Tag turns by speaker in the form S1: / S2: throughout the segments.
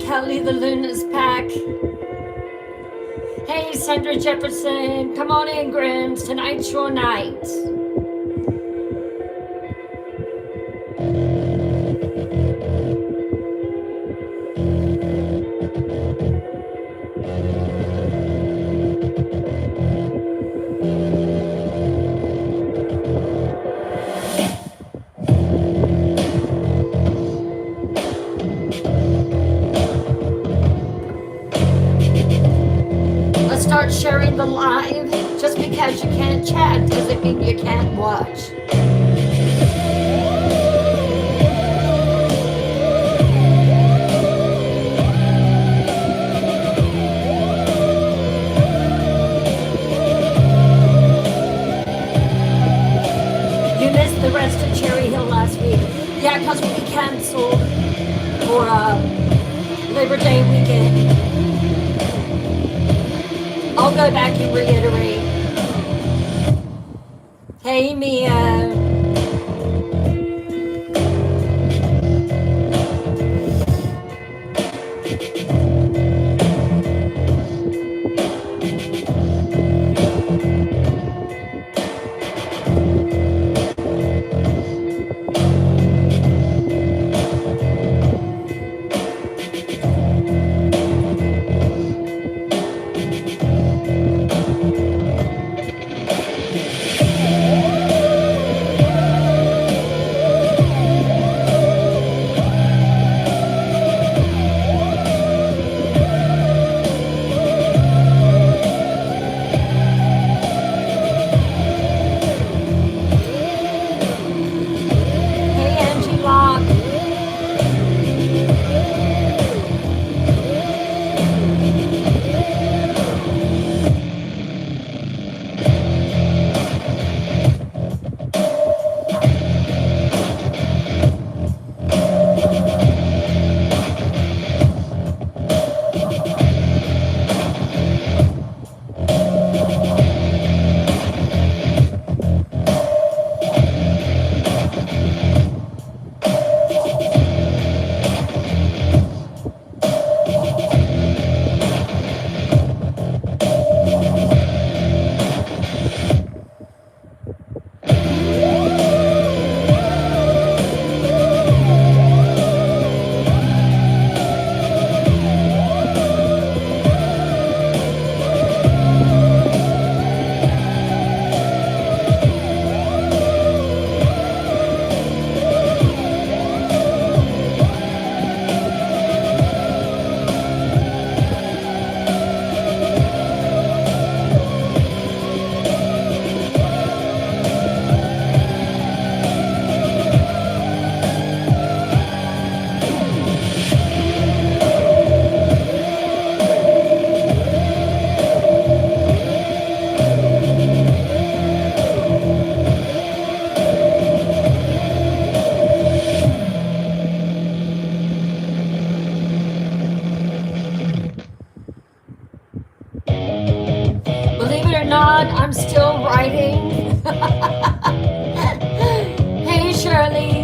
S1: Kelly the Luna's Pack. Hey, Sandra Jefferson. Come on in, Grims. Tonight's your night. Let's start sharing the live. Just because you can't chat doesn't mean you can't watch. You missed the rest of Cherry Hill last week. Yeah, because we canceled for Labor Day weekend. I'll go back and reiterate. Hey, Mia. I'm still writing. Hey, Shirley.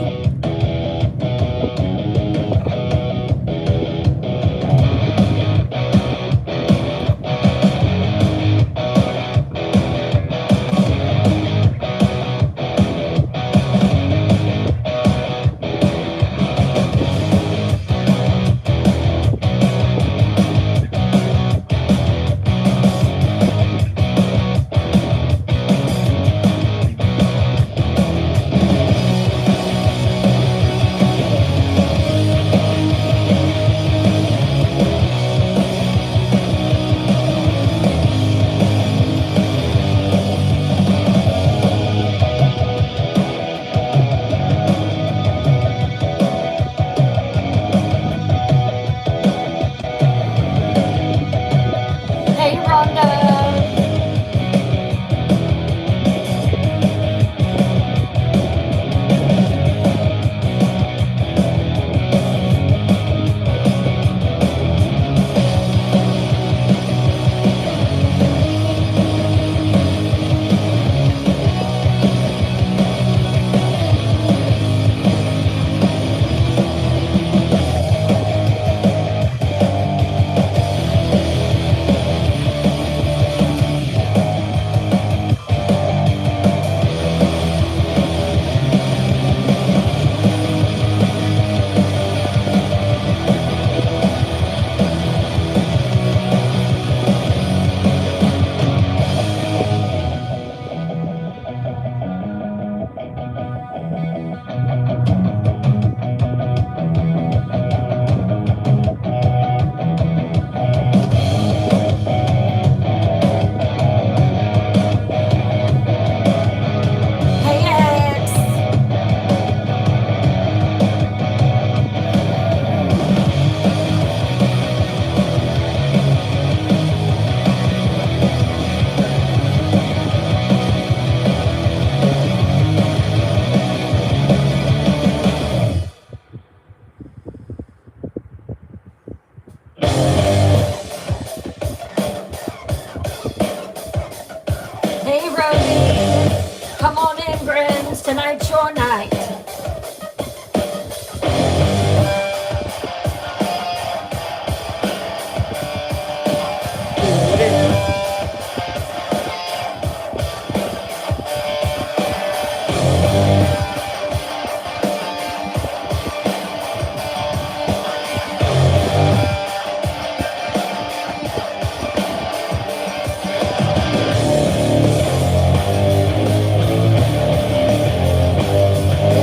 S1: Hey, Rosie, come on in, friends. Tonight's your night.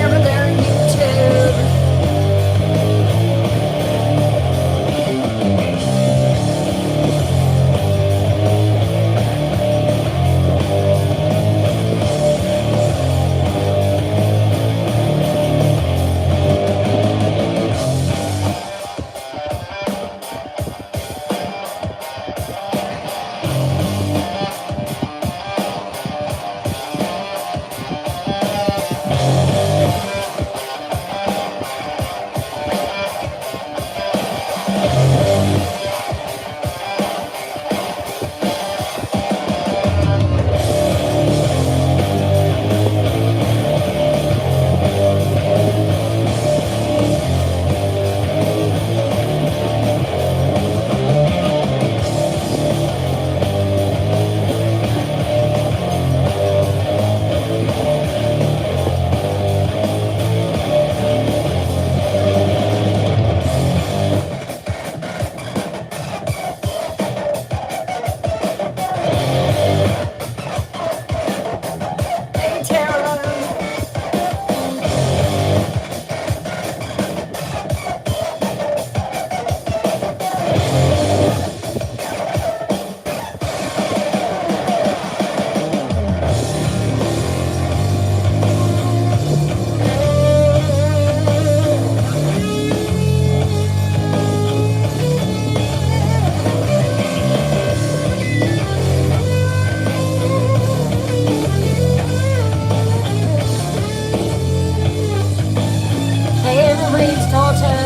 S1: Over there on YouTube. Hey, Tara. Hey, Everett's daughter.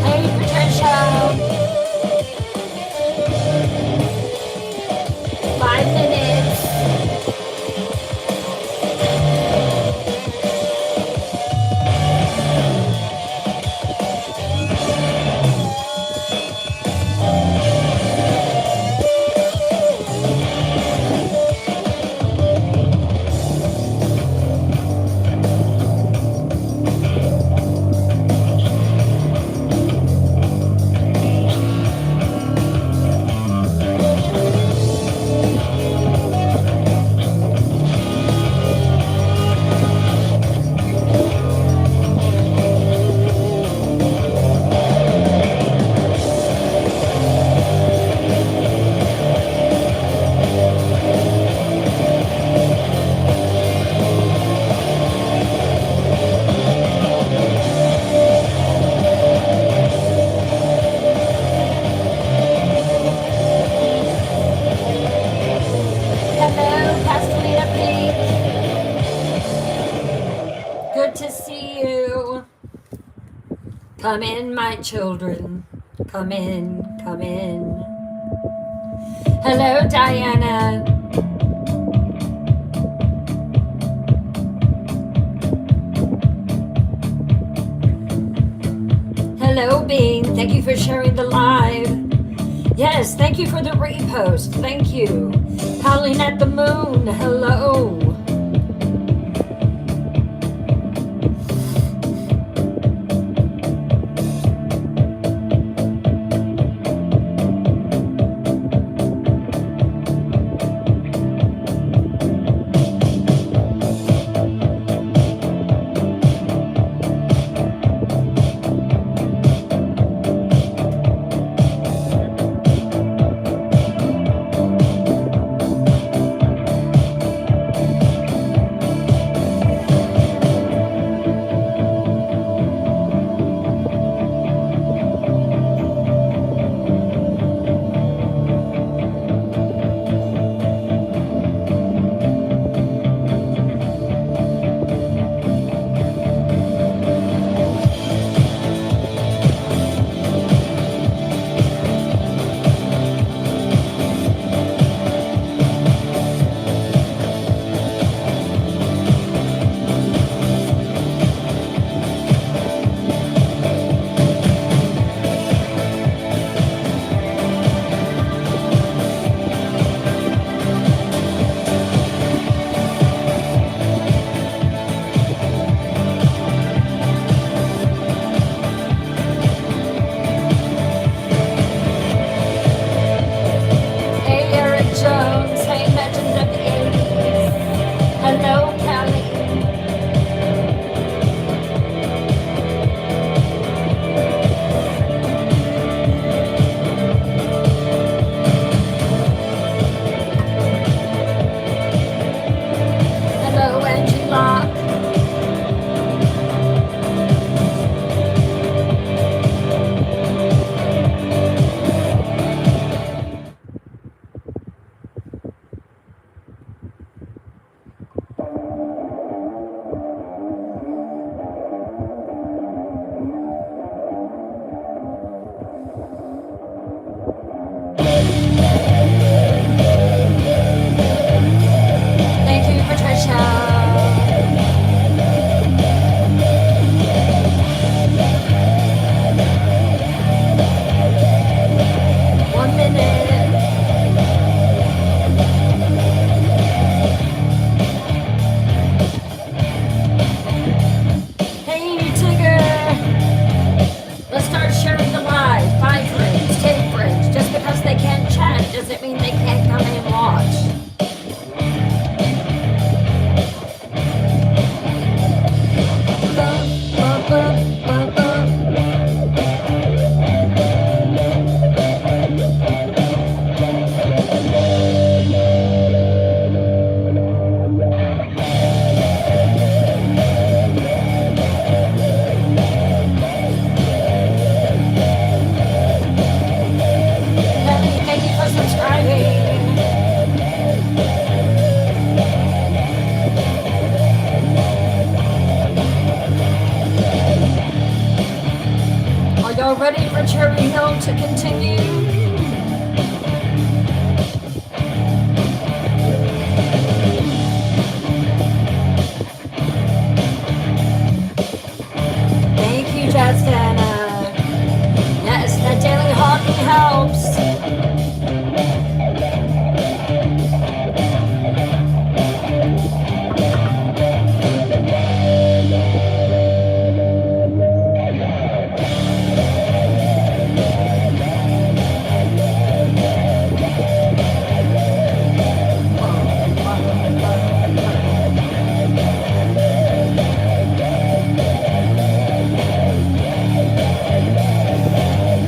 S1: Hey, Patricia. 5 minutes. Hello, Pastelina Pink. Good to see you. Come in, my children. Come in, come in. Hello, Diana. Hello, Bean. Thank you for sharing the live. Yes, thank you for the repost. Thank you. Howling at the moon. Hello. Cherry Hill to continue. Thank you, Justin. Yes, that daily hockey helps.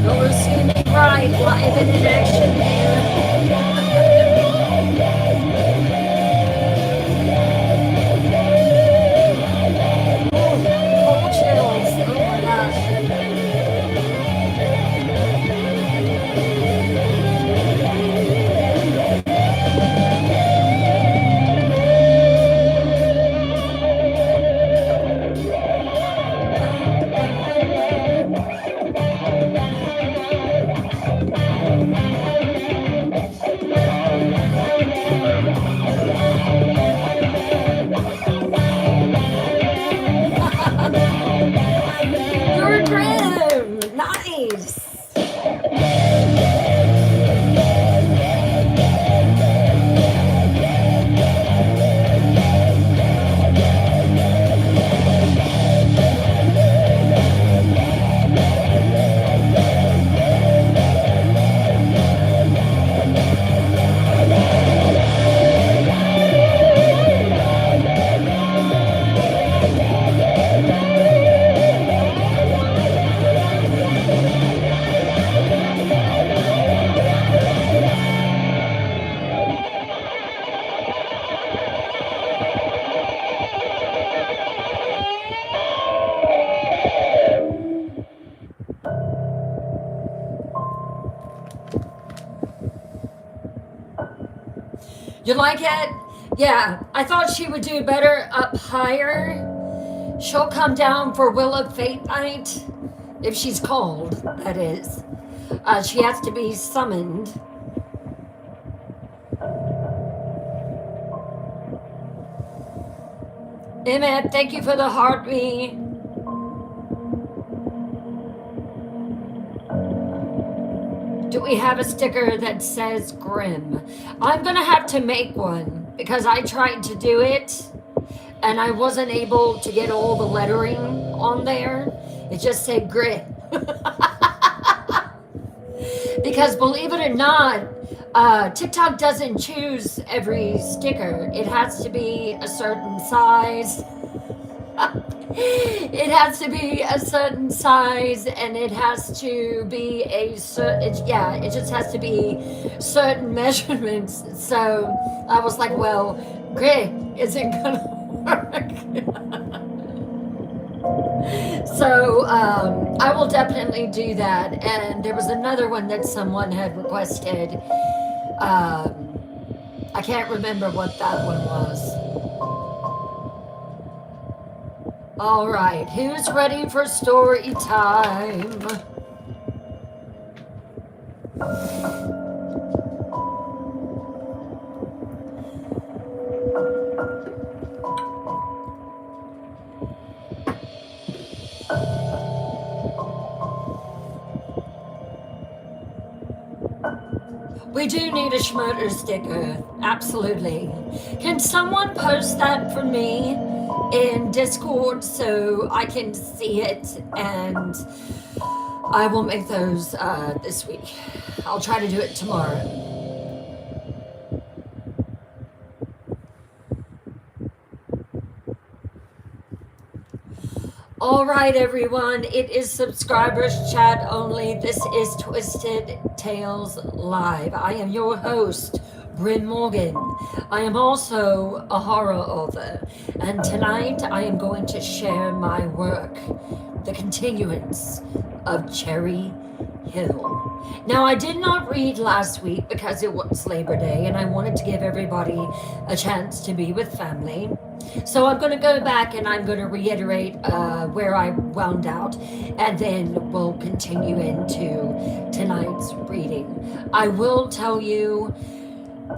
S1: You'll see me right live and in action here. Cold chills. Oh my gosh. You're grim. Nice. You like it? Yeah, I thought she would do better up higher. She'll come down for Will of Fate night. If she's called, that is. She has to be summoned. Emmett, thank you for the heartbeat. Do we have a sticker that says Grim? I'm gonna have to make one because I tried to do it and I wasn't able to get all the lettering on there. It just said Grim. Because believe it or not, TikTok doesn't choose every sticker. It has to be a certain size. It has to be a certain size and it has to be a certain, yeah, it just has to be certain measurements. So I was like, well, great, isn't gonna work. So I will definitely do that. And there was another one that someone had requested. I can't remember what that one was. All right, who's ready for story time? We do need a Schmoter sticker, absolutely. Can someone post that for me in Discord so I can see it, and I will make those this week. I'll try to do it tomorrow. All right, everyone, it is subscribers chat only. This is Twisted Tales Live. I am your host, Bryn Morgan. I am also a horror author, and tonight I am going to share my work, The Continuance of Cherry Hill. Now, I did not read last week because it was Labor Day and I wanted to give everybody a chance to be with family. So I'm going to go back and I'm going to reiterate where I wound out, and then we'll continue into tonight's reading. I will tell you,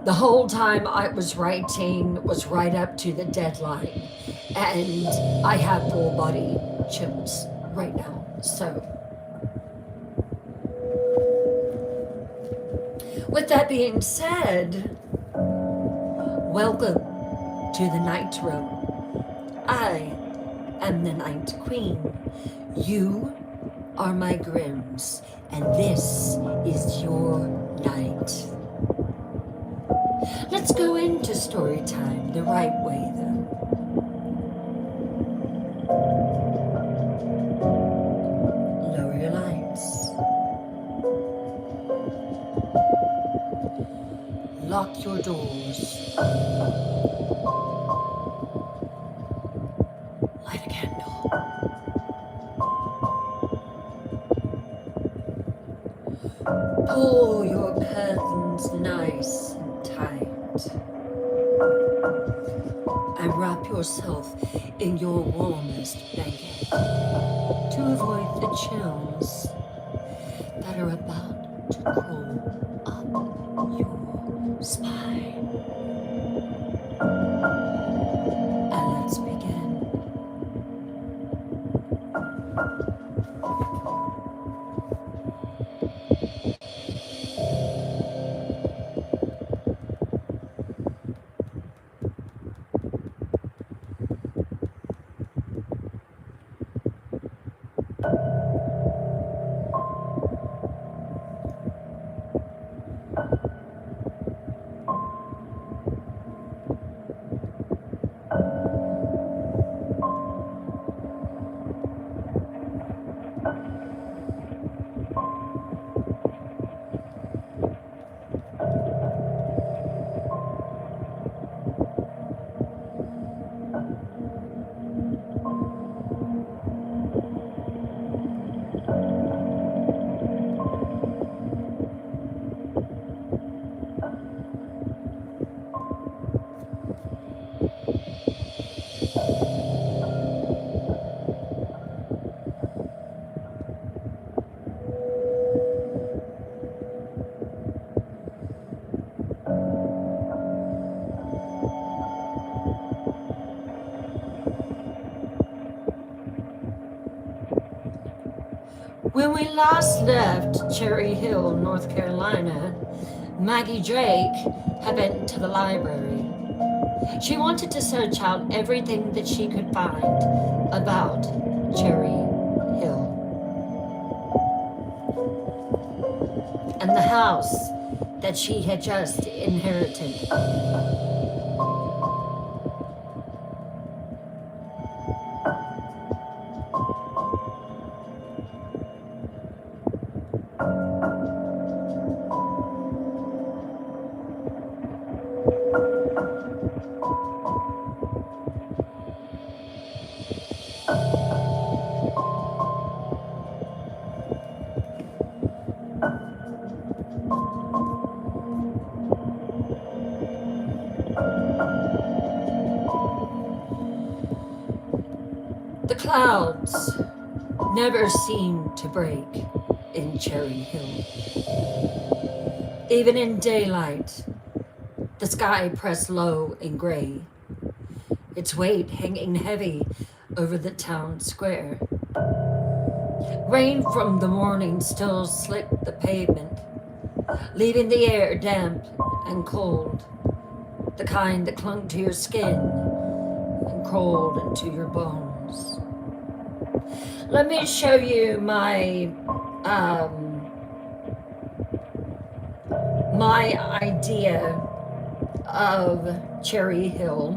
S1: the whole time I was writing was right up to the deadline, and I have full body chills right now. So, with that being said, welcome to the Night Room. I am the Night Queen. You are my Grims, and this is your night. Let's go into story time the right way, though. Lower your lights. Lock your doors. Light a candle. Pull your curtains nice and tight. And wrap yourself in your warmest blanket to avoid the chills that are about to crawl up your spine. And let's begin. When we last left Cherry Hill, North Carolina, Maggie Drake had been to the library. She wanted to search out everything that she could find about Cherry Hill and the house that she had just inherited. The clouds never seemed to break in Cherry Hill. Even in daylight, the sky pressed low and gray, its weight hanging heavy over the town square. Rain from the morning still slicked the pavement, leaving the air damp and cold, the kind that clung to your skin and crawled into your bones. Let me show you my idea of Cherry Hill.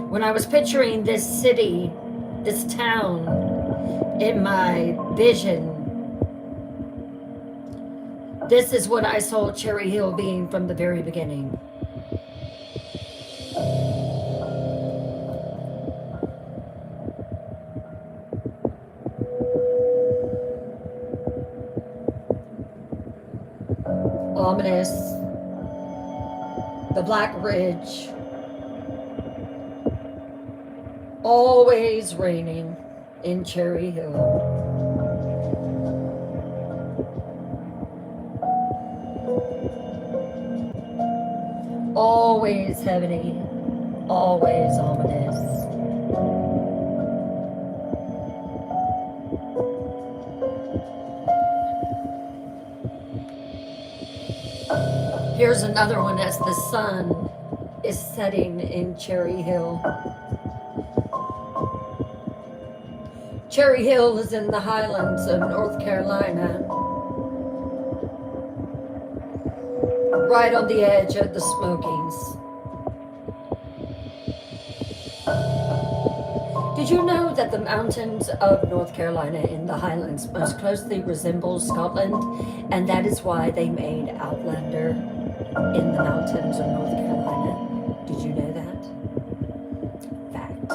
S1: When I was picturing this city, this town in my vision, this is what I saw Cherry Hill being from the very beginning. ominous, the Black Ridge, always raining in Cherry Hill. Always heavy, always ominous. Here's another one as the sun is setting in Cherry Hill. Cherry Hill is in the highlands of North Carolina, right on the edge of the Smokies. Did you know that the mountains of North Carolina in the highlands most closely resemble Scotland, and that is why they made Outlander in the mountains of North Carolina? Did you know that? Fact.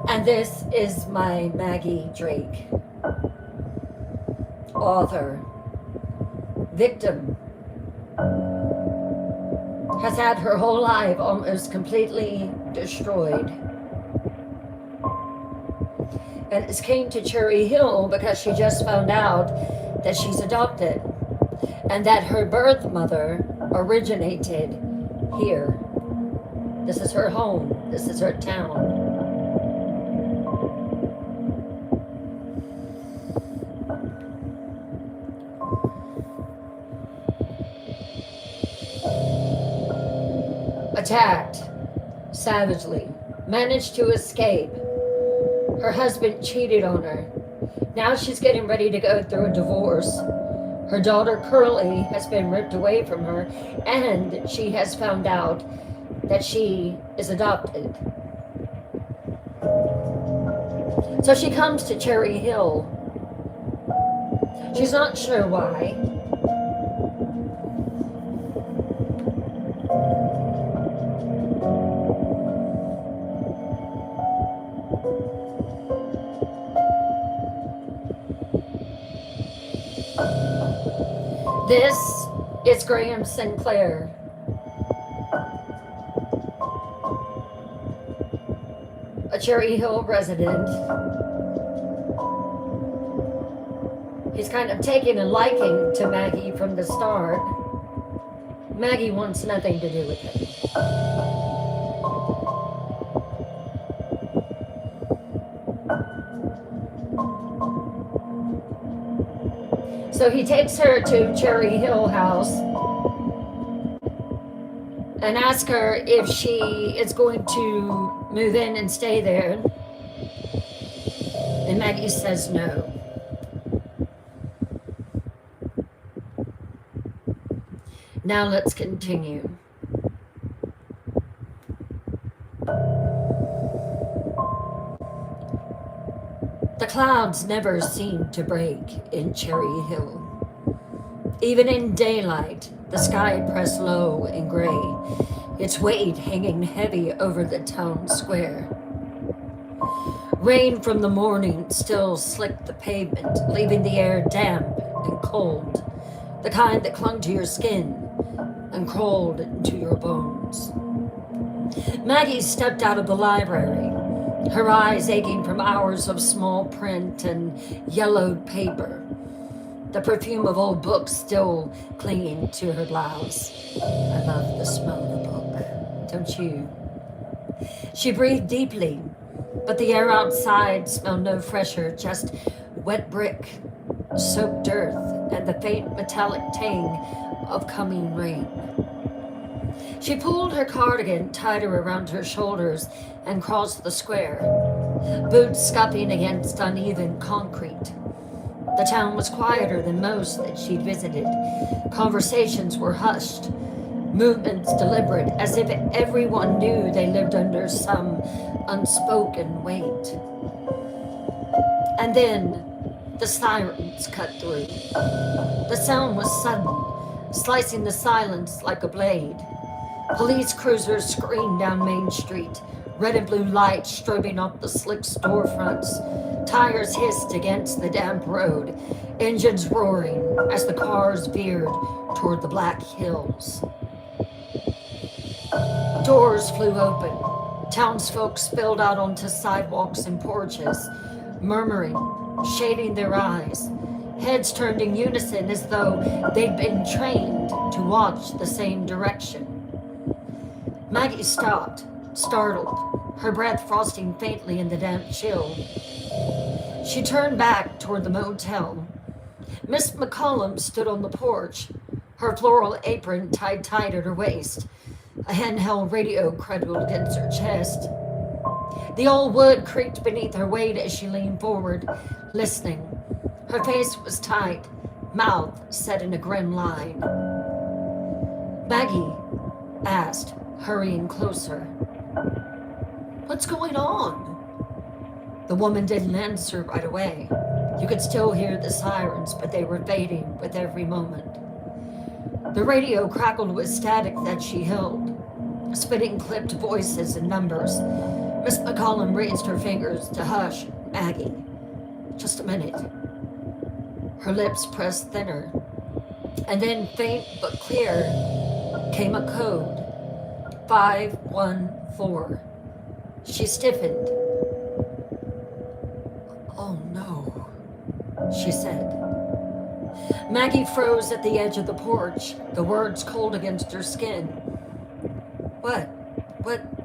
S1: And this is my Maggie Drake, author, victim, has had her whole life almost completely destroyed. And it's came to Cherry Hill because she just found out that she's adopted and that her birth mother originated here. This is her home. This is her town. Attacked savagely, managed to escape. Her husband cheated on her. Now she's getting ready to go through a divorce. Her daughter Curly has been ripped away from her, and she has found out that she is adopted. So she comes to Cherry Hill. She's not sure why. This is Graham Sinclair. A Cherry Hill resident. He's kind of taken a liking to Maggie from the start. Maggie wants nothing to do with him. So he takes her to Cherry Hill House and asks her if she is going to move in and stay there. And Maggie says no. Now let's continue. The clouds never seem to break in Cherry Hill. Even in daylight, the sky pressed low and gray, its weight hanging heavy over the town square. Rain from the morning still slicked the pavement, leaving the air damp and cold, the kind that clung to your skin and crawled into your bones. Maggie stepped out of the library, her eyes aching from hours of small print and yellowed paper, the perfume of old books still clinging to her blouse. I love the smell of a book, don't you? She breathed deeply, but the air outside smelled no fresher, just wet brick, soaked earth, and the faint metallic tang of coming rain. She pulled her cardigan tighter around her shoulders and crossed the square, boots scuffing against uneven concrete. The town was quieter than most that she'd visited. Conversations were hushed, movements deliberate, as if everyone knew they lived under some unspoken weight. And then The sirens cut through. The sound was sudden, slicing the silence like a blade. Police cruisers screamed down Main Street, red and blue lights strobing off the slick storefronts. Tires hissed against the damp road, engines roaring as the cars veered toward the Black Hills. Doors flew open. Townsfolk spilled out onto sidewalks and porches, murmuring, shading their eyes. Heads turned in unison as though they'd been trained to watch the same direction. Maggie stopped, startled, her breath frosting faintly in the damp chill. She turned back toward the motel. Miss McCollum stood on the porch, her floral apron tied tight at her waist, a handheld radio cradled against her chest. The old wood creaked beneath her weight as she leaned forward, listening. Her face was tight, mouth set in a grim line. Maggie asked, hurrying closer. "What's going on?" The woman didn't answer right away. You could still hear the sirens, but they were fading with every moment. The radio crackled with static that she held, spitting clipped voices and numbers. Miss McCollum raised her fingers to hush Maggie. "Just a minute." Her lips pressed thinner, and then faint but clear came a code. 514. She stiffened. "Oh no," she said. Maggie froze at the edge of the porch, the words cold against her skin.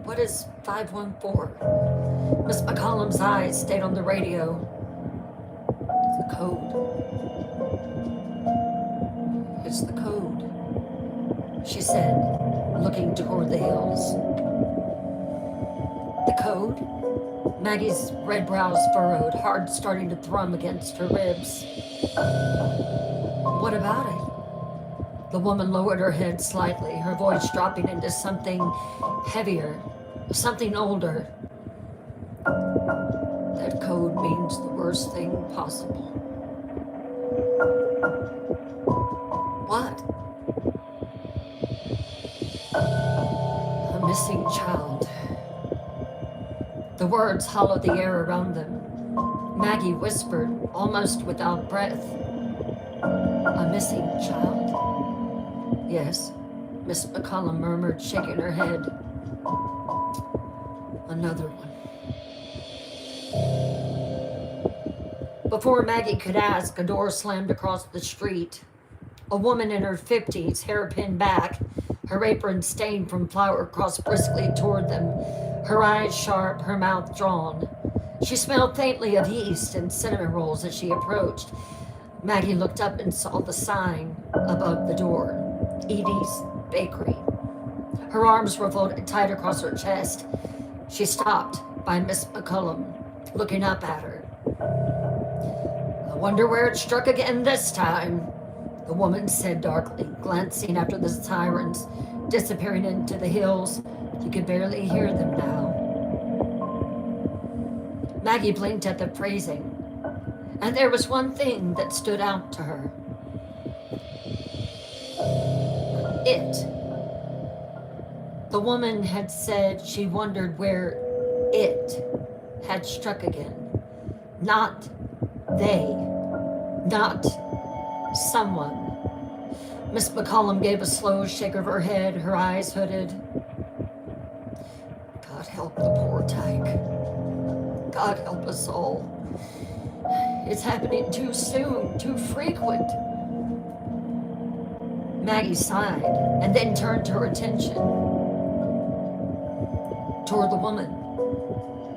S1: What is 514? Miss McCollum's eyes stayed on the radio. "The code. It's the code," she said, looking toward the hills. "The code?" Maggie's red brows furrowed, heart starting to thrum against her ribs. "What about it?" The woman lowered her head slightly, her voice dropping into something heavier, something older. "That code means the worst thing possible." "What?" "A missing child." The words hollowed the air around them. Maggie whispered, almost without breath. "A missing child?" "Yes," Miss McCollum murmured, shaking her head. "Another one." Before Maggie could ask, a door slammed across the street. A woman in her 50s, hair pinned back, her apron stained from flour, crossed briskly toward them, her eyes sharp, her mouth drawn. She smelled faintly of yeast and cinnamon rolls as she approached. Maggie looked up and saw the sign above the door, Edie's Bakery. Her arms were folded tight across her chest. She stopped by Miss McCollum, looking up at her. "I wonder where it struck again this time," the woman said darkly, glancing after the sirens, disappearing into the hills. You could barely hear them now. Maggie blinked at the phrasing, and there was one thing that stood out to her. It. The woman had said she wondered where it had struck again. Not they. Not someone. Miss McCollum gave a slow shake of her head, her eyes hooded. "God help the poor tyke. God help us all. It's happening too soon, too frequent." Maggie sighed and then turned her attention toward the woman.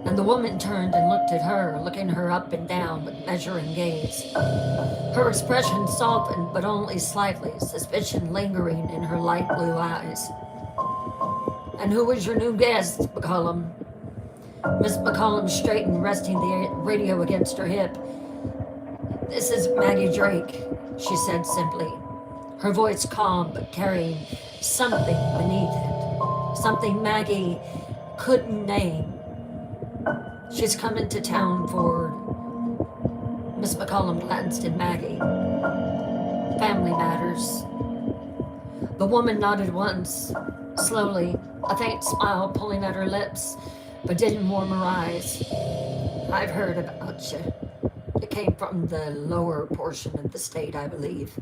S1: And the woman turned and looked at her, looking her up and down with measuring gaze. Her expression softened, but only slightly, suspicion lingering in her light blue eyes. "And who is your new guest, McCollum?" Miss McCollum straightened, resting the radio against her hip. "This is Maggie Drake," she said simply, her voice calm but carrying something beneath it, something Maggie couldn't name. "She's coming to town for..." Miss McCollum glanced at Maggie. Family matters. The woman nodded once, slowly, a faint smile pulling at her lips, but didn't warm her eyes. I've heard about you. You came from the lower portion of the state, I believe.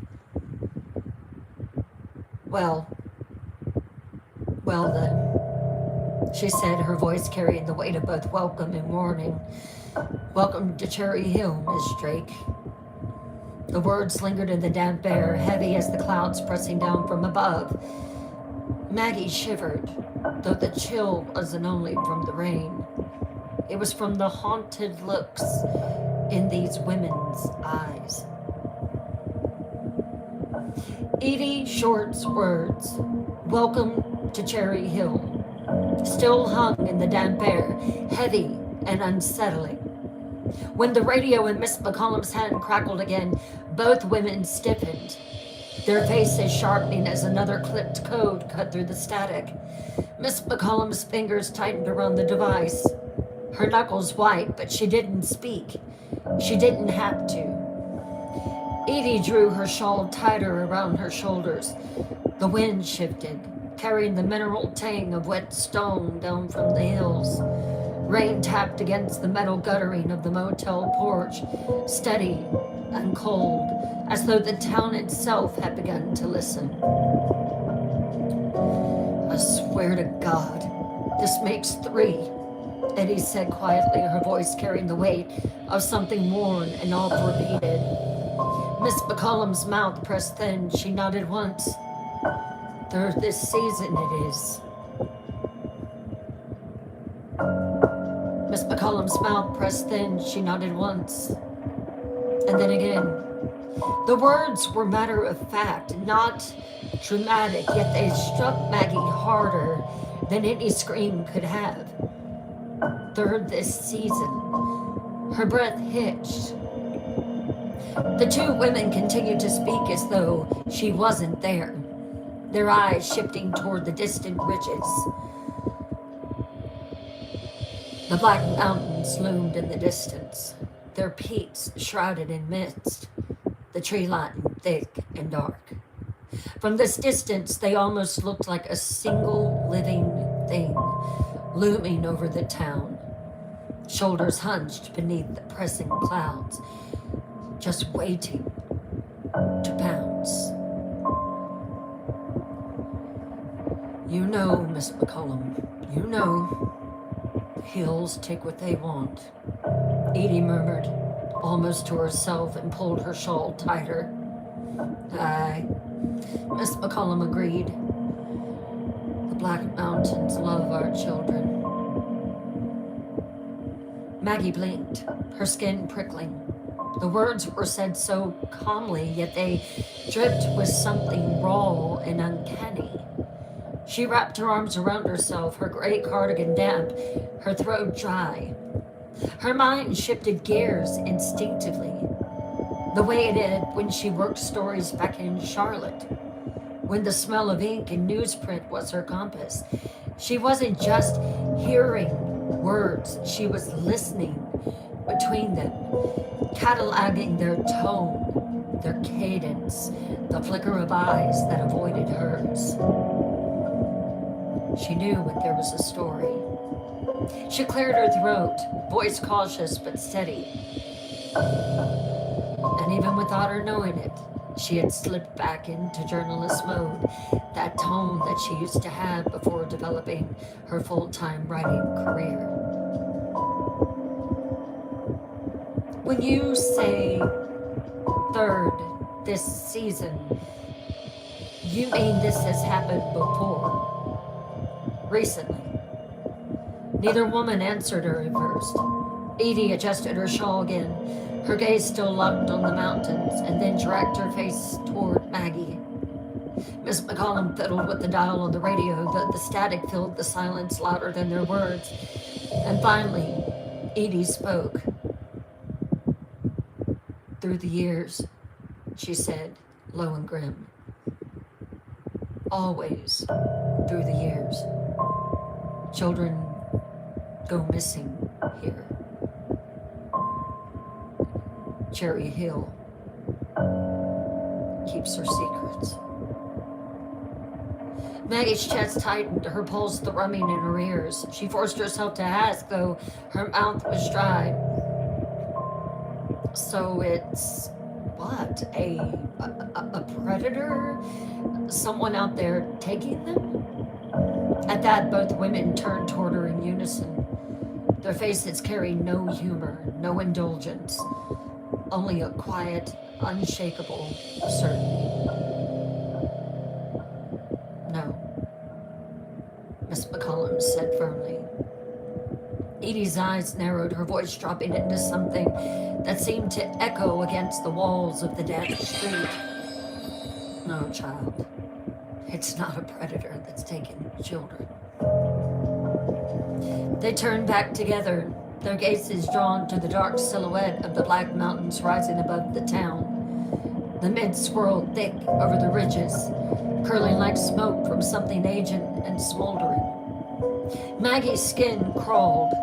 S1: Well, well then, she said, her voice carrying the weight of both welcome and warning. Welcome to Cherry Hill, Miss Drake. The words lingered in the damp air, heavy as the clouds pressing down from above. Maggie shivered, though the chill wasn't only from the rain. It was from the haunted looks in these women's eyes. Edie Short's words, welcome to Cherry Hill, still hung in the damp air, heavy and unsettling. When the radio in Miss McCollum's hand crackled again, both women stiffened, their faces sharpening as another clipped code cut through the static. Miss McCollum's fingers tightened around the device, her knuckles white, but she didn't speak. She didn't have to. Edie drew her shawl tighter around her shoulders. The wind shifted, carrying the mineral tang of wet stone down from the hills. Rain tapped against the metal guttering of the motel porch, steady and cold, as though the town itself had begun to listen. I swear to God, this makes 3, Eddie said quietly, her voice carrying the weight of something worn and oft repeated. Miss McCollum's mouth pressed thin. She nodded once. Third this season it is. Miss McCollum's mouth pressed thin. She nodded once. And then again. The words were matter of fact, not dramatic, yet they struck Maggie harder than any scream could have. Third this season. Her breath hitched. The 2 women continued to speak as though she wasn't there, their eyes shifting toward the distant ridges. The Black Mountains loomed in the distance, their peaks shrouded in mist, the tree line thick and dark. From this distance, they almost looked like a single living thing looming over the town, shoulders hunched beneath the pressing clouds, just waiting to pounce. You know, Miss McCollum, you know. The hills take what they want, Edie murmured, almost to herself, and pulled her shawl tighter. Aye, Miss McCollum agreed. The Black Mountains love our children. Maggie blinked, her skin prickling. The words were said so calmly, yet they dripped with something raw and uncanny. She wrapped her arms around herself, her gray cardigan damp, her throat dry. Her mind shifted gears instinctively, the way it did when she worked stories back in Charlotte, when the smell of ink and newsprint was her compass. She wasn't just hearing words, she was listening between them, cataloging their tone, their cadence, the flicker of eyes that avoided hers. She knew when there was a story. She cleared her throat, voice cautious but steady. And even without her knowing it, she had slipped back into journalist mode, that tone that she used to have before developing her full-time writing career. When you say third this season, you mean this has happened before? Recently. Neither woman answered her at first. Edie adjusted her shawl again, her gaze still locked on the mountains, and then dragged her face toward Maggie. Miss McCollum fiddled with the dial on the radio, the static filled the silence louder than their words. And finally, Edie spoke. Through the years, she said, low and grim. Always through the years. Children go missing here. Cherry Hill keeps her secrets. Maggie's chest tightened, her pulse thrumming in her ears. She forced herself to ask, though her mouth was dry. So it's what? A predator? Someone out there taking them? At that, both women turned toward her in unison. Their faces carried no humor, no indulgence, only a quiet, unshakable certainty. No, Miss McCollum said firmly. Edie's eyes narrowed, her voice dropping into something that seemed to echo against the walls of the dead street. No, child. It's not a predator that's taken children. They turned back together, their gazes drawn to the dark silhouette of the Black Mountains rising above the town. The mist swirled thick over the ridges, curling like smoke from something ancient and smoldering. Maggie's skin crawled.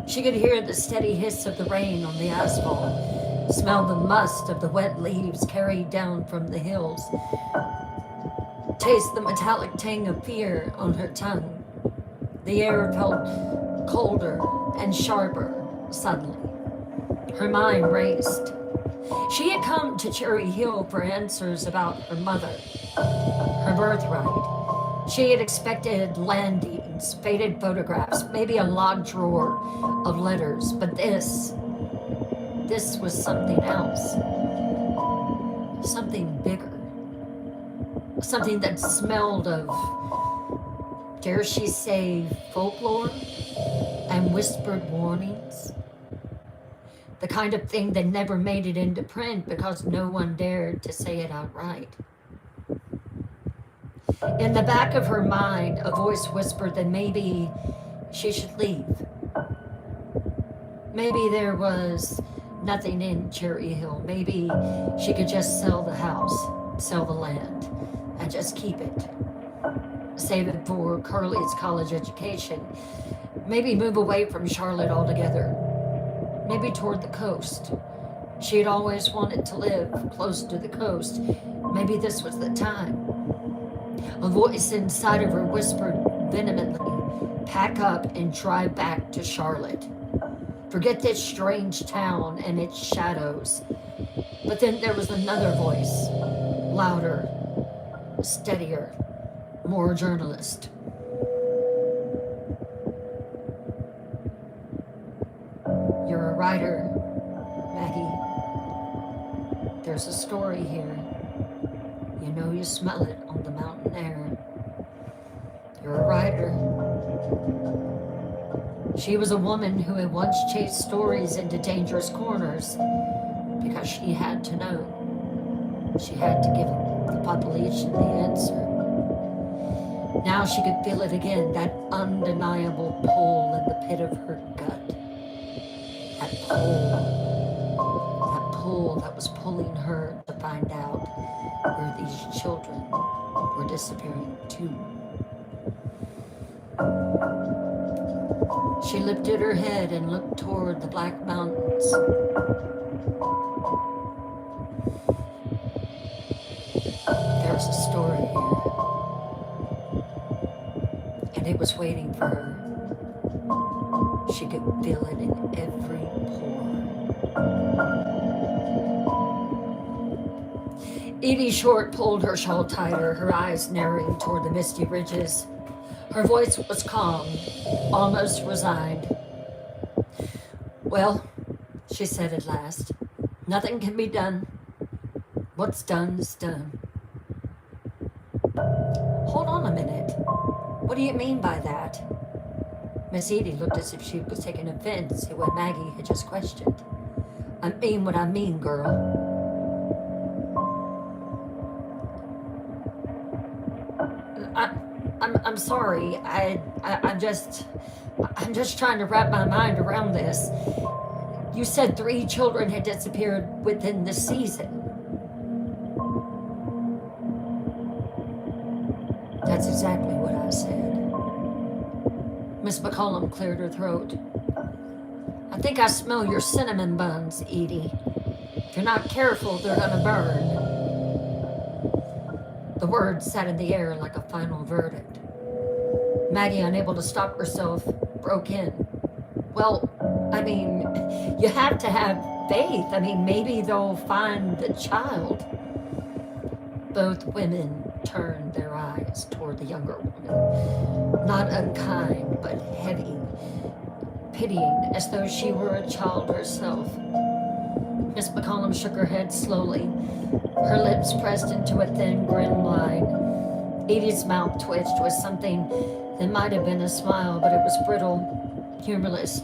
S1: She could hear the steady hiss of the rain on the asphalt, smell the must of the wet leaves carried down from the hills, taste the metallic tang of fear on her tongue. The air felt colder and sharper suddenly. Her mind raced. She had come to Cherry Hill for answers about her mother, her birthright. She had expected land deeds, faded photographs, maybe a locked drawer of letters, but this was something else. Something bigger. Something that smelled of, dare she say, folklore and whispered warnings. The kind of thing that never made it into print because no one dared to say it outright. In the back of her mind, a voice whispered that maybe she should leave. Maybe there was nothing in Cherry Hill. Maybe she could just sell the house, sell the land, and just keep it. Save it for Curly's college education. Maybe move away from Charlotte altogether. Maybe toward the coast. She had always wanted to live close to the coast. Maybe this was the time. A voice inside of her whispered vehemently, pack up and drive back to Charlotte. Forget this strange town and its shadows. But then there was another voice, louder, steadier, more journalist. You're a writer, Maggie. There's a story here. You know you smell it on the mountain air. You're a writer. She was a woman who had once chased stories into dangerous corners because she had to know. She had to give the population the answer. Now she could feel it again, that undeniable pull in the pit of her gut. That pull that was pulling her to find out where these children were disappearing to. She lifted her head and looked toward the Black Mountains. There's a story here, and it was waiting for her. She could feel it in every pore. Edie Short pulled her shawl tighter, her eyes narrowing toward the misty ridges. Her voice was calm, almost resigned. Well, she said at last, nothing can be done. What's done is done. Hold on a minute. What do you mean by that? Miss Edie looked as if she was taking offense at what Maggie had just questioned. I mean what I mean, girl. I'm sorry. I'm just trying to wrap my mind around this. You said 3 children had disappeared within the season. That's exactly what I said. Miss McCollum cleared her throat. I think I smell your cinnamon buns, Edie. you're not careful, they're gonna burn. The words sat in the air like a final verdict. Maggie, unable to stop herself, broke in. Well, I mean, you have to have faith. I mean, maybe they'll find the child. Both women turned their eyes toward the younger woman, not unkind, but heavy, pitying, as though she were a child herself. Miss McCollum shook her head slowly, her lips pressed into a thin grin line. Edie's mouth twitched with something that might have been a smile, but it was brittle, humorless.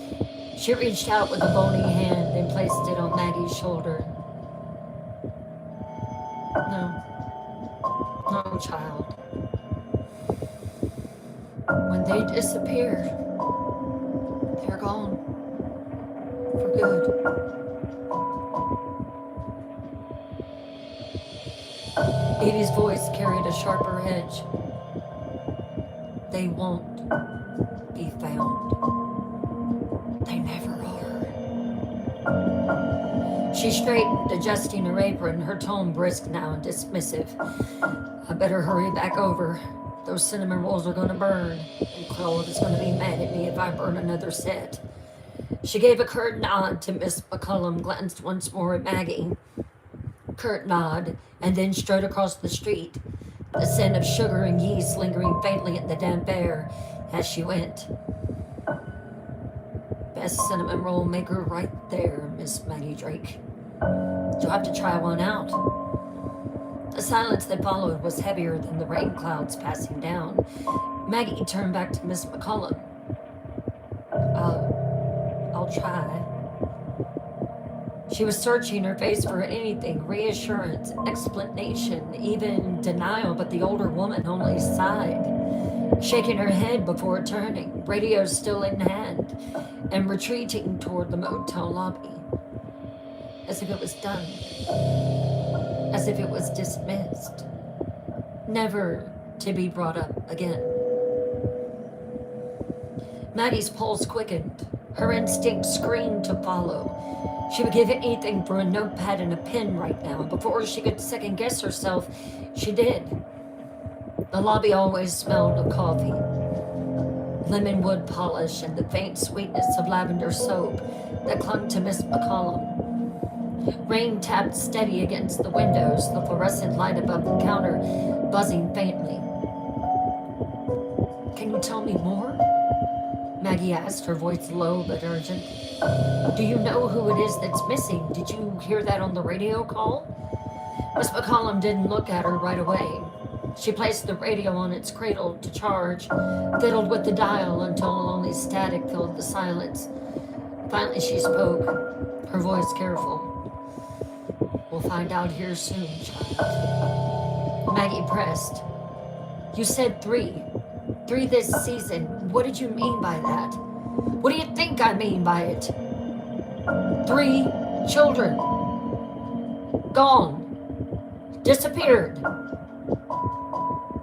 S1: She reached out with a bony hand and placed it on Maggie's shoulder. No, child. When they disappear, they're gone. For good. Edie's voice carried a sharper edge. They won't be found. They never are. She straightened, adjusting her apron, her tone brisk now and dismissive. I better hurry back over. Those cinnamon rolls are gonna burn, and Claude is gonna be mad at me if I burn another set. She gave a curt nod to Miss McCullum, glanced once more at Maggie. Curt nod, and then strode across the street, the scent of sugar and yeast lingering faintly in the damp air as she went. Best cinnamon roll maker right there, Miss Maggie Drake. You'll have to try one out. The silence that followed was heavier than the rain clouds passing down. Maggie turned back to Miss McCullum. I'll try. She was searching her face for anything, reassurance, explanation, even denial, but the older woman only sighed, shaking her head before turning, radio still in hand, and retreating toward the motel lobby, as if it was done, as if it was dismissed, never to be brought up again. Maggie's pulse quickened. Her instinct screamed to follow. She would give anything for a notepad and a pen right now. Before she could second guess herself, she did. The lobby always smelled of coffee, lemon wood polish, and the faint sweetness of lavender soap that clung to Miss McCollum. Rain tapped steady against the windows, the fluorescent light above the counter buzzing faintly. Can you tell me more? Maggie asked, her voice low but urgent. Do you know who it is that's missing? Did you hear that on the radio call? Miss McCollum didn't look at her right away. She placed the radio on its cradle to charge, fiddled with the dial until only static filled the silence. Finally she spoke, her voice careful. We'll find out here soon, child. Maggie pressed. You said 3. 3 this season. What did you mean by that? What do you think I mean by it? 3 children. Gone. Disappeared.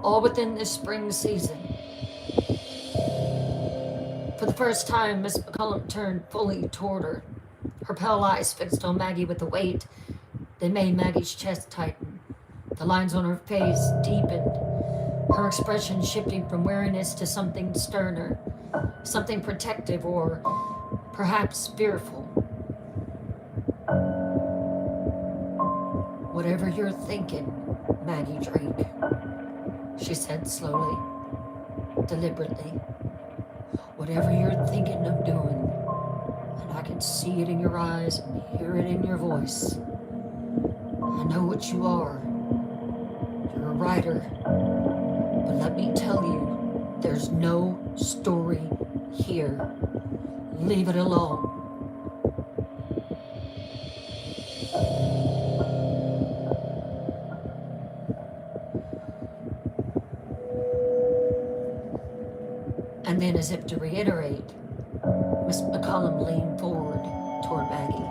S1: All within this spring season. For the first time, Miss McCullum turned fully toward her, her pale eyes fixed on Maggie with a weight that made Maggie's chest tighten. The lines on her face deepened, her expression shifting from weariness to something sterner, something protective or perhaps fearful. Whatever you're thinking, Maggie Drake, she said slowly, deliberately. Whatever you're thinking of doing, and I can see it in your eyes and hear it in your voice. I know what you are. You're a writer. But let me tell you, there's no story here. Leave it alone. And then, as if to reiterate, Miss McCollum leaned forward toward Maggie.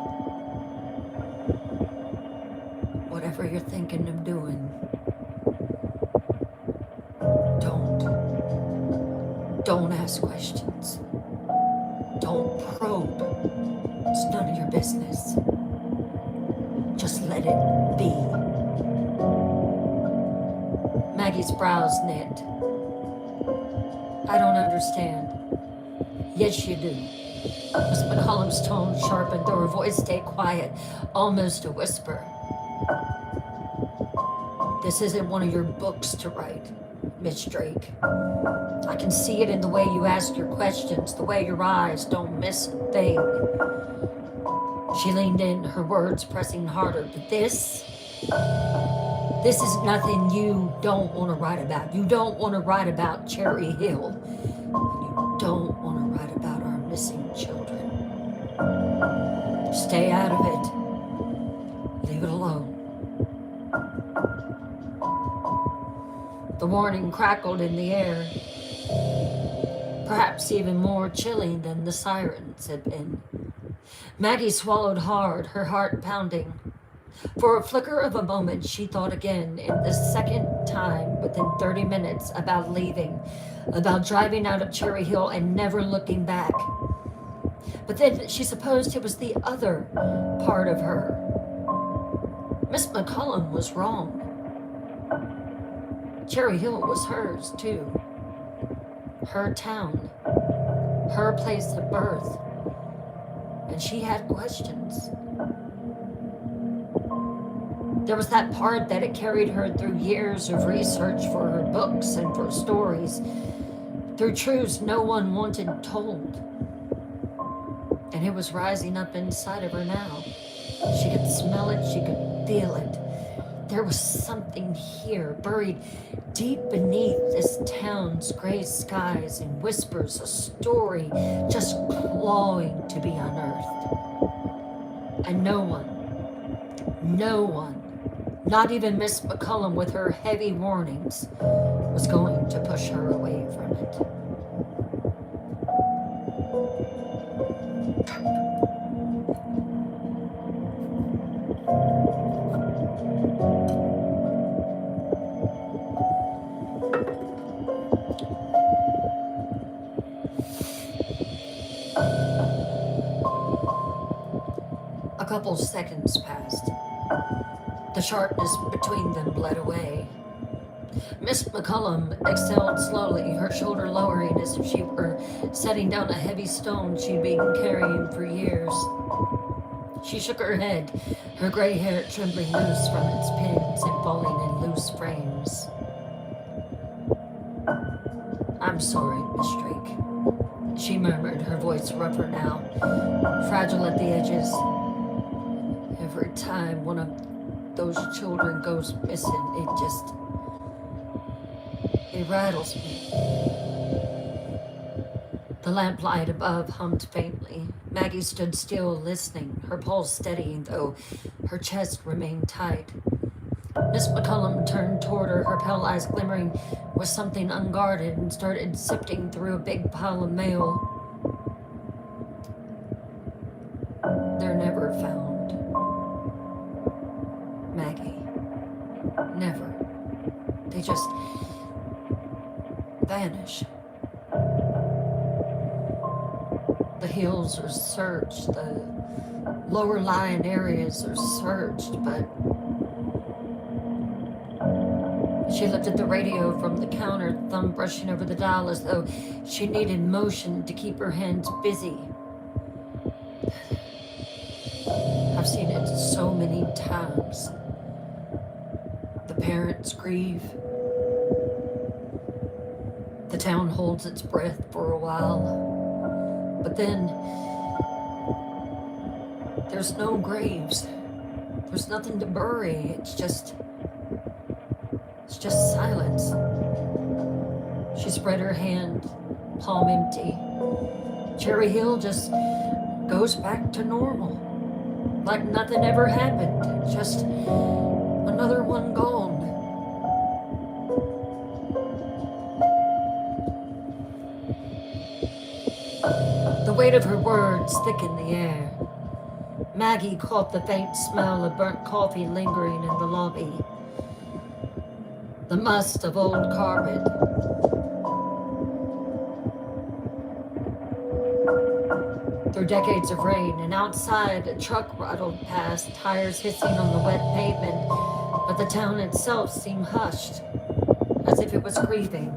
S1: Whatever you're thinking of doing, don't ask questions. Don't probe. It's none of your business. Just Maggie's brows knit. I don't understand. Yes, you do. Miss McCollum's tone sharpened, though her voice stayed quiet, almost a whisper. This isn't one of your books to write, Miss Drake. I can see it in the way you ask your questions, the way your eyes don't miss a thing. She leaned in, her words pressing harder. But this is nothing you don't want to write about. You don't want to write about Cherry Hill. You don't want to write about our missing children. Stay out of it. Leave it alone. The warning crackled in the air, perhaps even more chilling than the sirens had been. Maggie swallowed hard, her heart pounding. For a flicker of a moment, she thought again, in the second time within 30 minutes, about leaving, about driving out of Cherry Hill and never looking back. But then she supposed it was the other part of her. Miss McCollum was wrong. Cherry Hill was hers, too. Her town. Her place of birth. And she had questions. There was that part that had carried her through years of research for her books and for stories, through truths no one wanted told. And it was rising up inside of her now. She could smell it, she could feel it. There was something here, buried deep beneath this town's gray skies and whispers, a story just clawing to be unearthed. And no one, not even Miss McCollum with her heavy warnings, was going to push her away from it. A couple seconds passed. The sharpness between them bled away. Miss McCollum exhaled slowly, her shoulder lowering as if she were setting down a heavy stone she'd been carrying for years. She shook her head, her gray hair trembling loose from its pins and falling in loose frames. I'm sorry, Miss Drake, she murmured, her voice rougher now, fragile at the edges. Every time one of those children goes missing, it rattles me. The lamplight above hummed faintly. Maggie stood still, listening, her pulse steadying, though her chest remained tight. Miss McCollum turned toward her, her pale eyes glimmering with something unguarded, and started sifting through a big pile of mail. They're never found. Maggie. Never. They just vanish. The hills are searched, the lower lying areas are searched, but she looked at the radio from the counter, thumb brushing over the dial as though she needed motion to keep her hands busy. I've seen it so many times. The parents grieve. The town holds its breath for a while. But then, there's no graves. There's nothing to bury. It's just silence. She spread her hand, palm empty. Cherry Hill just goes back to normal. Like nothing ever happened. Just another one gone. The weight of her words thickened the air. Maggie caught the faint smell of burnt coffee lingering in the lobby. The must of old carpet. Through decades of rain, and outside a truck rattled past, tires hissing on the wet pavement, but the town itself seemed hushed, as if it was grieving.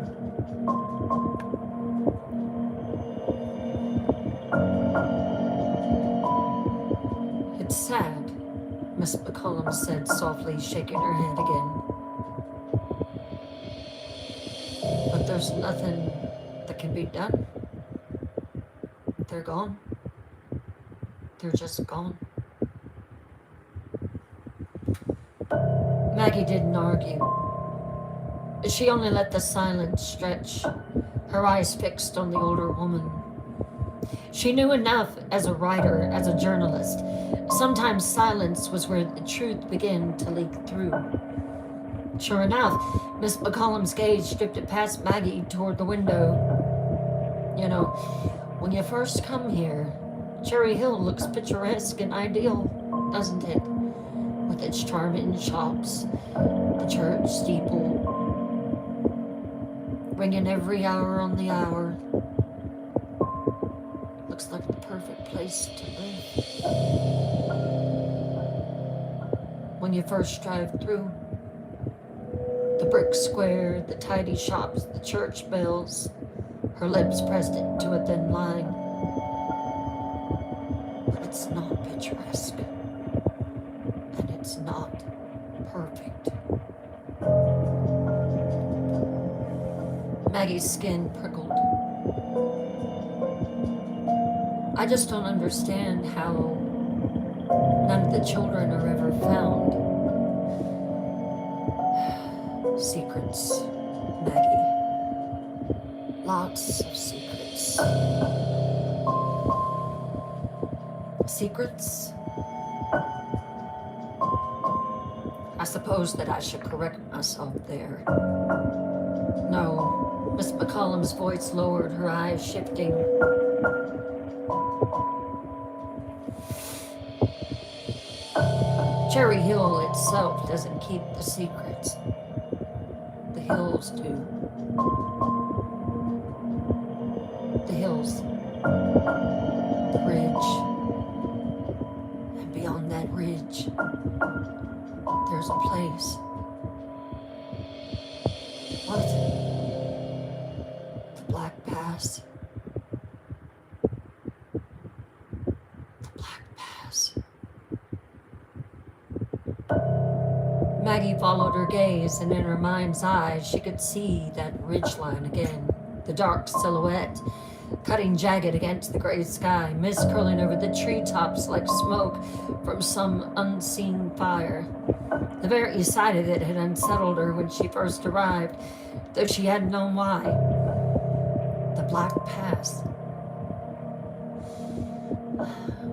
S1: It's sad, Miss McCollum said softly, shaking her head again. But there's nothing that can be done. They're gone. They're just gone. Maggie didn't argue. She only let the silence stretch, her eyes fixed on the older woman. She knew enough as a writer, as a journalist. Sometimes silence was where the truth began to leak through. Sure enough, Miss McCollum's gaze drifted past Maggie toward the window. You know, when you first come here, Cherry Hill looks picturesque and ideal, doesn't it? With its charming shops, the church steeple, ringing every hour on the hour. Looks like the perfect place to live. When you first drive through, the brick square, the tidy shops, the church bells, her lips pressed into a thin line. But it's not picturesque. And it's not perfect. Maggie's skin prickled. I just don't understand how none of the children are ever found. Secrets, Maggie. Lots of secrets. Secrets? I suppose that I should correct myself there. No, Miss McCollum's voice lowered, her eyes shifting. Cherry Hill itself doesn't keep the secrets. The hills do. The hills. The ridge. And beyond that ridge, there's a place. What? The Black Pass. The Black Pass. Maggie followed her gaze, and in her mind's eye, she could see that ridgeline again, the dark silhouette, cutting jagged against the gray sky, mist curling over the treetops like smoke from some unseen fire. The very sight of it had unsettled her when she first arrived, though she hadn't known why. The Black Pass.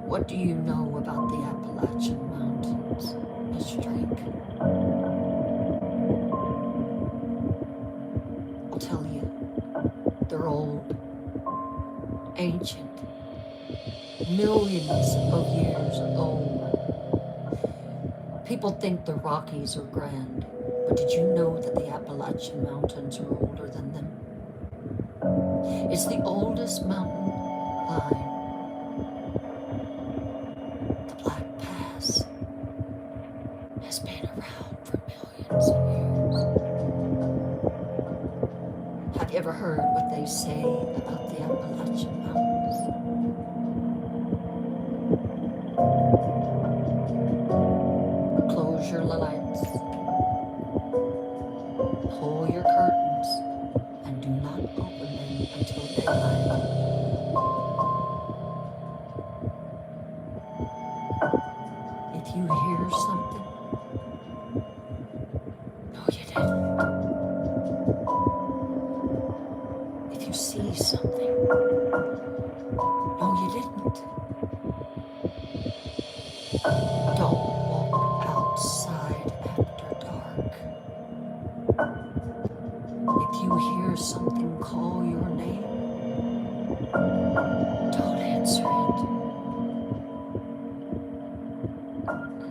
S1: What do you know about the Appalachian Mountains, Miss Drake? I'll tell you. They're old, ancient, millions of years old. People think the Rockies are grand, but did you know that the Appalachian Mountains are older than them? It's the oldest mountain line. The Black Pass has been around for millions of years. Have you ever heard what they say about the Appalachian Mountains? Close your lights, pull your curtains, and do not open them until daylight. If you hear something, no you didn't. If you see something, no you didn't. Don't walk outside after dark. If you hear something call your name, don't answer it.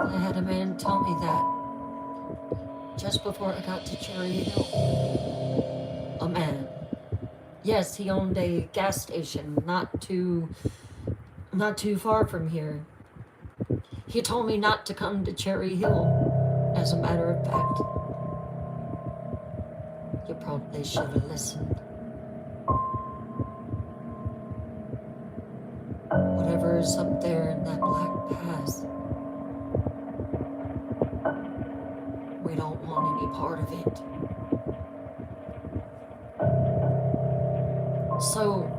S1: I had a man tell me that just before I got to Cherry Hill. A man. Yes, he owned a gas station not too far from here. He told me not to come to Cherry Hill, as a matter of fact. You they should have listened. Whatever is up there in that black pass, we don't want any part of it. So,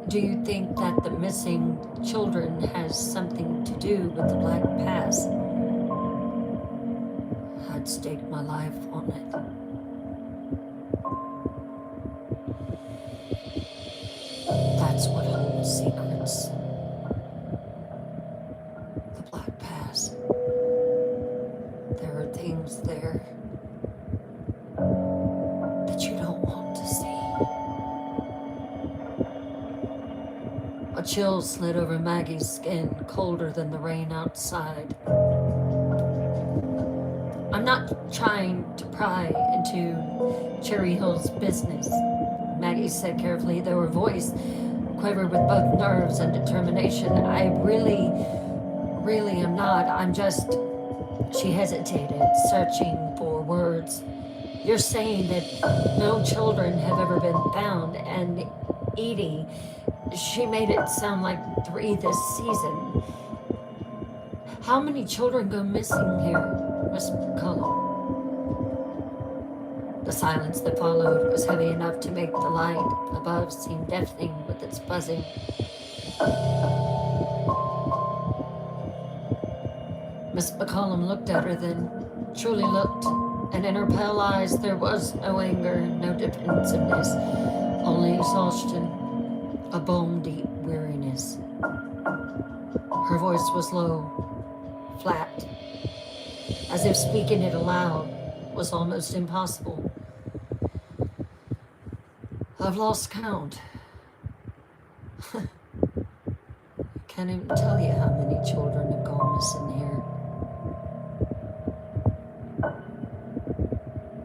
S1: do you think that the missing children has something to do with the Black Pass? I'd stake my life on it. That's what holds secrets. The Black Pass. There are things there that you don't want to see. A chill slid over Maggie's skin, colder than the rain outside. I'm not trying to pry into Cherry Hill's business, Maggie said carefully, though her voice quivered with both nerves and determination. I really am not. I'm just... She hesitated, searching for words. You're saying that no children have ever been found, and Edie, she made it sound like 3 this season. How many children go missing here, Miss McCullum? The silence that followed was heavy enough to make the light above seem deafening with its buzzing. Miss McCollum looked at her then, truly looked, and in her pale eyes there was no anger, no defensiveness, only exhaustion, a bone-deep weariness. Her voice was low, flat, as if speaking it aloud was almost impossible. I've lost count. I can't even tell you how many children have gone missing here.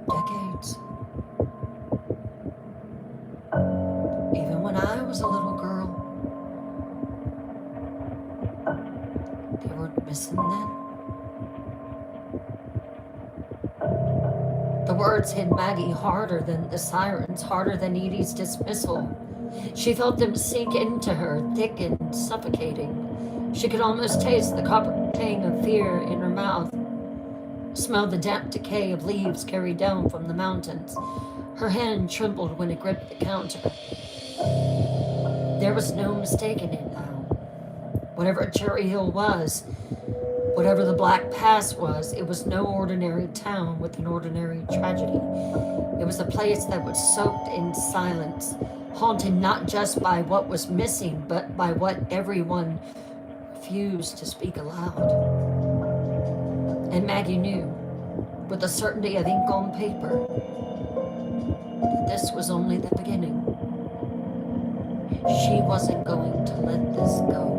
S1: Decades. Even when I was a little girl, they were missing then. The words hit Maggie harder than the sirens, harder than Edie's dismissal. She felt them sink into her, thick and suffocating. She could almost taste the copper tang of fear in her mouth, smell the damp decay of leaves carried down from the mountains. Her hand trembled when it gripped the counter. There was no mistaking it now. Whatever Cherry Hill was, whatever the Black Pass was, it was no ordinary town with an ordinary tragedy. It was a place that was soaked in silence, haunted not just by what was missing, but by what everyone refused to speak aloud. And Maggie knew, with the certainty of ink on paper, that this was only the beginning. She wasn't going to let this go.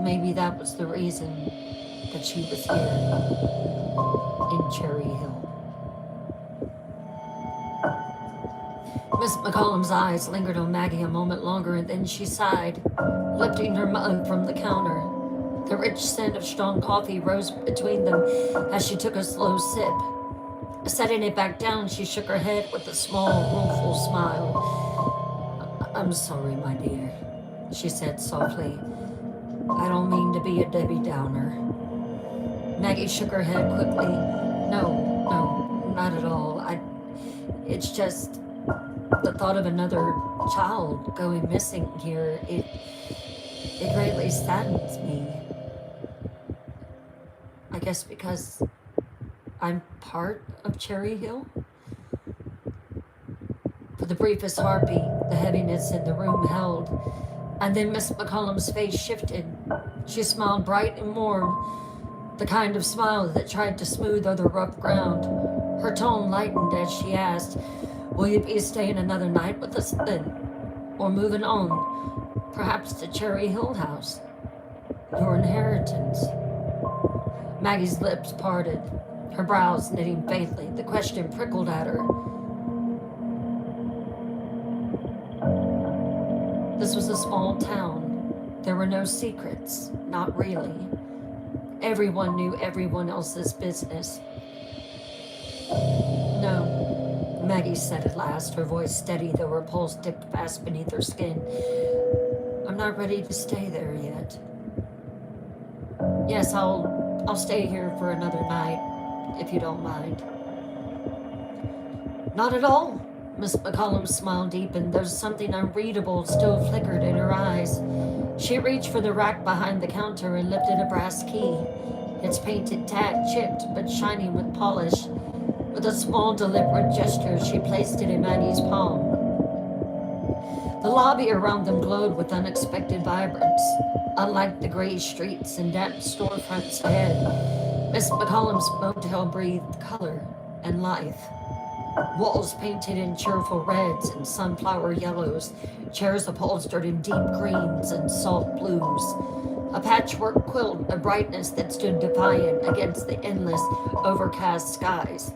S1: Maybe that was the reason that she was here in Cherry Hill. Miss McCollum's eyes lingered on Maggie a moment longer, and then she sighed, lifting her mug from the counter. The rich scent of strong coffee rose between them as she took a slow sip. Setting it back down, she shook her head with a small, rueful smile. I'm sorry, my dear, she said softly. I don't mean to be a Debbie Downer. Maggie shook her head quickly. No, not at all. It's just the thought of another child going missing here. It greatly saddens me. I guess because I'm part of Cherry Hill. For the briefest heartbeat, the heaviness in the room held. And then Miss McCollum's face shifted. She smiled bright and warm, the kind of smile that tried to smooth over rough ground. Her tone lightened as she asked, will you be staying another night with us then? Or moving on, perhaps to Cherry Hill House? Your inheritance. Maggie's lips parted, her brows knitting faintly. The question prickled at her. This was a small town. There were no secrets, not really. Everyone knew everyone else's business. No, Maggie said at last, her voice steady though her pulse dipped fast beneath her skin. I'm not ready to stay there yet. Yes, I'll stay here for another night, if you don't mind. Not at all. Miss McCollum's smile deepened, though something unreadable still flickered in her eyes. She reached for the rack behind the counter and lifted a brass key. Its painted tag chipped but shining with polish. With a small, deliberate gesture, she placed it in Maggie's palm. The lobby around them glowed with unexpected vibrance. Unlike the gray streets and damp storefronts ahead, Miss McCollum's motel breathed color and life. Walls painted in cheerful reds and sunflower yellows, chairs upholstered in deep greens and soft blues. A patchwork quilt of brightness that stood defiant against the endless, overcast skies.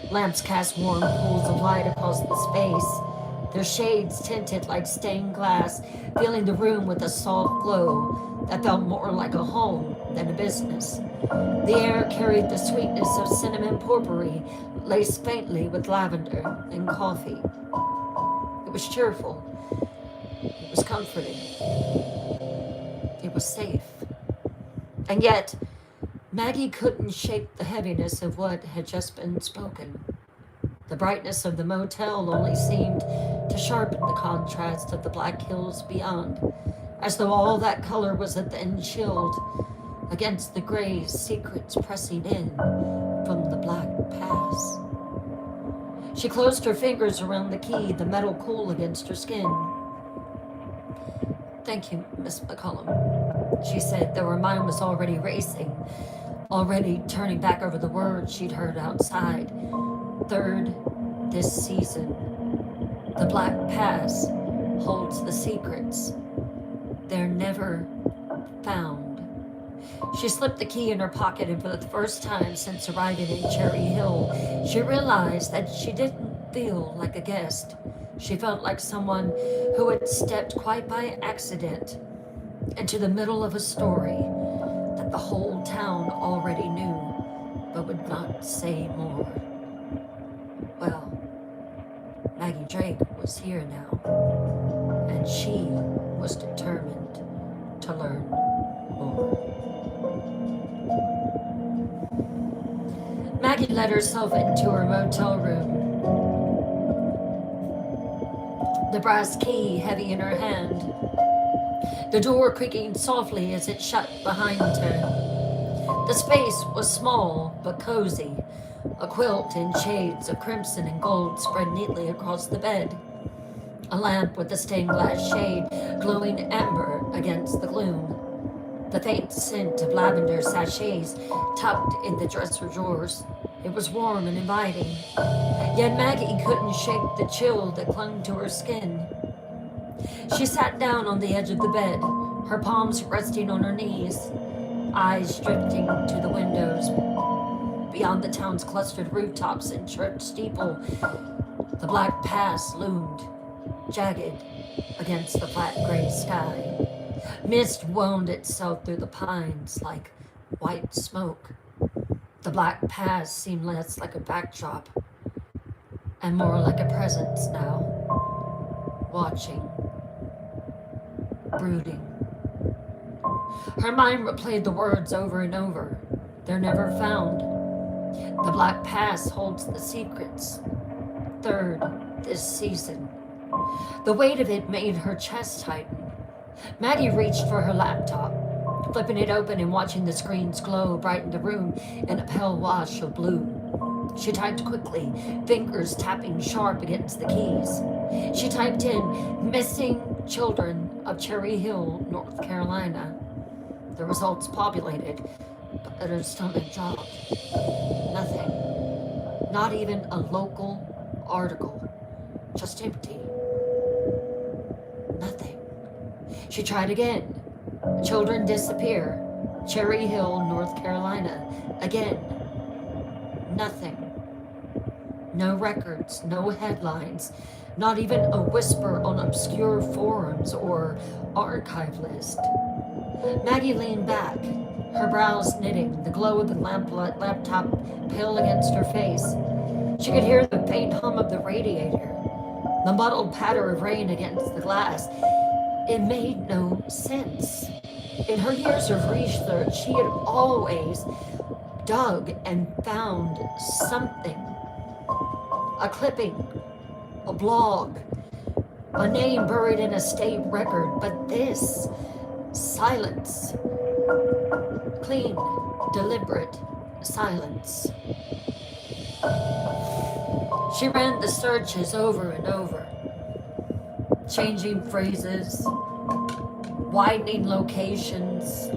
S1: Lamps cast warm pools of light across the space, their shades tinted like stained glass, filling the room with a soft glow that felt more like a home than a business. The air carried the sweetness of cinnamon potpourri, laced faintly with lavender and coffee. It was cheerful. It was comforting. It was safe. And yet, Maggie couldn't shake the heaviness of what had just been spoken. The brightness of the motel only seemed to sharpen the contrast of the black hills beyond, as though all that color was a thin shield against the gray secrets pressing in from the black pass. She closed her fingers around the key, the metal cool against her skin. Thank you, Miss McCollum, she said, though her mind was already racing, already turning back over the words she'd heard outside. Third, this season. The Black Pass holds the secrets. They're never found. She slipped the key in her pocket, and for the first time since arriving in Cherry Hill, she realized that she didn't feel like a guest. She felt like someone who had stepped quite by accident into the middle of a story that the whole town already knew, but would not say more. Well, Maggie Drake was here now, and she was determined to learn more. Maggie let herself into her motel room, the brass key heavy in her hand, the door creaking softly as it shut behind her. The space was small but cozy, a quilt in shades of crimson and gold spread neatly across the bed, a lamp with a stained glass shade glowing amber against the gloom, the faint scent of lavender sachets tucked in the dresser drawers. It was warm and inviting, yet Maggie couldn't shake the chill that clung to her skin. She sat down on the edge of the bed, her palms resting on her knees, eyes drifting to the windows. Beyond the town's clustered rooftops and church steeple, the Black Pass loomed, jagged against the flat gray sky. Mist wound itself through the pines like white smoke. The Black Pass seemed less like a backdrop and more like a presence now, watching, brooding. Her mind replayed the words over and over. They're never found. The Black Pass holds the secrets. Third, this season. The weight of it made her chest tighten. Maggie reached for her laptop. Flipping it open and watching the screen's glow brightened the room in a pale wash of blue. She typed quickly, fingers tapping sharp against the keys. She typed in, missing children of Cherry Hill, North Carolina. The results populated, but her stomach dropped. Nothing. Not even a local article. Just empty. Nothing. She tried again. Children disappear. Cherry Hill, North Carolina. Again. Nothing. No records, no headlines, not even a whisper on obscure forums or archive list. Maggie leaned back, her brows knitting, the glow of the laptop pale against her face. She could hear the faint hum of the radiator, the muddled patter of rain against the glass. It made no sense. In her years of research, she had always dug and found something. A clipping, a blog, a name buried in a state record, but this silence, clean, deliberate silence. She ran the searches over and over, changing phrases, widening locations.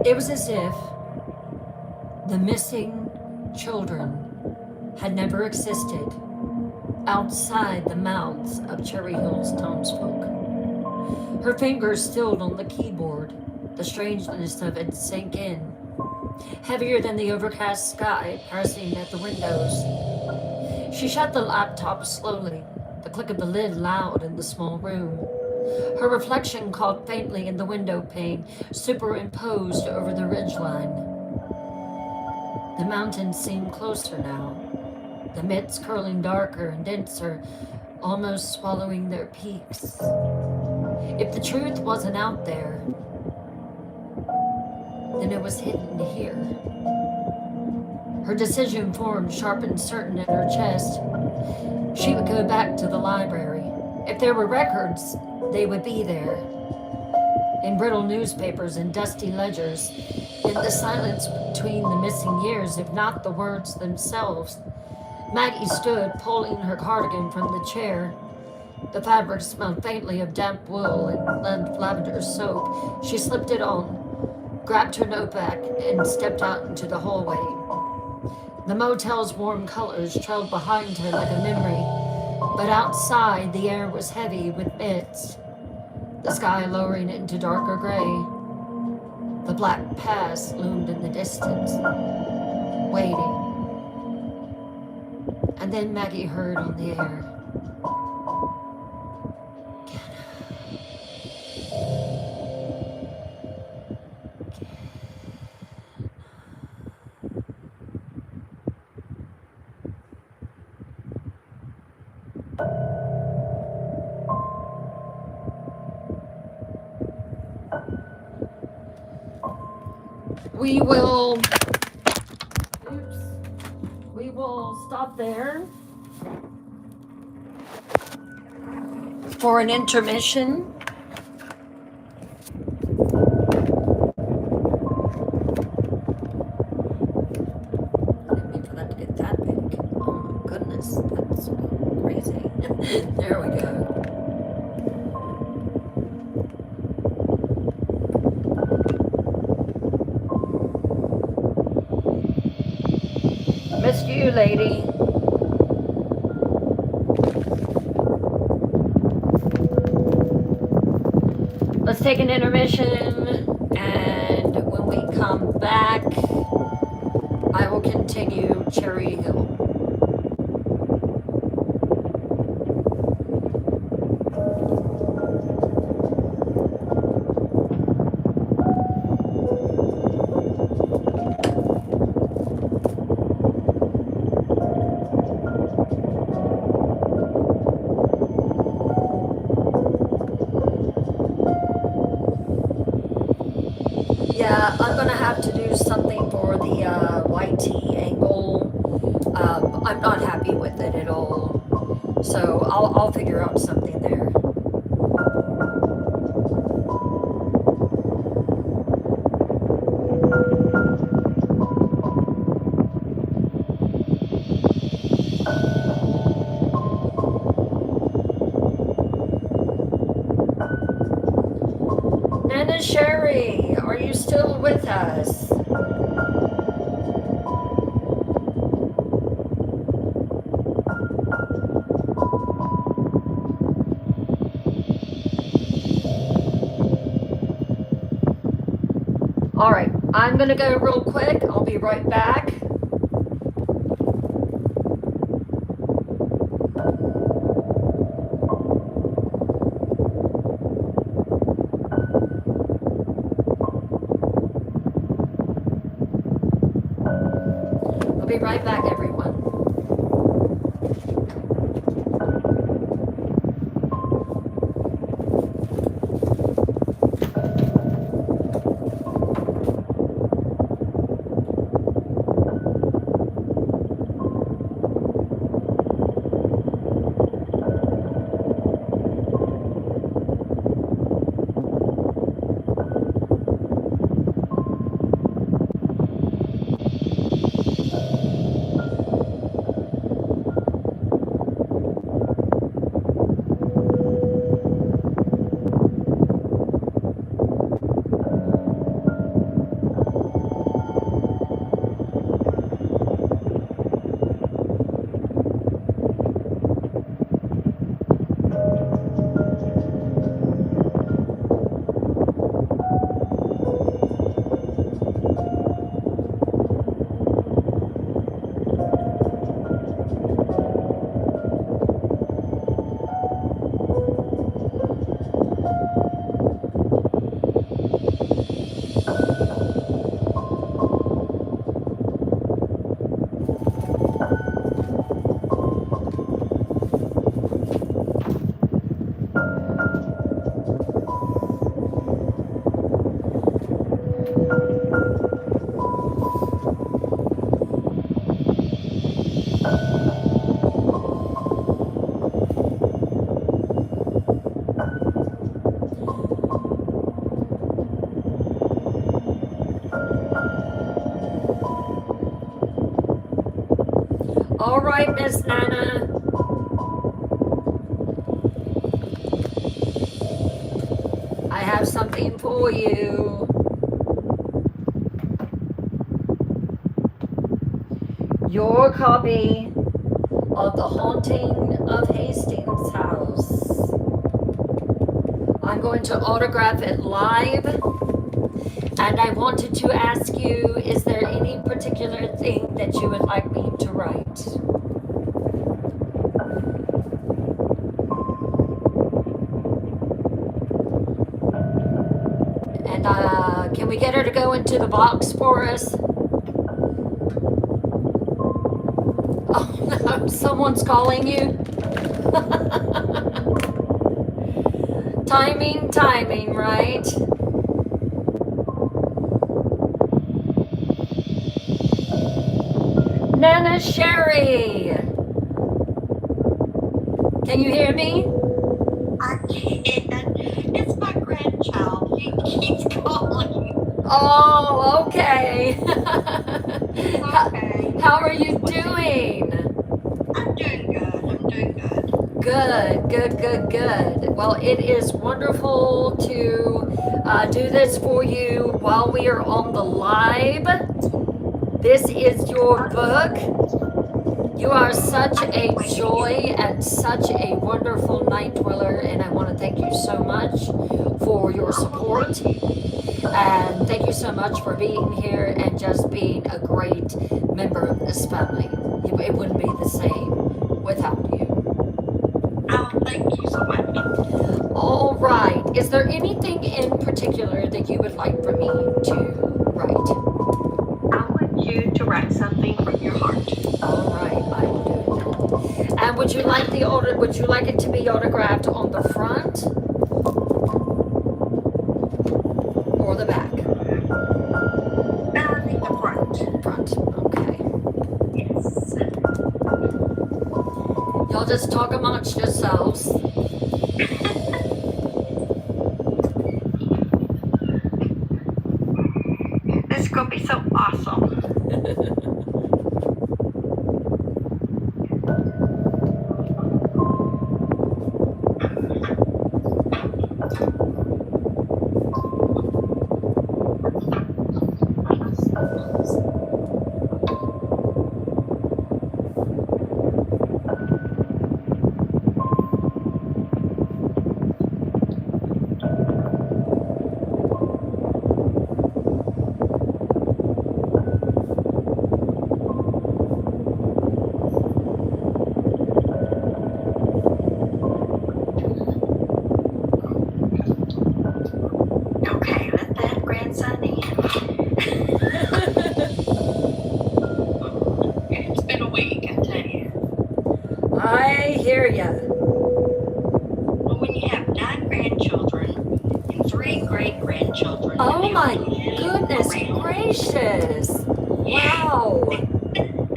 S1: It was as if the missing children had never existed outside the mouths of Cherry Hill's townsfolk. Her fingers stilled on the keyboard. The strangeness of it sank in, heavier than the overcast sky pressing at the windows. She shut the laptop slowly, the click of the lid loud in the small room. Her reflection caught faintly in the window pane, superimposed over the ridgeline. The mountains seemed closer now, the mists curling darker and denser, almost swallowing their peaks. If the truth wasn't out there, then it was hidden here. Her decision formed sharp and certain in her chest. She would go back to the library. If there were records, they would be there. In brittle newspapers and dusty ledgers, in the silence between the missing years, if not the words themselves. Maggie stood, pulling her cardigan from the chair. The fabric smelled faintly of damp wool and lavender soap. She slipped it on, grabbed her notebook, and stepped out into the hallway. The motel's warm colors trailed behind her like a memory, but outside the air was heavy with mist, the sky lowering into darker gray. The black pass loomed in the distance, waiting. And then Maggie heard on the air, we will stop there for an intermission. I didn't mean for that to get that big. Oh my goodness, that's crazy. There we go. Missed you, lady. Let's take an intermission, and when we come back, I will continue Cherry Hill. Yeah, I'm gonna have to do something for the YT angle. I'm not happy with it at all, so I'll figure out something there. with us. All right, I'm going to go real quick. I'll be right back. I'll be right back, everyone. All right, Miss Nana. I have something for you. Your copy of The Haunting of Hastings House. I'm going to autograph it live, and I wanted to ask you, is there any particular thing that you would like me to write? And can we get her to go into the box for us? Oh no, someone's calling you. Timing, right? Nana Sherry! Can you hear me?
S2: I can. It's my grandchild. He keeps calling.
S1: Oh, okay.
S2: Okay.
S1: How are you doing?
S2: I'm doing good.
S1: Good. Well, it is wonderful to do this for you while we are on the live. This is your book. You are such a joy and such a wonderful night dweller, and I want to thank you so much for your support. And thank you so much for being here and just being a great member of this family. It wouldn't be the same without you.
S2: Oh, thank you so much.
S1: All right. Is there anything in particular that you would like for me to write?
S2: I want you to write something from your heart.
S1: All right, I will do that. And would you like it to be autographed on the front or the back?
S2: I think the front.
S1: Front. Okay.
S2: Yes.
S1: Y'all just talk amongst yourselves.
S2: This is gonna be so awesome.
S1: gracious. Wow.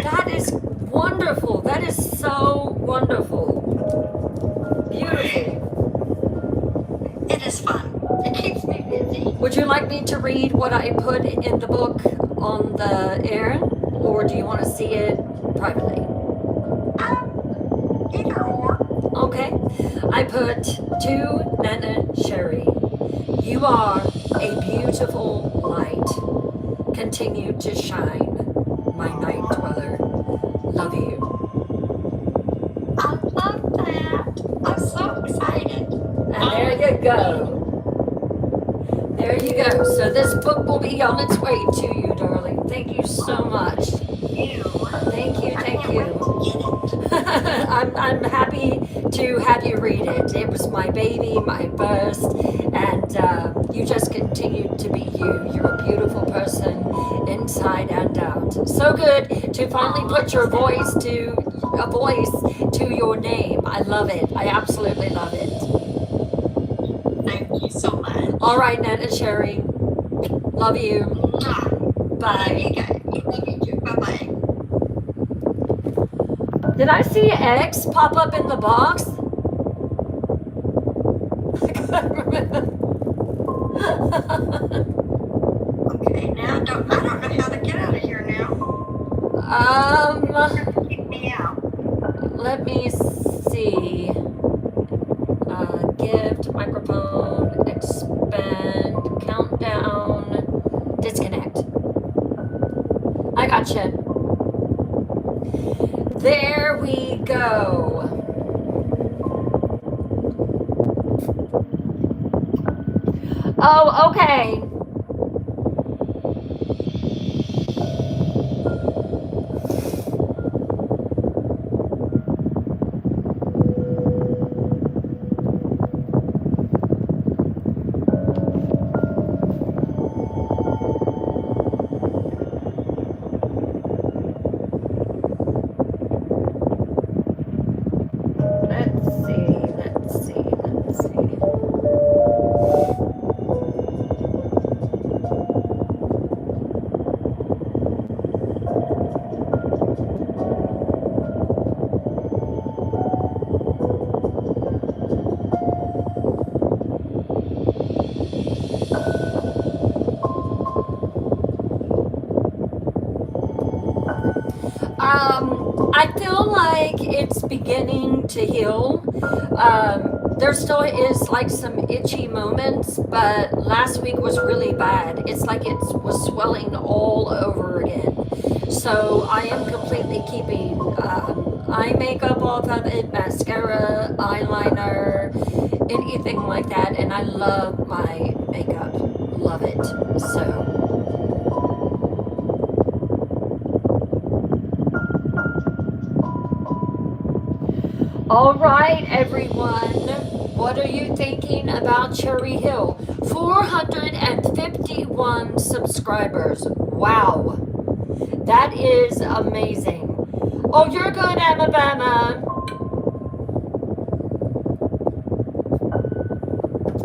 S1: That is wonderful. That is so wonderful. Beautiful.
S3: It is fun. It keeps me busy.
S1: Would you like me to read what I put in the book on the air? Or do you want to see it privately?
S3: Either or.
S1: Okay. I put to Nana Sherry. You are a beautiful light. Continue to shine, my night dweller. Love you.
S3: I love that. I'm so excited.
S1: And there you go. There you go. So this book will be on its way to you, darling. Thank you so much. Thank you, thank you. I'm happy to have you read it. It was my baby, my first, and you just continue to be you. You're a beautiful person inside and out. So good to finally put your voice to a voice to your name. I love it. I absolutely love it.
S3: Thank you so much.
S1: All right, Nana Sherry. Love you. Bye.
S3: Love you too. Bye-bye.
S1: Did I see X pop up in the box? I couldn't remember.
S3: Okay, now I don't know how to get out of here now. Kick me out.
S1: Let me see. Gift, microphone, expand, countdown, disconnect. I gotcha. There we go. Oh, okay. Let's see. I feel like it's beginning to heal. There still is like some itchy moments, but last week was really bad. It's like it was swelling all over again. So I am completely keeping eye makeup off of it, mascara, eyeliner, anything like that. And I love my makeup. Love it. So. All right, everyone. What are you thinking about Cherry Hill? 451 subscribers. Wow. That is amazing. Oh, you're good, Alabama.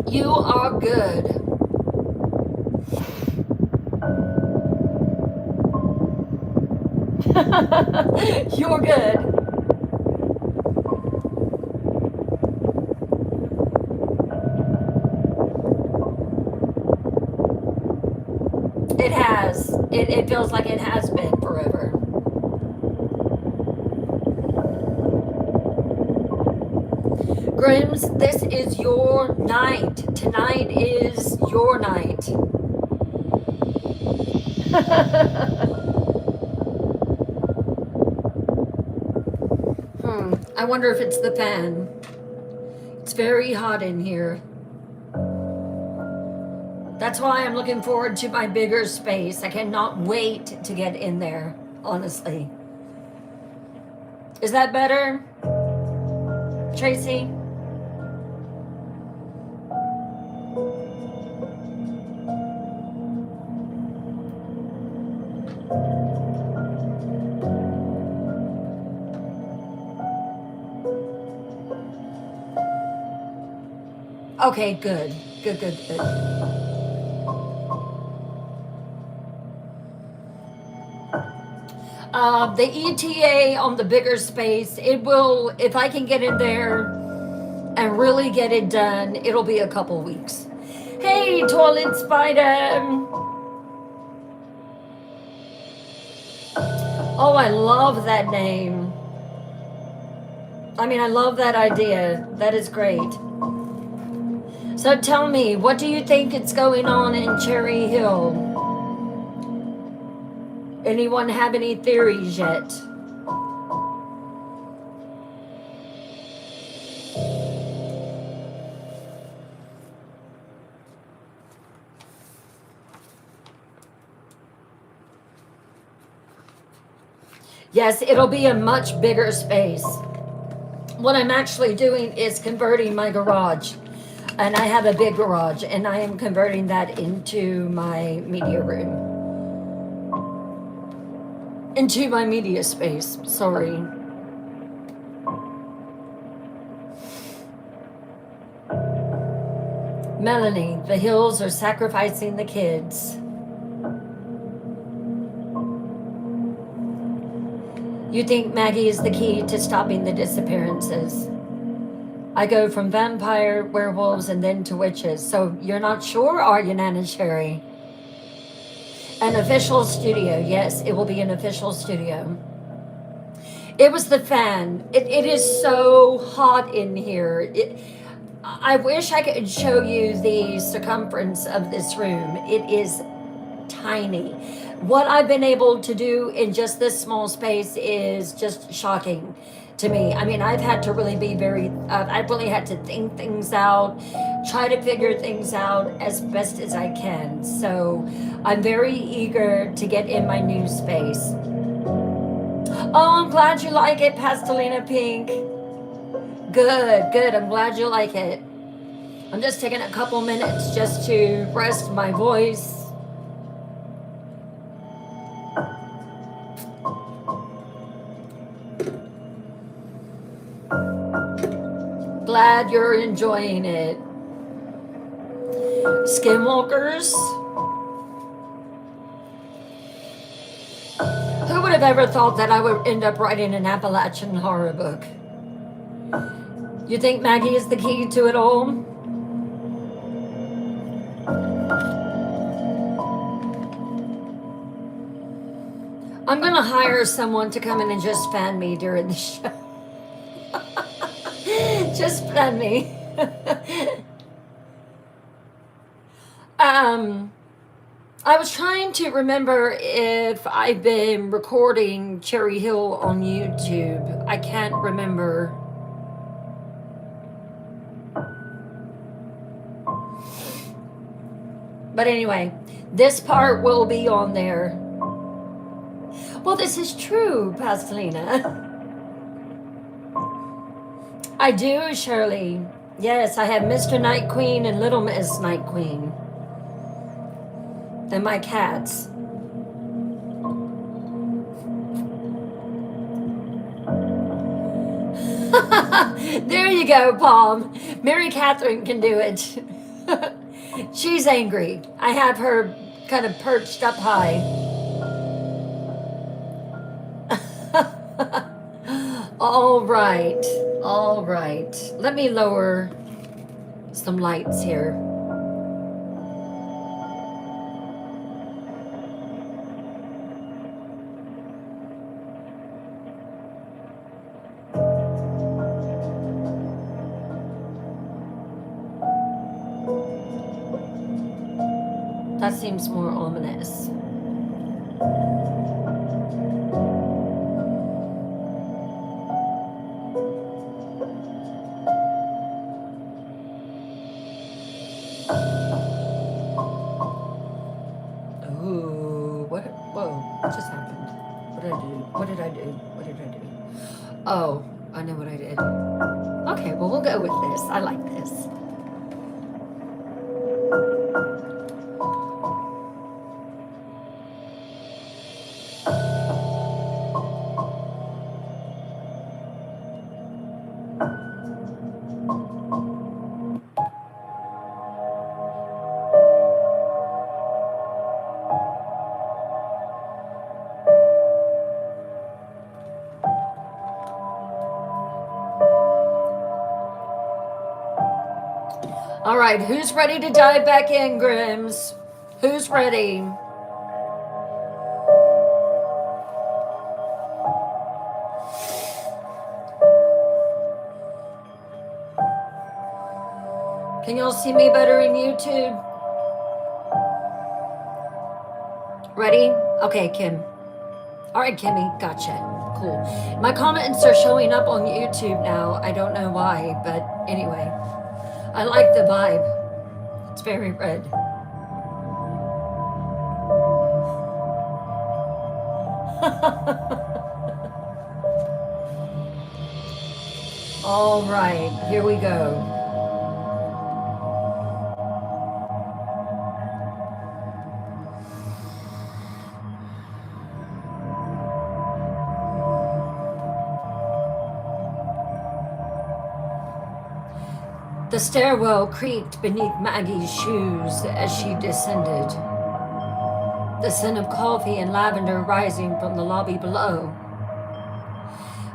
S1: You are good. You're good. It has. It feels like it has been forever. Grims, this is your night. Tonight is your night. I wonder if it's the fan. It's very hot in here. That's why I'm looking forward to my bigger space. I cannot wait to get in there, honestly. Is that better, Tracy? Okay, good. Good. The ETA on the bigger space, it will, if I can get in there and really get it done, it'll be a couple weeks. Hey, toilet spider. Oh, I love that name. I mean, I love that idea. That is great. So tell me, what do you think is going on in Cherry Hill? Anyone have any theories yet? Yes, it'll be a much bigger space. What I'm actually doing is converting my garage. And I have a big garage, and I am converting that into my media room. Into my media space, sorry. Melanie, the hills are sacrificing the kids. You think Maggie is the key to stopping the disappearances? I go from vampire, werewolves, and then to witches. So you're not sure, are you, Nana Cherry? An official studio. Yes, it will be an official studio. It was the fan. It is so hot in here. I wish I could show you the circumference of this room. It is tiny. What I've been able to do in just this small space is just shocking to me. I mean, I've had to really be I've really had to think things out, try to figure things out as best as I can. So I'm very eager to get in my new space. Oh, I'm glad you like it, Pastelina Pink. Good, good. I'm glad you like it. I'm just taking a couple minutes just to rest my voice. Glad you're enjoying it. Skinwalkers? Who would have ever thought that I would end up writing an Appalachian horror book? You think Maggie is the key to it all? I'm gonna hire someone to come in and just fan me during the show. Just fan me. I was trying to remember if I've been recording Cherry Hill on YouTube. I can't remember. But anyway, this part will be on there. Well, this is true, Pastelina. I do, Shirley. Yes, I have Mr. Night Queen and Little Miss Night Queen. And my cats. There you go, Palm. Mary Catherine can do it. She's angry. I have her kind of perched up high. All right. All right. Let me lower some lights here. That seems more ominous. What just happened? What did I do? What did I do? What did I do? Oh, I know what I did. Okay, well, we'll go with this. I like this. All right, who's ready to dive back in, Grims? Who's ready? Can y'all see me better in YouTube? Ready? Okay, Kim. All right, Kimmy, gotcha. Cool. My comments are showing up on YouTube now. I don't know why, but anyway. I like the vibe. It's very red. All right, here we go. The stairwell creaked beneath Maggie's shoes as she descended, the scent of coffee and lavender rising from the lobby below.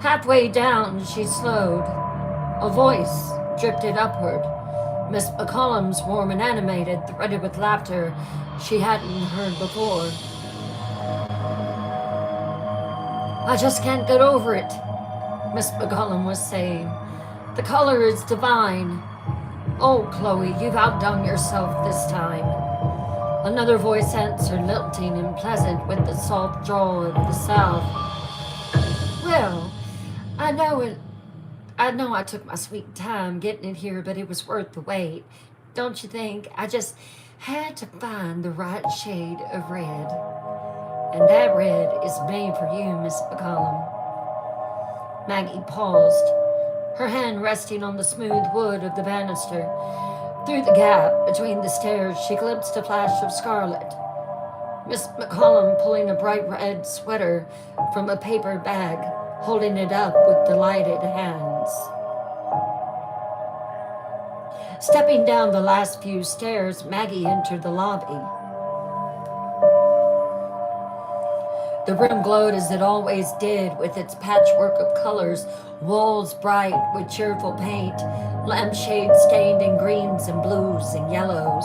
S1: Halfway down, she slowed. A voice drifted upward, Miss McCollum's warm and animated, threaded with laughter she hadn't heard before. I just can't get over it, Miss McCollum was saying. The color is divine. Oh, Chloe, you've outdone yourself this time. Another voice answered, lilting and pleasant with the soft drawl of the South. Well, I know I took my sweet time getting it here, but it was worth the wait. Don't you think? I just had to find the right shade of red. And that red is made for you, Miss McCollum. Maggie paused, her hand resting on the smooth wood of the banister. Through the gap between the stairs, she glimpsed a flash of scarlet. Miss McCollum pulling a bright red sweater from a paper bag, holding it up with delighted hands. Stepping down the last few stairs, Maggie entered the lobby. The room glowed as it always did, with its patchwork of colors, walls bright with cheerful paint, lampshades stained in greens and blues and yellows,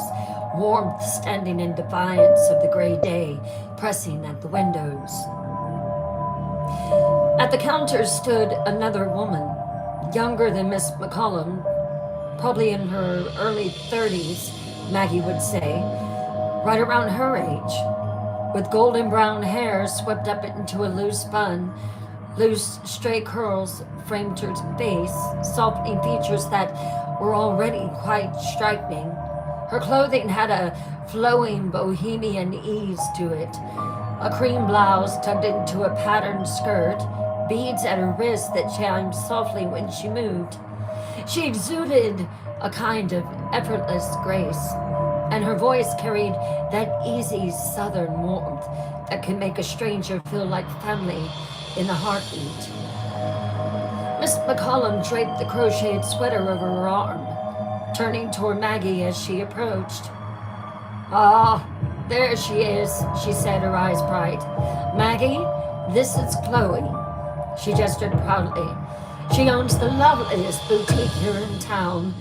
S1: warmth standing in defiance of the gray day pressing at the windows. At the counter stood another woman, younger than Miss McCollum, probably in her early 30s, Maggie would say, right around her age, with golden brown hair swept up into a loose bun. Loose, stray curls framed her face, softening features that were already quite striking. Her clothing had a flowing bohemian ease to it. A cream blouse tucked into a patterned skirt, beads at her wrists that chimed softly when she moved. She exuded a kind of effortless grace, and her voice carried that easy southern warmth that can make a stranger feel like family in a heartbeat. Miss McCollum draped the crocheted sweater over her arm, turning toward Maggie as she approached. Ah, there she is, she said, her eyes bright. Maggie, this is Chloe. She gestured proudly. She owns the loveliest boutique here in town,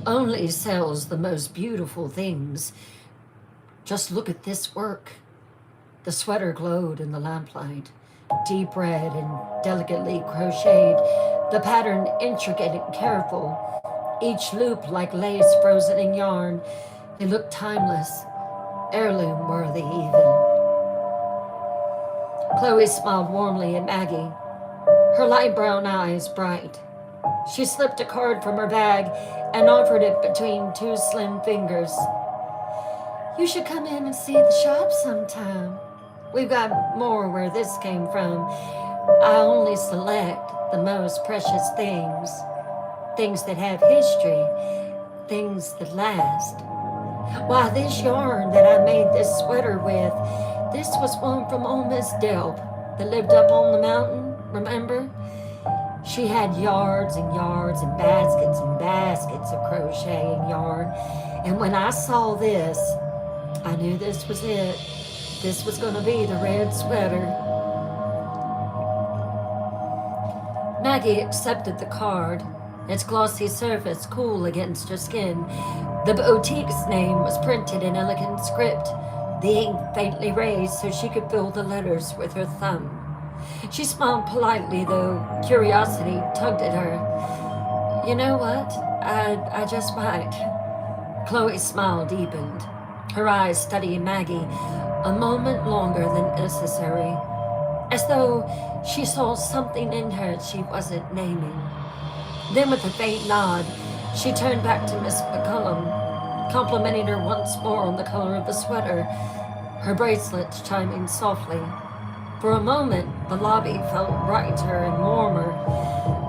S1: only sells the most beautiful things. Just look at this work. The sweater glowed in the lamplight, deep red and delicately crocheted, the pattern intricate and careful, each loop like lace frozen in yarn. It looked timeless, heirloom worthy even. Chloe smiled warmly at Maggie, her light brown eyes bright. She slipped a card from her bag and offered it between two slim fingers. You should come in and see the shop sometime. We've got more where this came from. I only select the most precious things, things that have history, things that last. Why, this yarn that I made this sweater with, this was one from old Miss Delp that lived up on the mountain, remember? She had yards and yards and baskets of crocheting yarn. And when I saw this, I knew this was it. This was going to be the red sweater. Maggie accepted the card, its glossy surface cool against her skin. The boutique's name was printed in elegant script, the ink faintly raised so she could feel the letters with her thumb. She smiled politely, though curiosity tugged at her. You know what? I just might. Chloe's smile deepened, her eyes studying Maggie a moment longer than necessary, as though she saw something in her she wasn't naming. Then, with a faint nod, she turned back to Miss McCullum, complimenting her once more on the color of the sweater, her bracelets chiming softly. For a moment, the lobby felt brighter and warmer,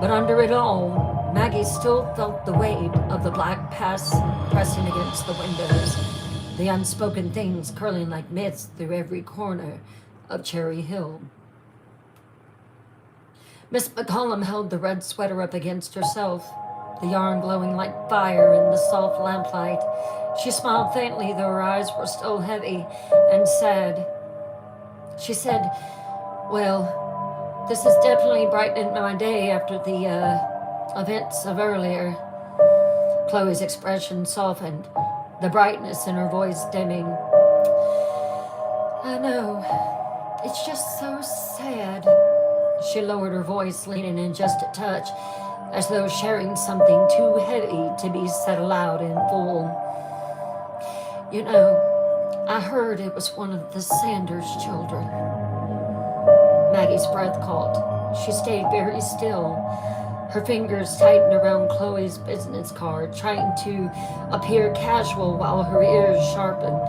S1: but under it all, Maggie still felt the weight of the black past pressing against the windows, the unspoken things curling like mist through every corner of Cherry Hill. Miss McCollum held the red sweater up against herself, the yarn glowing like fire in the soft lamplight. She smiled faintly, though her eyes were still heavy and sad. She said, well, this is definitely brightening my day after the events of earlier. Chloe's expression softened, the brightness in her voice dimming. I know, it's just so sad. She lowered her voice, leaning in just a touch, as though sharing something too heavy to be said aloud in full. You know, I heard it was one of the Sanders children. Maggie's breath caught. She stayed very still. Her fingers tightened around Chloe's business card, trying to appear casual while her ears sharpened.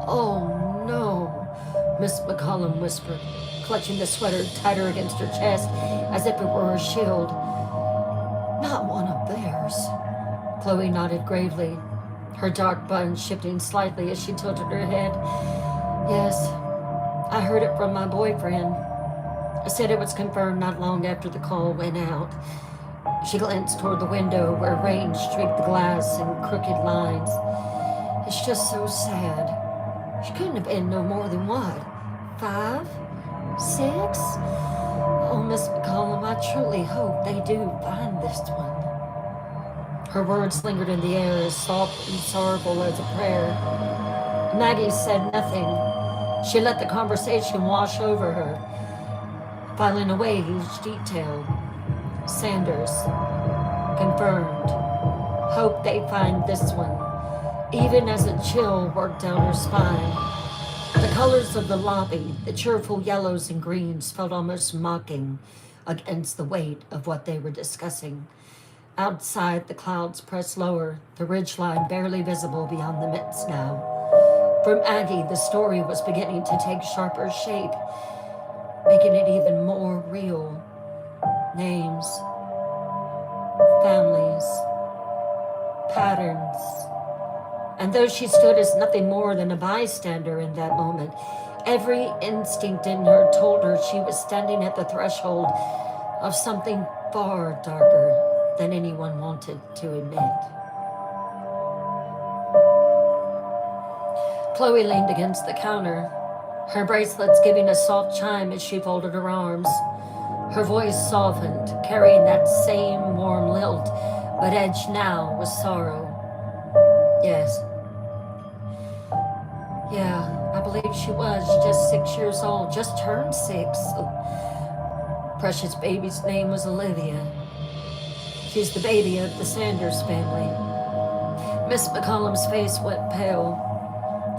S1: Oh, no, Miss McCollum whispered, clutching the sweater tighter against her chest as if it were a shield. Not one of theirs. Chloe nodded gravely, her dark bun shifting slightly as she tilted her head. Yes, I heard it from my boyfriend. I said it was confirmed not long after the call went out. She glanced toward the window where rain streaked the glass in crooked lines. It's just so sad. She couldn't have been no more than what? 5? 6? Oh, Miss McCollum, I truly hope they do find this one. Her words lingered in the air, as soft and sorrowful as a prayer. Maggie said nothing. She let the conversation wash over her, filing away each detail. Sanders, confirmed. Hope they find this one, even as a chill worked down her spine. The colors of the lobby, the cheerful yellows and greens, felt almost mocking against the weight of what they were discussing. Outside, the clouds pressed lower, the ridgeline barely visible beyond the mist now. For Maggie, the story was beginning to take sharper shape, making it even more real. Names, families, patterns. And though she stood as nothing more than a bystander in that moment, every instinct in her told her she was standing at the threshold of something far darker than anyone wanted to admit. Chloe leaned against the counter, her bracelets giving a soft chime as she folded her arms. Her voice softened, carrying that same warm lilt, but edged now with sorrow. Yes. Yeah, I believe she was just 6 years old, just turned 6. Precious baby's name was Olivia. She's the baby of the Sanders family. Miss McCollum's face went pale.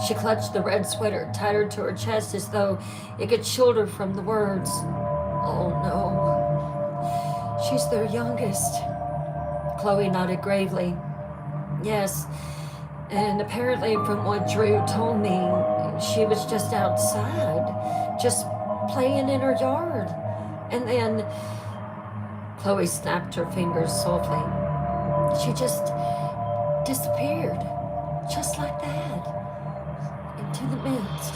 S1: She clutched the red sweater tighter to her chest as though it could shield her from the words. Oh no. She's their youngest. Chloe nodded gravely. Yes, and apparently from what Drew told me, she was just outside, just playing in her yard. And then Chloe snapped her fingers softly. She just disappeared, just like that, into the mist.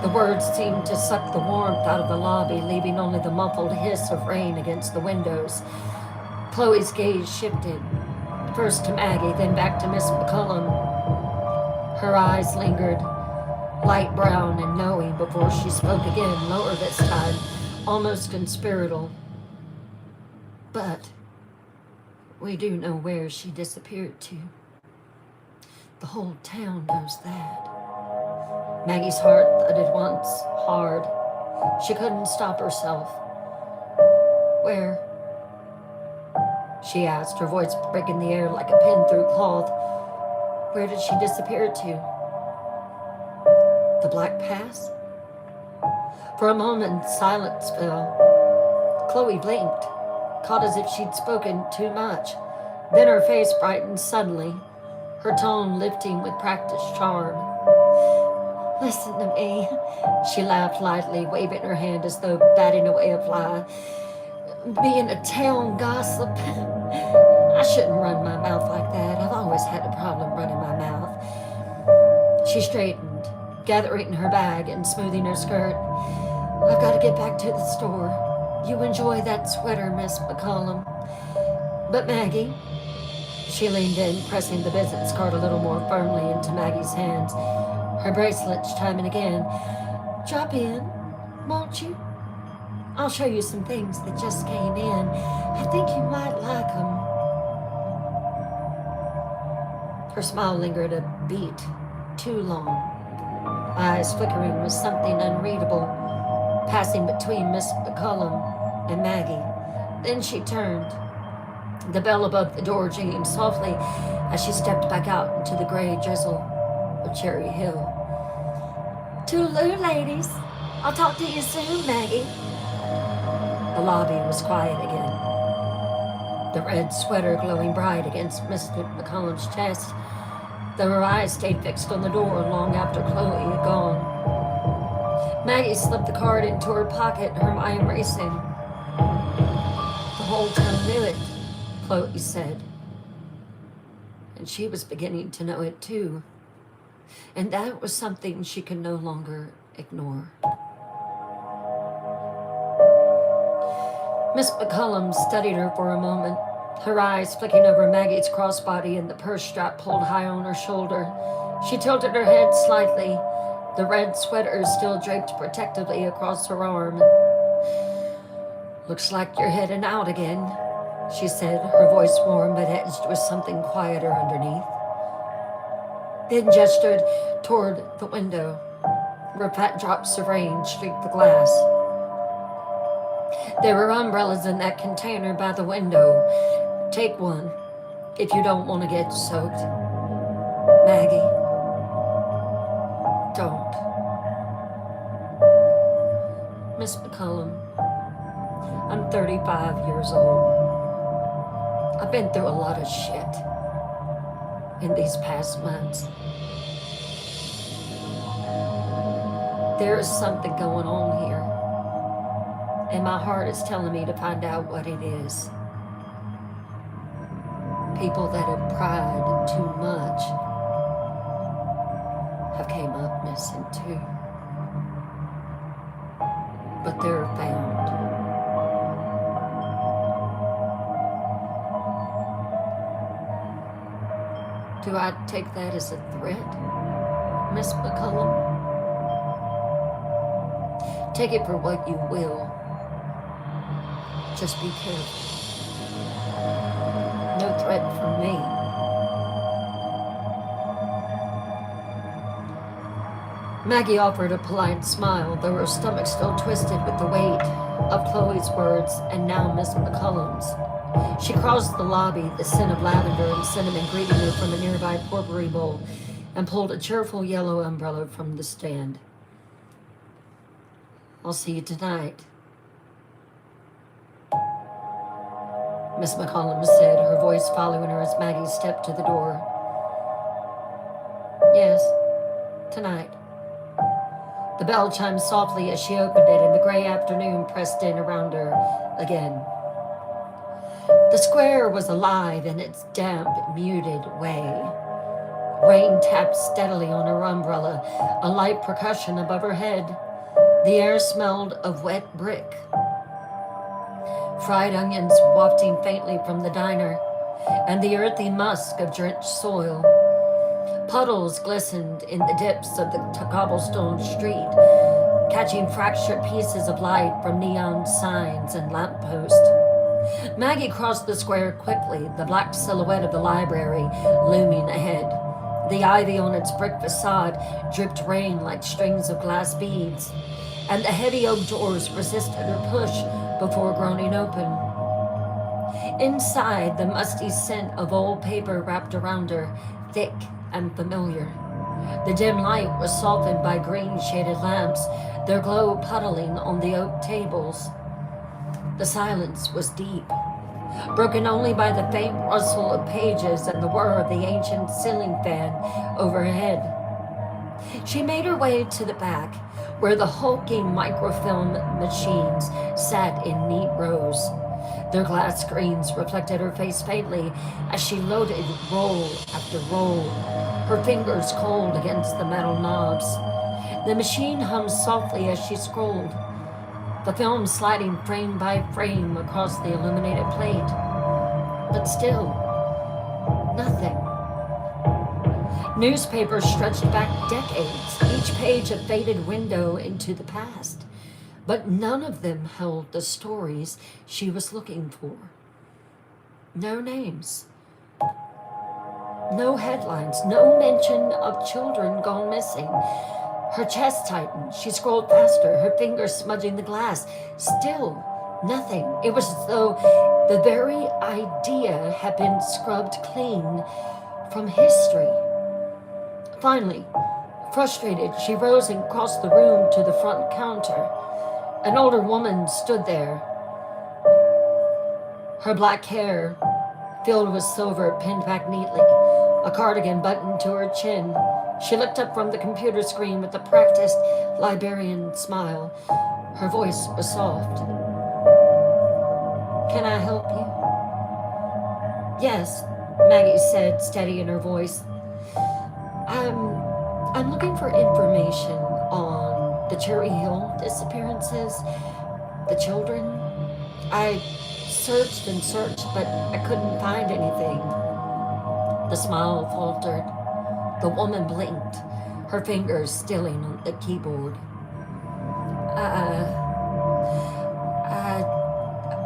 S1: The words seemed to suck the warmth out of the lobby, leaving only the muffled hiss of rain against the windows. Chloe's gaze shifted, first to Maggie, then back to Miss McCullum. Her eyes lingered, light brown and knowing, before she spoke again, lower this time, almost conspiratorial. But we do know where she disappeared to. The whole town knows that. Maggie's heart thudded once, hard. She couldn't stop herself. Where? She asked, her voice breaking the air like a pin through cloth. Where did she disappear to? The Black Pass? For a moment, silence fell. Chloe blinked, caught as if she'd spoken too much. Then her face brightened suddenly, her tone lifting with practiced charm. Listen to me, she laughed lightly, waving her hand as though batting away a fly. Being a town gossip, I shouldn't run my mouth like that. I've always had a problem running my mouth. She straightened, gathering her bag and smoothing her skirt. I've got to get back to the store. You enjoy that sweater, Miss McCollum. But Maggie, she leaned in, pressing the business card a little more firmly into Maggie's hands, her bracelets chiming again. Drop in, won't you? I'll show you some things that just came in. I think you might like them. Her smile lingered a beat too long, eyes flickering with something unreadable, passing between Miss McCollum and Maggie. Then she turned. The bell above the door jingled softly as she stepped back out into the gray drizzle of Cherry Hill. Toodaloo, ladies. I'll talk to you soon, Maggie. The lobby was quiet again. The red sweater glowing bright against Mr. McCollum's chest, though her eyes stayed fixed on the door long after Chloe had gone. Maggie slipped the card into her pocket, her mind racing. The whole town knew it, Chloe said. And she was beginning to know it too. And that was something she could no longer ignore. Miss McCollum studied her for a moment, her eyes flicking over Maggie's crossbody and the purse strap pulled high on her shoulder. She tilted her head slightly, the red sweater still draped protectively across her arm. Looks like you're heading out again, she said, her voice warm but edged with something quieter underneath. Then gestured toward the window, where fat drops of rain streaked the glass. There were umbrellas in that container by the window. Take one, if you don't want to get soaked. Maggie, don't. Miss McCollum, I'm 35 years old. I've been through a lot of shit in these past months. There is something going on here, and my heart is telling me to find out what it is. People that have pried too much have came up missing too. But they're found. Do I take that as a threat, Miss McCollum? Take it for what you will. Just be careful. No threat from me. Maggie offered a polite smile, though her stomach still twisted with the weight of Chloe's words and now Miss McCollum's. She crossed the lobby, the scent of lavender and cinnamon greeting her from a nearby potpourri bowl, and pulled a cheerful yellow umbrella from the stand. I'll see you tonight, Miss McCollum said, her voice following her as Maggie stepped to the door. Yes, tonight. The bell chimed softly as she opened it, and the gray afternoon pressed in around her again. The square was alive in its damp, muted way. Rain tapped steadily on her umbrella, a light percussion above her head. The air smelled of wet brick. Fried onions wafting faintly from the diner, and the earthy musk of drenched soil. Puddles glistened in the dips of the cobblestone street, catching fractured pieces of light from neon signs and lampposts. Maggie crossed the square quickly, the black silhouette of the library looming ahead. The ivy on its brick facade dripped rain like strings of glass beads, and the heavy oak doors resisted her push before groaning open. Inside, the musty scent of old paper wrapped around her, thick and familiar. The dim light was softened by green-shaded lamps, their glow puddling on the oak tables. The silence was deep, broken only by the faint rustle of pages and the whir of the ancient ceiling fan overhead. She made her way to the back, where the hulking microfilm machines sat in neat rows. Their glass screens reflected her face faintly as she loaded roll after roll, her fingers cold against the metal knobs. The machine hummed softly as she scrolled, the film sliding frame by frame across the illuminated plate. But still, nothing. Newspapers stretched back decades, each page a faded window into the past. But none of them held the stories she was looking for. No names. No headlines. No mention of children gone missing. Her chest tightened. She scrolled faster, her fingers smudging the glass. Still nothing. It was as though the very idea had been scrubbed clean from history. Finally, frustrated, she rose and crossed the room to the front counter. An older woman stood there, her black hair filled with silver pinned back neatly, a cardigan buttoned to her chin. She looked up from the computer screen with a practiced librarian smile. Her voice was soft. "Can I help you?" "Yes," Maggie said, steady in her voice. I'm looking for information on the Cherry Hill disappearances, the children. I searched and searched, but I couldn't find anything." The smile faltered. The woman blinked, her fingers stilling on the keyboard.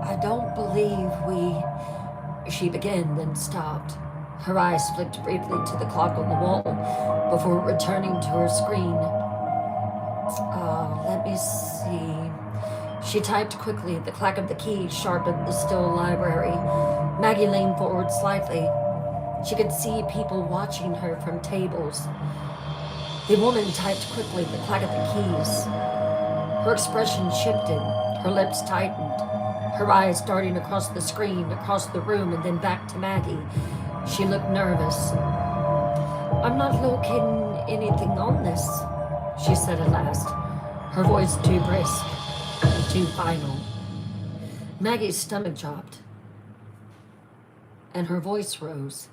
S1: I don't believe we... She began, then stopped. Her eyes flicked briefly to the clock on the wall before returning to her screen. Let me see. She typed quickly. The clack of the key sharpened the still library. Maggie leaned forward slightly. She could see people watching her from tables. The woman typed quickly, the clack of the keys. Her expression shifted. Her lips tightened. Her eyes darting across the screen, across the room, and then back to Maggie. She looked nervous. "I'm not locating anything on this," she said at last, her voice too brisk, too final. Maggie's stomach dropped, and her voice rose.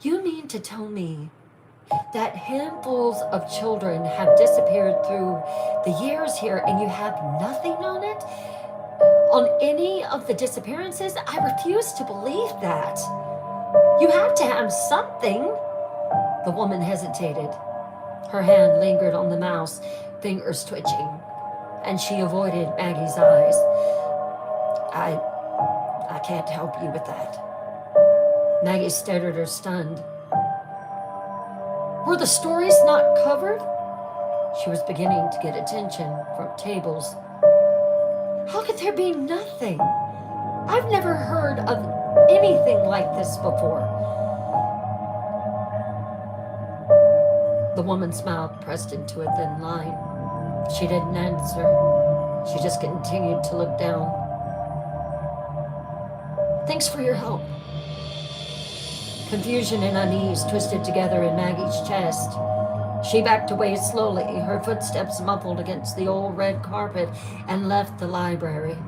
S1: "You mean to tell me that handfuls of children have disappeared through the years here and you have nothing on it? On any of the disappearances? I refuse to believe that. You have to have something." The woman hesitated. Her hand lingered on the mouse, fingers twitching, and she avoided Maggie's eyes. I can't help you with that." Maggie stared at her, stunned. Were the stories not covered? She was beginning to get attention from tables. How could there be nothing? I've never heard of anything like this before. The woman's mouth pressed into a thin line. She didn't answer. She just continued to look down. "Thanks for your help." Confusion and unease twisted together in Maggie's chest. She backed away slowly, her footsteps muffled against the old red carpet, and left the library,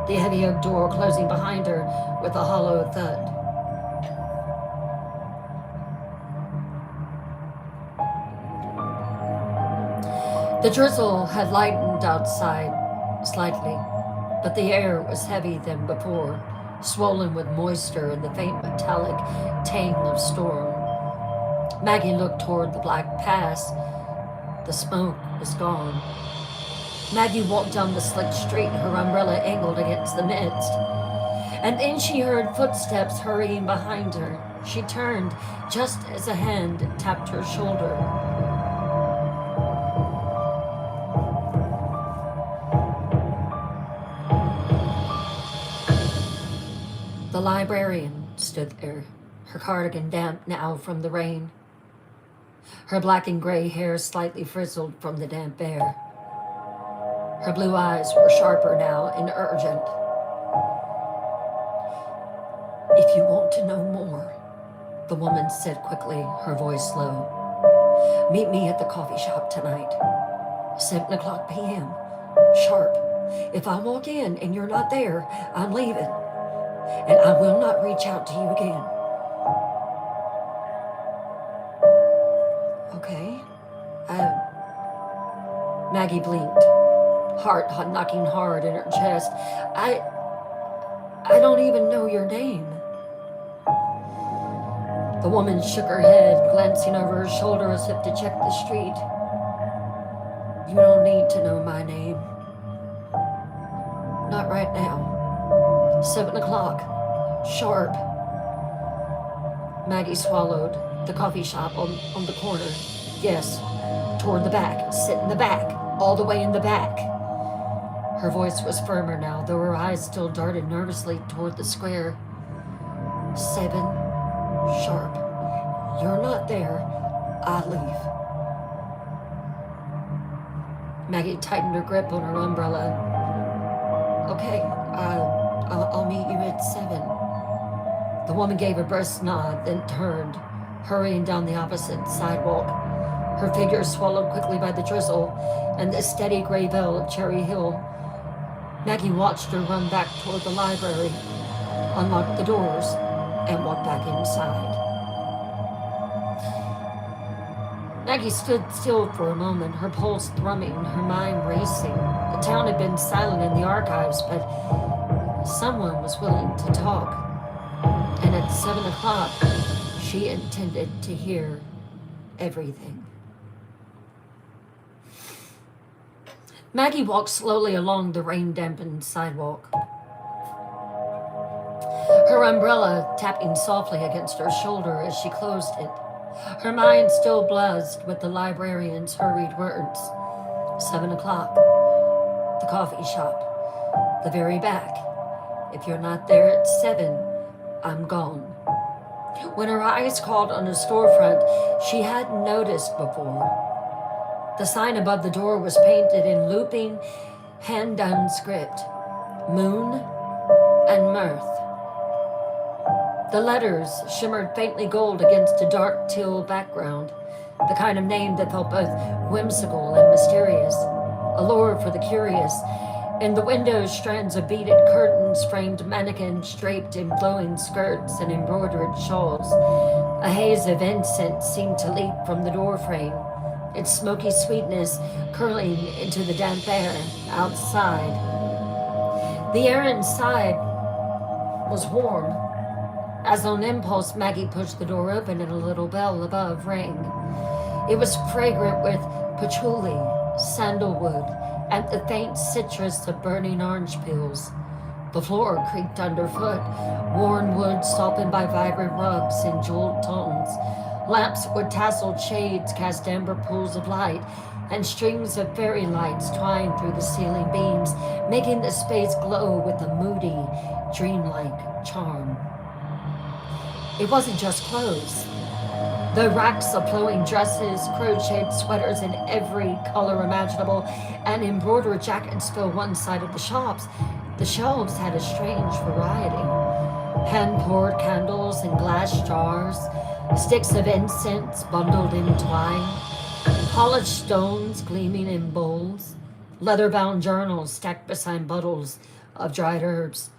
S1: the heavy oak door closing behind her with a hollow thud. The drizzle had lightened outside slightly, but the air was heavy than before, swollen with moisture and the faint metallic tang of storm. Maggie looked toward the black pass. The smoke was gone. Maggie walked down the slick street, her umbrella angled against the mist. And then she heard footsteps hurrying behind her. She turned just as a hand tapped her shoulder. The librarian stood there, her cardigan damp now from the rain. Her black and gray hair slightly frizzled from the damp air. Her blue eyes were sharper now and urgent. "If you want to know more," the woman said quickly, her voice low, "meet me at the coffee shop tonight, 7 o'clock p.m., sharp. If I walk in and you're not there, I'm leaving, and I will not reach out to you again." "Okay." Maggie blinked, heart knocking hard in her chest. I don't even know your name." The woman shook her head, glancing over her shoulder as if to check the street. "You don't need to know my name. Not right now. 7 o'clock, sharp." Maggie swallowed. The coffee shop on the corner. Yes, toward the back. Sit in the back. All the way in the back. Her voice was firmer now, though her eyes still darted nervously toward the square. 7, sharp. You're not there. I leave. Maggie tightened her grip on her umbrella. "Okay, I'll meet you at 7. The woman gave a brisk nod, then turned, hurrying down the opposite sidewalk, her figure swallowed quickly by the drizzle and the steady gray veil of Cherry Hill. Maggie watched her run back toward the library, unlock the doors, and walk back inside. Maggie stood still for a moment, her pulse thrumming, her mind racing. The town had been silent in the archives, but someone was willing to talk. And at 7 o'clock, she intended to hear everything. Maggie walked slowly along the rain-dampened sidewalk, her umbrella tapping softly against her shoulder as she closed it, her mind still buzzed with the librarian's hurried words. 7 o'clock, the coffee shop, the very back. If you're not there at 7, I'm gone. When her eyes caught on a storefront she hadn't noticed before, the sign above the door was painted in looping, hand-done script, Moon and Mirth. The letters shimmered faintly gold against a dark teal background, the kind of name that felt both whimsical and mysterious, a lure for the curious. In the windows, strands of beaded curtains framed mannequins draped in flowing skirts and embroidered shawls. A haze of incense seemed to leap from the doorframe, its smoky sweetness curling into the damp air outside. The air inside was warm. As on impulse, Maggie pushed the door open and a little bell above rang. It was fragrant with patchouli, sandalwood, and the faint citrus of burning orange peels. The floor creaked underfoot, worn wood softened by vibrant rugs in jeweled tones. Lamps with tasseled shades cast amber pools of light, and strings of fairy lights twined through the ceiling beams, making the space glow with a moody, dreamlike charm. It wasn't just clothes. The racks of flowing dresses, crocheted sweaters in every color imaginable, and embroidered jackets filled one side of the shops. The shelves had a strange variety. Hand-poured candles in glass jars, sticks of incense bundled in twine, polished stones gleaming in bowls, leather-bound journals stacked beside bottles of dried herbs.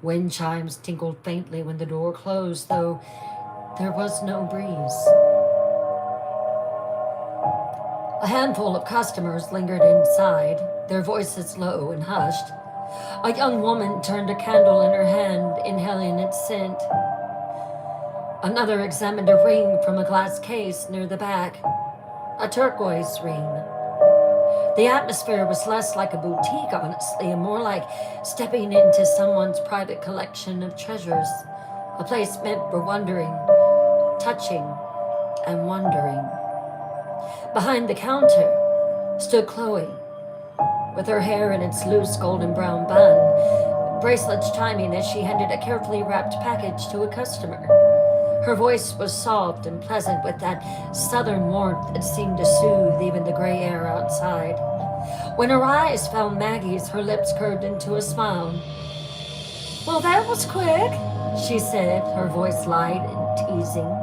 S1: Wind chimes tinkled faintly when the door closed, though there was no breeze. A handful of customers lingered inside, their voices low and hushed. A young woman turned a candle in her hand, inhaling its scent. Another examined a ring from a glass case near the back, a turquoise ring. The atmosphere was less like a boutique, honestly, and more like stepping into someone's private collection of treasures. A place meant for wondering, touching, and wondering. Behind the counter stood Chloe, with her hair in its loose golden brown bun, bracelets chiming as she handed a carefully wrapped package to a customer. Her voice was soft and pleasant with that southern warmth that seemed to soothe even the gray air outside. When her eyes found Maggie's, her lips curved into a smile. "Well, that was quick," she said, her voice light and teasing.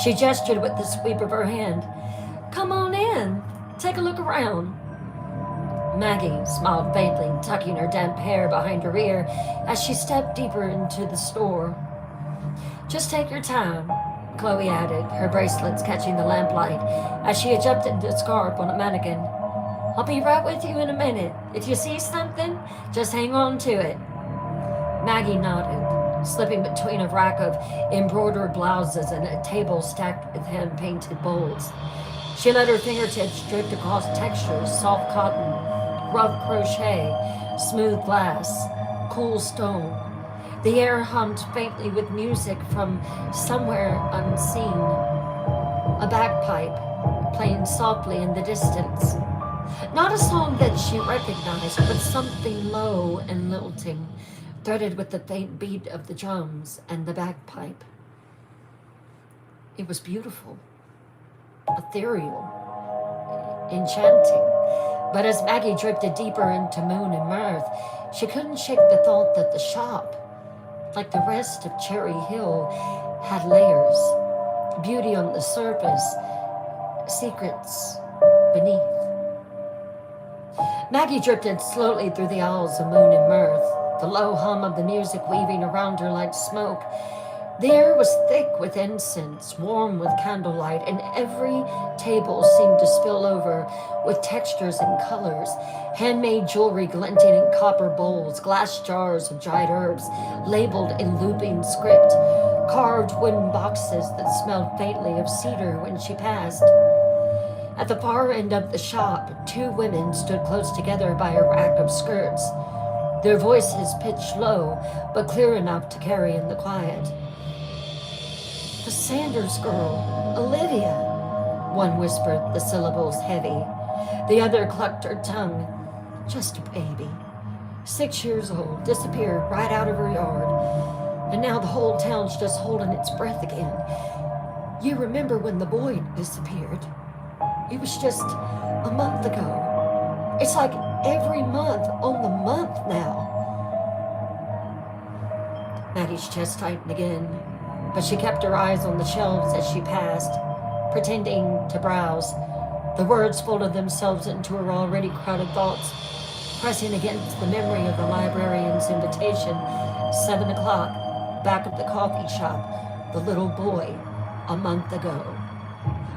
S1: She gestured with the sweep of her hand. "Come on in. Take a look around." Maggie smiled faintly, tucking her damp hair behind her ear as she stepped deeper into the store. "Just take your time," Chloe added, her bracelets catching the lamplight as she adjusted the scarf on a mannequin. "I'll be right with you in a minute. If you see something, just hang on to it." Maggie nodded, slipping between a rack of embroidered blouses and a table stacked with hand-painted bowls. She let her fingertips drift across textures: soft cotton, rough crochet, smooth glass, cool stone. The air hummed faintly with music from somewhere unseen, a bagpipe playing softly in the distance. Not a song that she recognized, but something low and lilting, threaded with the faint beat of the drums and the bagpipe. It was beautiful, ethereal, enchanting. But as Maggie drifted deeper into moon and mirth, she couldn't shake the thought that the shop, like the rest of Cherry Hill, had layers. Beauty on the surface, secrets beneath. Maggie drifted slowly through the aisles of moon and mirth, the low hum of the music weaving around her like smoke. The air was thick with incense, warm with candlelight, and every table seemed to spill over with textures and colors. Handmade jewelry glinting in copper bowls, glass jars of dried herbs labeled in looping script, carved wooden boxes that smelled faintly of cedar when she passed. At the far end of the shop, two women stood close together by a rack of skirts, their voices pitched low, but clear enough to carry in the quiet. "The Sanders girl, Olivia," one whispered, the syllables heavy. The other clucked her tongue. "Just a baby. 6 years old, disappeared right out of her yard. And now the whole town's just holding its breath again. You remember when the boy disappeared? It was just a month ago. It's like every month on the month now." Maddie's chest tightened again, but she kept her eyes on the shelves as she passed, pretending to browse. The words folded themselves into her already crowded thoughts, pressing against the memory of the librarian's invitation. 7 o'clock, back at the coffee shop, the little boy, a month ago.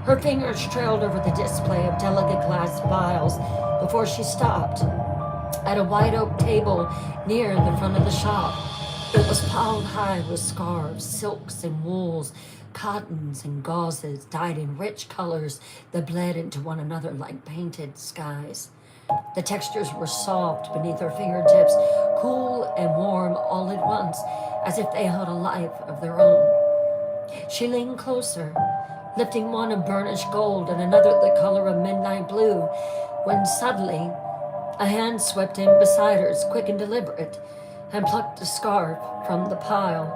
S1: Her fingers trailed over the display of delicate glass vials before she stopped at a white oak table near the front of the shop. It was piled high with scarves, silks and wools, cottons and gauzes dyed in rich colors that bled into one another like painted skies. The textures were soft beneath her fingertips, cool and warm all at once, as if they held a life of their own. She leaned closer, lifting one of burnished gold and another the color of midnight blue, when suddenly a hand swept in beside her, quick and deliberate, and plucked a scarf from the pile.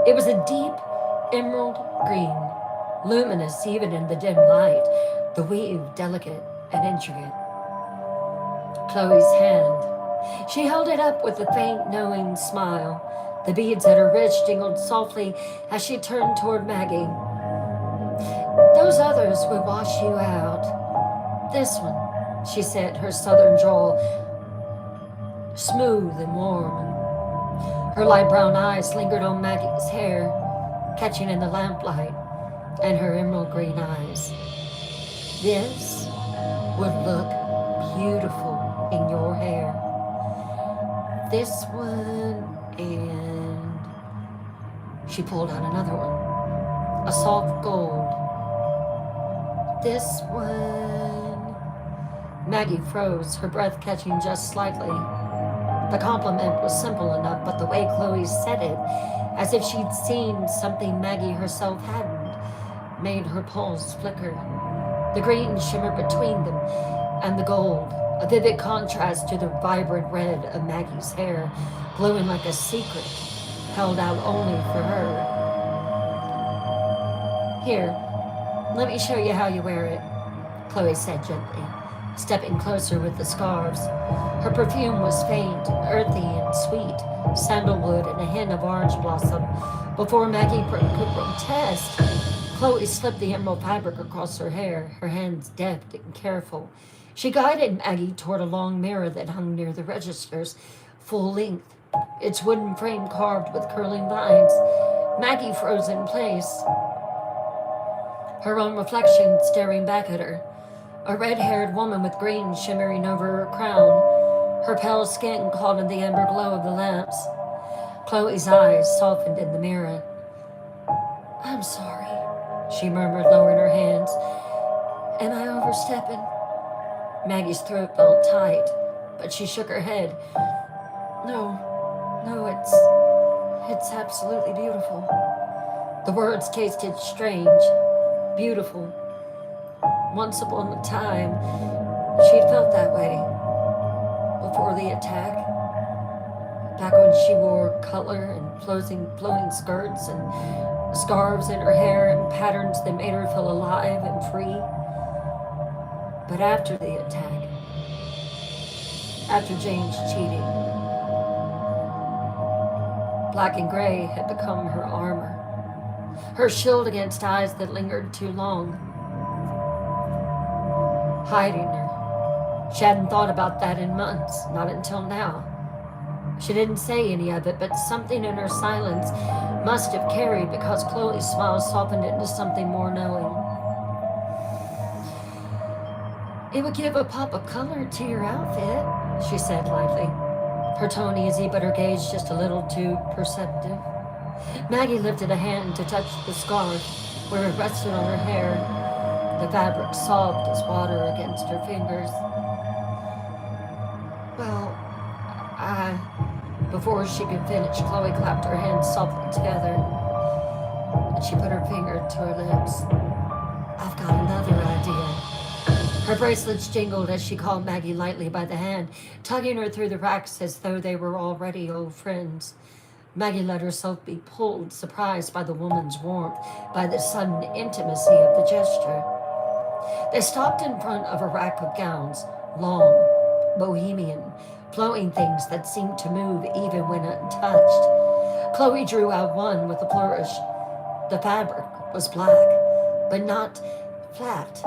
S1: It was a deep emerald green, luminous even in the dim light, the weave delicate and intricate. Chloe's hand. She held it up with a faint, knowing smile. The beads at her wrist jingled softly as she turned toward Maggie. "Those others would wash you out. This one," she said, her southern drawl smooth and warm. Her light brown eyes lingered on Maggie's hair, catching in the lamplight, and her emerald green eyes. "This would look beautiful in your hair. This one," and she pulled out another one, a soft gold. "This one, Maggie froze, her breath catching just slightly. The compliment was simple enough, but the way Chloe said it, as if she'd seen something Maggie herself hadn't, made her pulse flicker. The green shimmered between them and the gold, a vivid contrast to the vibrant red of Maggie's hair, glowing like a secret held out only for her. Here, let me show you how you wear it, Chloe said gently, stepping closer with the scarves. Her perfume was faint, earthy, and sweet, sandalwood and a hint of orange blossom. Before Maggie could protest, Chloe slipped the emerald fabric across her hair, her hands deft and careful. She guided Maggie toward a long mirror that hung near the registers, full length, its wooden frame carved with curling vines. Maggie froze in place, her own reflection staring back at her. A red-haired woman with green shimmering over her crown, her pale skin caught in the amber glow of the lamps. Chloe's eyes softened in the mirror. "I'm sorry," she murmured, lowering her hands. "Am I overstepping?" Maggie's throat felt tight, but she shook her head. No, it's absolutely beautiful." The words tasted strange. Beautiful. Once upon a time, she'd felt that way. Before the attack. Back when she wore color and flowing skirts and scarves in her hair and patterns that made her feel alive and free. But after the attack, after Jane's cheating, black and gray had become her armor, her shield against eyes that lingered too long, hiding her. She hadn't thought about that in months, not until now. She didn't say any of it, but something in her silence must have carried, because Chloe's smile softened it into something more knowing. "It would give a pop of color to your outfit," she said lightly, her tone easy but her gaze just a little too perceptive. Maggie lifted a hand to touch the scarf where it rested on her hair, the fabric soft as water against her fingers. "Well, Before she could finish, Chloe clapped her hands softly together, and she put her finger to her lips. "I've got another idea." Her bracelets jingled as she called Maggie lightly by the hand, tugging her through the racks as though they were already old friends. Maggie let herself be pulled, surprised by the woman's warmth, by the sudden intimacy of the gesture. They stopped in front of a rack of gowns, long, bohemian, flowing things that seemed to move even when untouched. Chloe drew out one with a flourish. The fabric was black, but not flat.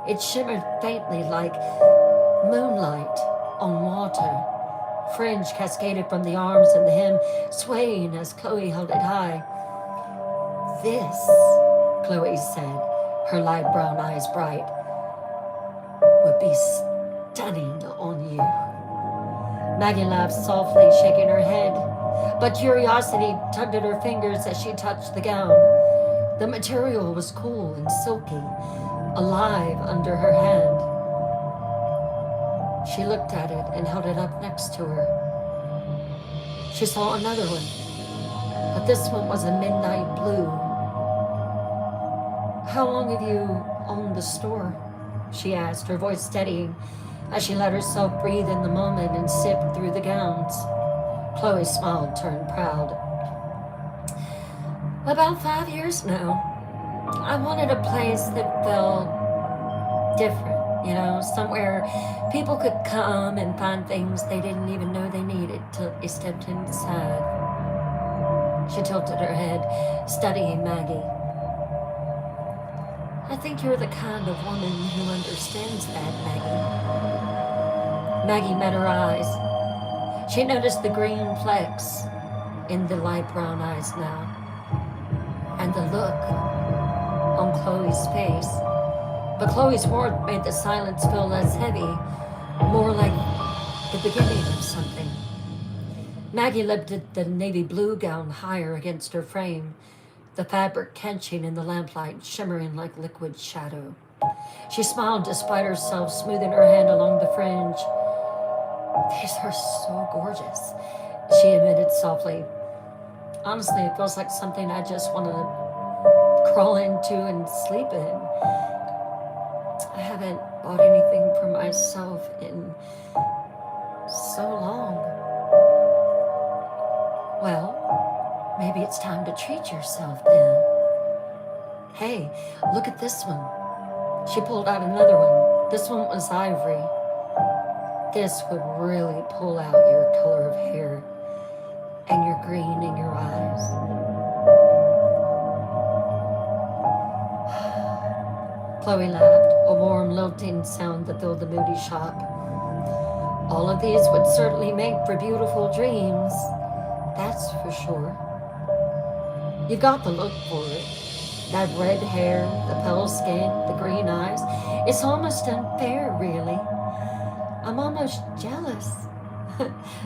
S1: It shimmered faintly like moonlight on water. Fringe cascaded from the arms and the hem, swaying as Chloe held it high. "This," Chloe said, her light brown eyes bright, "would be stunning on you." Maggie laughed softly, shaking her head, but curiosity tugged at her fingers as she touched the gown. The material was cool and silky, alive under her hand. She looked at it and held it up next to her. She saw another one, but this one was a midnight blue. "How long have you owned the store?" she asked, her voice steadying as she let herself breathe in the moment and sift through the gowns. Chloe's smile turned proud. "About 5 years now. I wanted a place that felt different, somewhere people could come and find things they didn't even know they needed till they stepped inside." She tilted her head, studying Maggie. "I think you're the kind of woman who understands that, Maggie." Maggie met her eyes. She noticed the green flecks in the light brown eyes now, and the look on Chloe's face. But Chloe's warmth made the silence feel less heavy, more like the beginning of something. Maggie lifted the navy blue gown higher against her frame, the fabric catching in the lamplight, shimmering like liquid shadow. She smiled despite herself, smoothing her hand along the fringe. These are so gorgeous, she admitted softly. Honestly, it feels like something I just want to crawl into and sleep in. I haven't bought anything for myself in so long. Well, maybe it's time to treat yourself then. Hey, look at this one. She pulled out another one. This one was ivory. This would really pull out your color of hair and your green in your eyes. Chloe laughed, a warm, lilting sound that filled the moody shop. All of these would certainly make for beautiful dreams, that's for sure. You've got the look for it. That red hair, the pale skin, the green eyes. It's almost unfair, really. I'm almost jealous.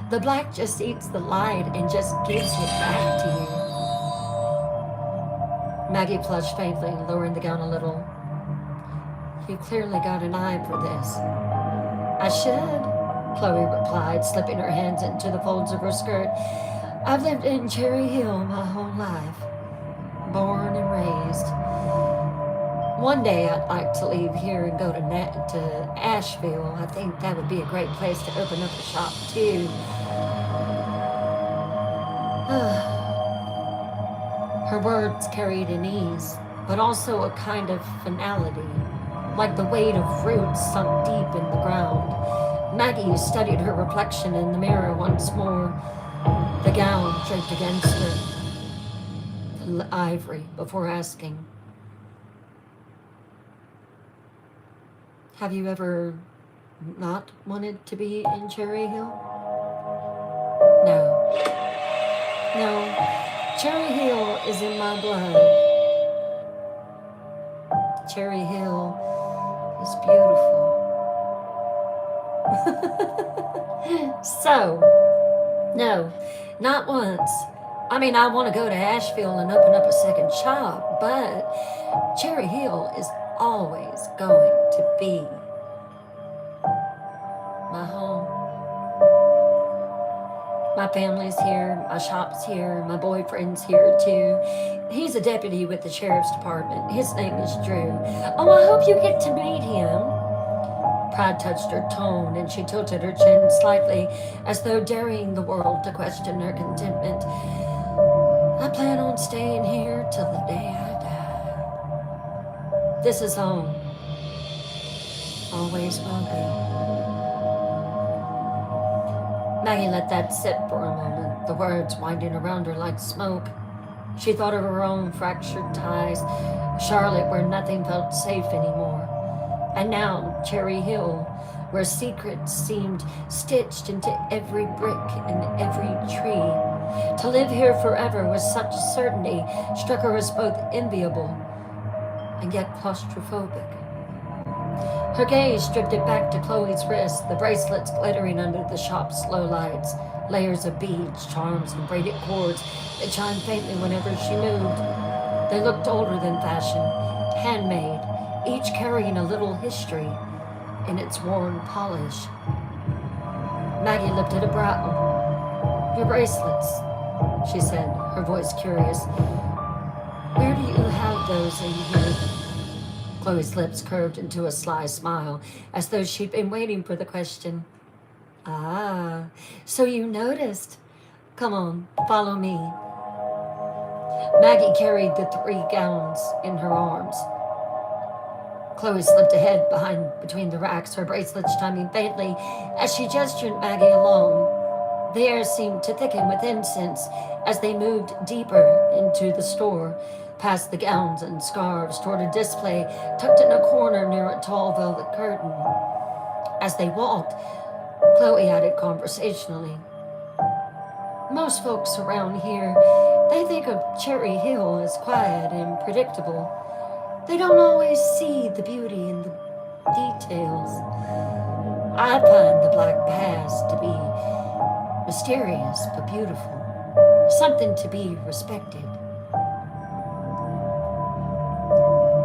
S1: The black just eats the light and just gives it back to you. Maggie flushed faintly, lowering the gown a little. You clearly got an eye for this. I should, Chloe replied, slipping her hands into the folds of her skirt. I've lived in Cherry Hill my whole life, born and raised. One day I'd like to leave here and go to Asheville. I think that would be a great place to open up a shop too. Her words carried an ease, but also a kind of finality, like the weight of roots sunk deep in the ground. Maggie studied her reflection in the mirror once more, the gown draped against her, the ivory, before asking, have you ever not wanted to be in Cherry Hill? No. Cherry Hill is in my blood. Cherry Hill is beautiful. So, no, not once. I mean, I want to go to Asheville and open up a second shop, but Cherry Hill is always going to be my home. My family's here, my shop's here, my boyfriend's here too. He's a deputy with the sheriff's department. His name is Drew. Oh, I hope you get to meet him. Pride touched her tone, and she tilted her chin slightly, as though daring the world to question her contentment. I plan on staying here till the day I die. This is home. Always will be. Maggie let that sit for a moment, the words winding around her like smoke. She thought of her own fractured ties, Charlotte where nothing felt safe anymore. And now Cherry Hill, where secrets seemed stitched into every brick and every tree. To live here forever with such certainty struck her as both enviable and yet claustrophobic. Her gaze drifted back to Chloe's wrist, the bracelets glittering under the shop's low lights, layers of beads, charms, and braided cords that chimed faintly whenever she moved. They looked older than fashion, handmade, each carrying a little history in its worn polish. Maggie lifted a brow. Your bracelets, she said, her voice curious. Where do you have those in here? Chloe's lips curved into a sly smile, as though she'd been waiting for the question. Ah, so you noticed. Come on, follow me. Maggie carried the 3 gowns in her arms. Chloe slipped ahead between the racks, her bracelets chiming faintly as she gestured Maggie along. The air seemed to thicken with incense as they moved deeper into the store, past the gowns and scarves, toward a display tucked in a corner near a tall velvet curtain. As they walked, Chloe added conversationally, most folks around here, they think of Cherry Hill as quiet and predictable. They don't always see the beauty in the details. I find the black past to be mysterious but beautiful, something to be respected.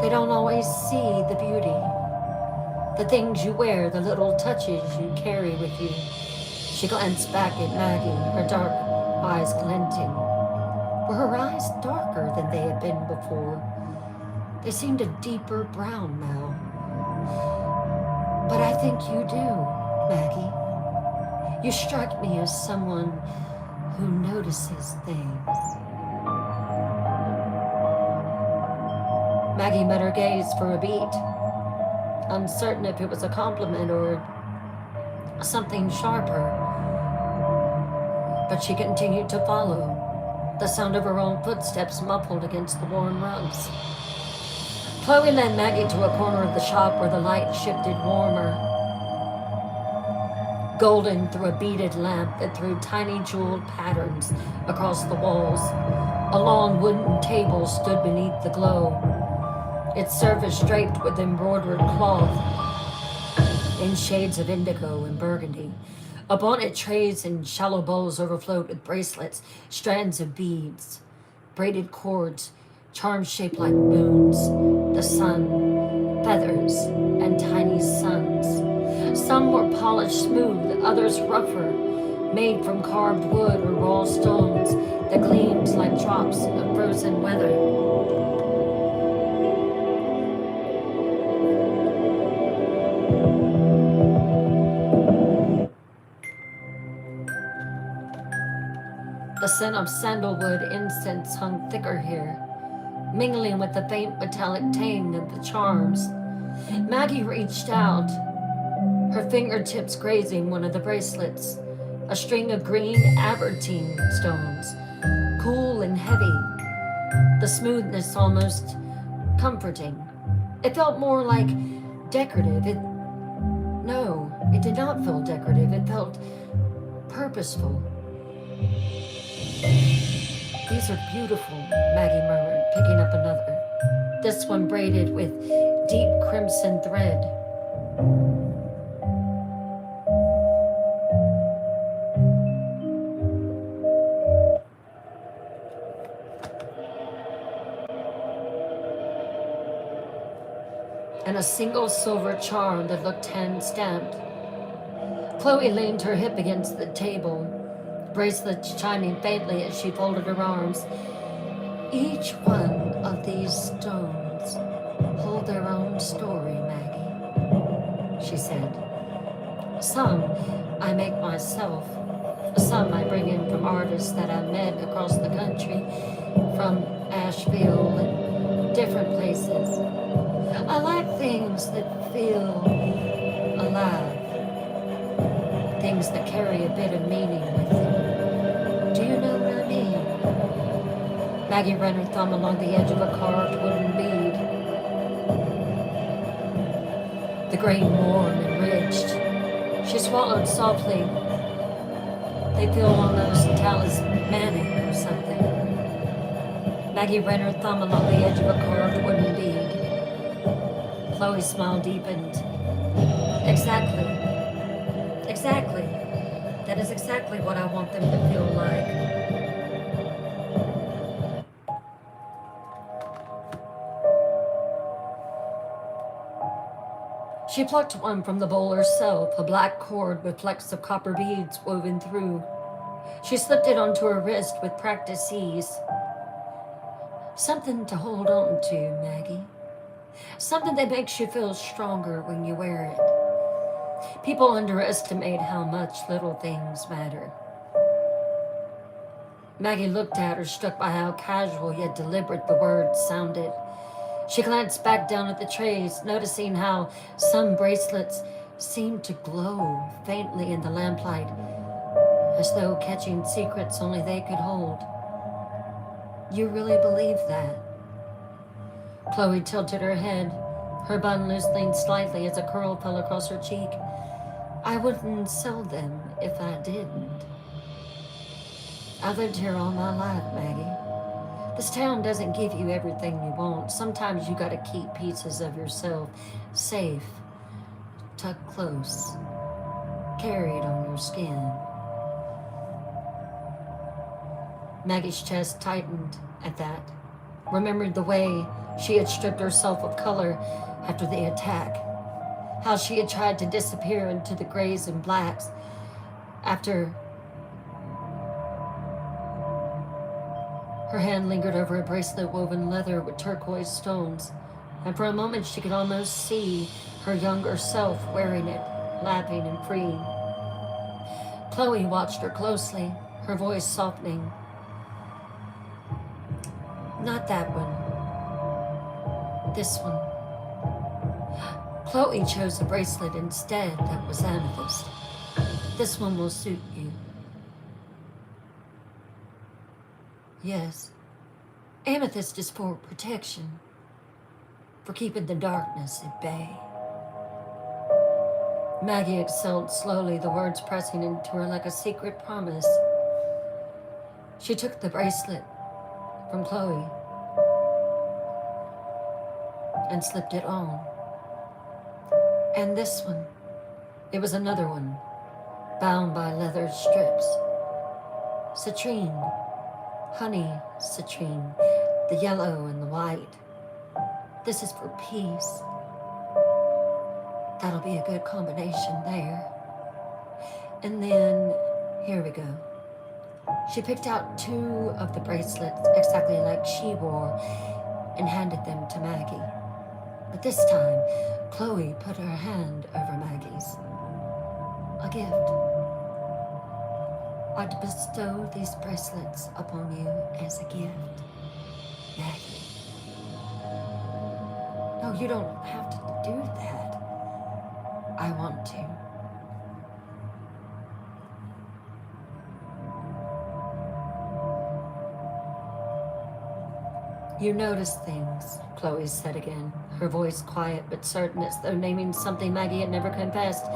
S1: They don't always see the beauty, the things you wear, the little touches you carry with you. She glanced back at Maggie, her dark eyes glinting. Were her eyes darker than they had been before? They seemed a deeper brown now. But I think you do, Maggie. You strike me as someone who notices things. Maggie met her gaze for a beat, uncertain if it was a compliment or something sharper. But she continued to follow, the sound of her own footsteps muffled against the worn rugs. Chloe led Maggie to a corner of the shop where the light shifted warmer, golden through a beaded lamp that threw tiny jeweled patterns across the walls. A long wooden table stood beneath the glow, its surface draped with embroidered cloth in shades of indigo and burgundy. Upon it, trays and shallow bowls overflowed with bracelets, strands of beads, braided cords, charms shaped like moons, the sun, feathers, and tiny suns. Some were polished smooth, others rougher, made from carved wood or raw stones that gleamed like drops of frozen weather. The scent of sandalwood incense hung thicker here, mingling with the faint metallic tang of the charms. Maggie reached out, her fingertips grazing one of the bracelets, a string of green abertine stones, cool and heavy, the smoothness almost comforting. It felt more like decorative. No, it did not feel decorative. It felt purposeful. These are beautiful, Maggie murmured, picking up another. This one braided with deep crimson thread. And a single silver charm that looked hand-stamped. Chloe leaned her hip against the table, bracelets chiming faintly as she folded her arms. Each one of these stones hold their own story, Maggie, she said. Some I make myself. Some I bring in from artists that I've met across the country, from Asheville and different places. I like things that feel alive, things that carry a bit of meaning with them. Do you know what I mean? Maggie ran her thumb along the edge of a carved wooden bead. The grain warm and ridged. She swallowed softly. They feel almost talismanic or something. Maggie ran her thumb along the edge of a carved wooden bead. Chloe's smile deepened. Exactly. Exactly. That is exactly what I want them to feel like. She plucked one from the bowl herself, a black cord with flecks of copper beads woven through. She slipped it onto her wrist with practiced ease. Something to hold on to, Maggie. Something that makes you feel stronger when you wear it. People underestimate how much little things matter. Maggie looked at her, struck by how casual yet deliberate the words sounded. She glanced back down at the trays, noticing how some bracelets seemed to glow faintly in the lamplight, as though catching secrets only they could hold. You really believe that? Chloe tilted her head, her bun loosening slightly as a curl fell across her cheek. I wouldn't sell them if I didn't. I've lived here all my life, Maggie. This town doesn't give you everything you want. Sometimes you gotta keep pieces of yourself safe, tucked close, carried on your skin. Maggie's chest tightened at that. remembered the way she had stripped herself of color after the attack, how she had tried to disappear into the grays and blacks after her hand lingered over a bracelet woven leather with turquoise stones, and for a moment she could almost see her younger self wearing it, laughing and free. Chloe watched her closely, her voice softening. Not that one. This one. Chloe chose a bracelet instead that was amethyst. This one will suit you. Yes. Amethyst is for protection, for keeping the darkness at bay. Maggie exhaled slowly, the words pressing into her like a secret promise. She took the bracelet from Chloe and slipped it on. And this one, it was another one, bound by leather strips. Citrine, honey citrine, the yellow and the white. This is for peace. That'll be a good combination there. And then, here we go. She picked out 2 of the bracelets exactly like she wore and handed them to Maggie. But this time, Chloe put her hand over Maggie's. A gift. I'd bestow these bracelets upon you as a gift, Maggie. No, you don't have to do that. I want to. You notice things, Chloe said again, her voice quiet but certain, as though naming something Maggie had never confessed.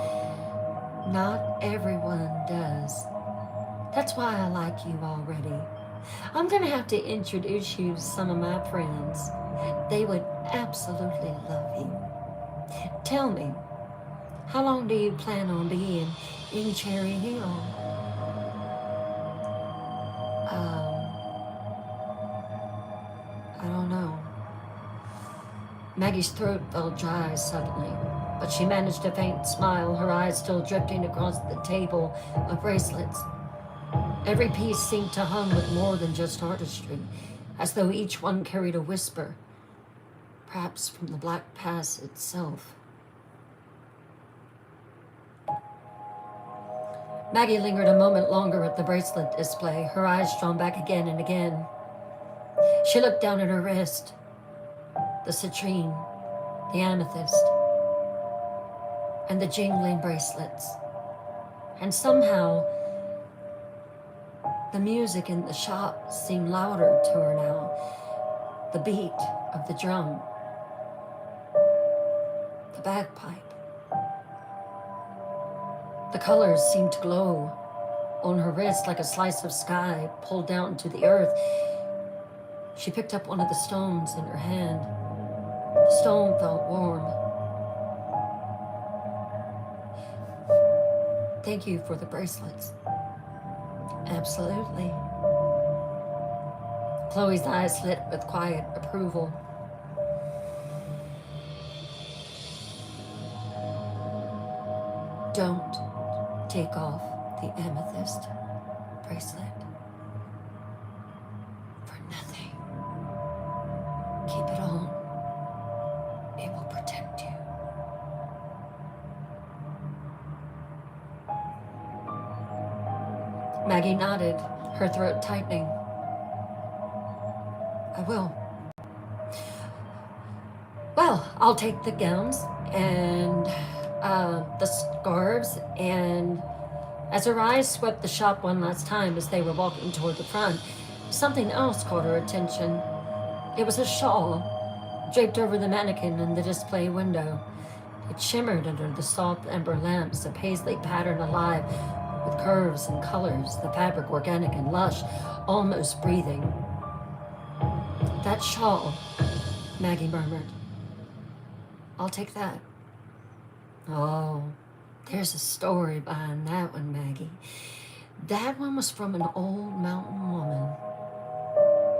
S1: Not everyone does. That's why I like you already. I'm gonna have to introduce you to some of my friends. They would absolutely love you. Tell me, how long do you plan on being in Cherry Hill? I don't know. Maggie's throat felt dry suddenly, but she managed a faint smile, her eyes still drifting across the table of bracelets. Every piece seemed to hum with more than just artistry, as though each one carried a whisper, perhaps from the Black Pass itself. Maggie lingered a moment longer at the bracelet display, her eyes drawn back again and again. She looked down at her wrist, the citrine, the amethyst, and the jingling bracelets. And somehow, the music in the shop seemed louder to her now. The beat of the drum, the bagpipe. The colors seemed to glow on her wrist like a slice of sky pulled down to the earth. She picked up one of the stones in her hand. The stone felt warm. Thank you for the bracelets. Absolutely. Chloe's eyes lit with quiet approval. Don't take off the amethyst bracelet for nothing. Keep it on. It will protect you. Maggie nodded, her throat tightening. I will. Well, I'll take the gowns and the scarves, and as her eyes swept the shop one last time as they were walking toward the front, something else caught her attention. It was a shawl draped over the mannequin in the display window. It shimmered under the soft amber lamps, a paisley pattern alive with curves and colors, the fabric organic and lush, almost breathing. That shawl, Maggie murmured. I'll take that. Oh, there's a story behind that one, Maggie. That one was from an old mountain woman.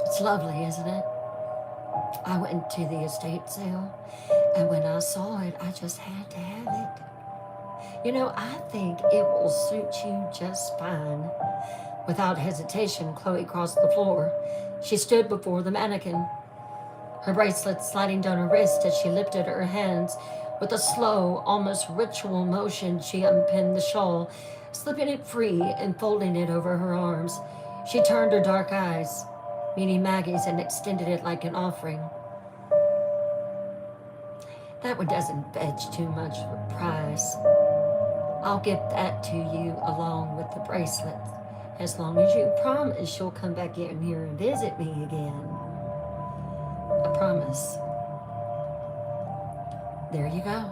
S1: It's lovely, isn't it? I went to the estate sale, and when I saw it, I just had to have it. I think it will suit you just fine. Without hesitation, Chloe crossed the floor. She stood before the mannequin, her bracelet sliding down her wrist as she lifted her hands. With a slow, almost ritual motion, she unpinned the shawl, slipping it free and folding it over her arms. She turned her dark eyes, meeting Maggie's, and extended it like an offering. That one doesn't fetch too much of a price. I'll give that to you along with the bracelet, as long as you promise you'll come back in here and visit me again. A promise. There you go.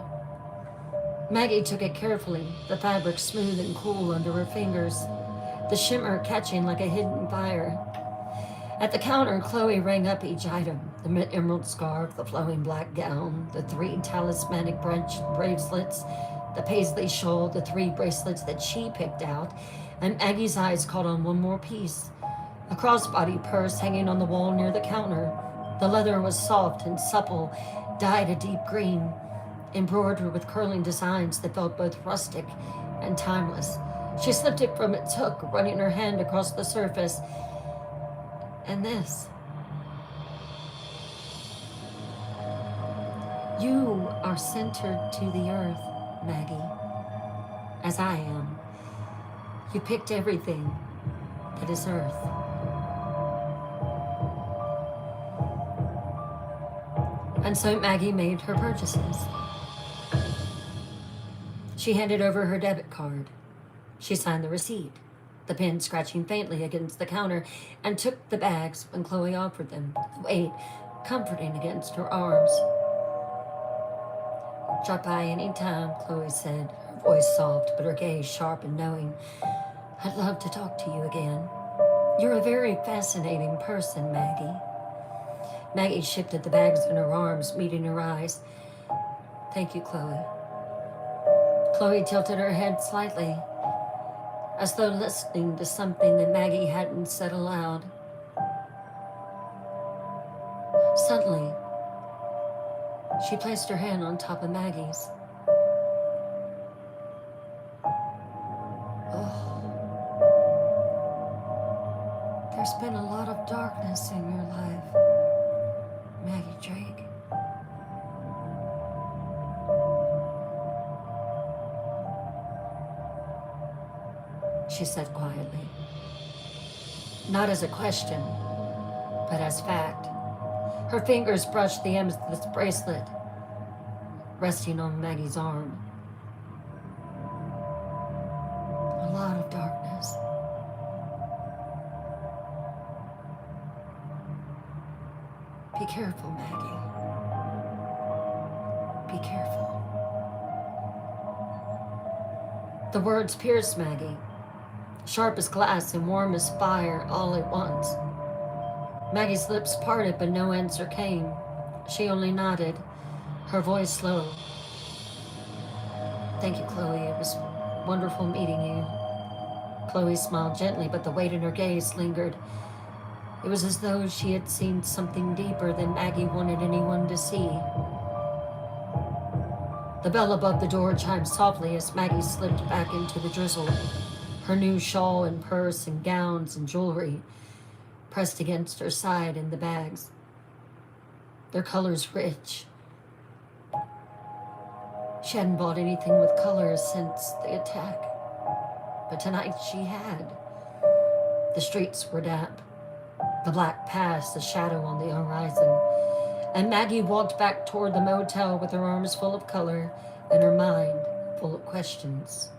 S1: Maggie took it carefully, the fabric smooth and cool under her fingers, the shimmer catching like a hidden fire. At the counter, Chloe rang up each item: the emerald scarf, the flowing black gown, the 3 talismanic bracelets, the paisley shawl, the 3 bracelets that she picked out, and Maggie's eyes caught on one more piece, a crossbody purse hanging on the wall near the counter. The leather was soft and supple, dyed a deep green, embroidered with curling designs that felt both rustic and timeless. She slipped it from its hook, running her hand across the surface. And this. You are centered to the earth, Maggie, as I am. You picked everything that is earth. And so Maggie made her purchases. She handed over her debit card. She signed the receipt, the pen scratching faintly against the counter, and took the bags when Chloe offered them, the weight comforting against her arms. Drop by any time, Chloe said, her voice soft but her gaze sharp and knowing. I'd love to talk to you again. You're a very fascinating person, Maggie. Maggie shifted the bags in her arms, meeting her eyes. Thank you, Chloe. Chloe tilted her head slightly, as though listening to something that Maggie hadn't said aloud. Suddenly, she placed her hand on top of Maggie's. Oh, there's been a lot of darkness in your life, Maggie Drake. She said quietly, not as a question, but as fact. Her fingers brushed the amethyst bracelet, resting on Maggie's arm. A lot of darkness. Be careful, Maggie. Be careful. The words pierced Maggie, sharp as glass and warm as fire all at once. Maggie's lips parted, but no answer came. She only nodded, her voice low. Thank you, Chloe. It was wonderful meeting you. Chloe smiled gently, but the weight in her gaze lingered. It was as though she had seen something deeper than Maggie wanted anyone to see. The bell above the door chimed softly as Maggie slipped back into the drizzle, her new shawl and purse and gowns and jewelry pressed against her side in the bags, their colors rich. She hadn't bought anything with colors since the attack, but tonight she had. The streets were damp, the black past a shadow on the horizon, and Maggie walked back toward the motel with her arms full of color and her mind full of questions.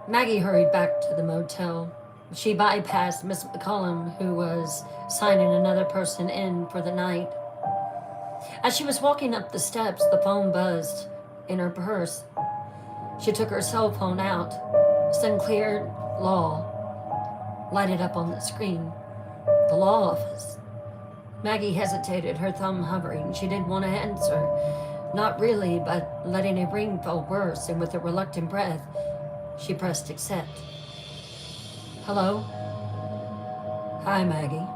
S1: Maggie hurried back to the motel. She bypassed Miss McCullum, who was signing another person in for the night. As she was walking up the steps, the phone buzzed in her purse. She took her cell phone out. Sinclair Law lighted up on the screen. The law office. Maggie hesitated, her thumb hovering. She didn't want to answer. Not really, but letting it ring felt worse, and with a reluctant breath, she pressed accept. Hello? Hi, Maggie.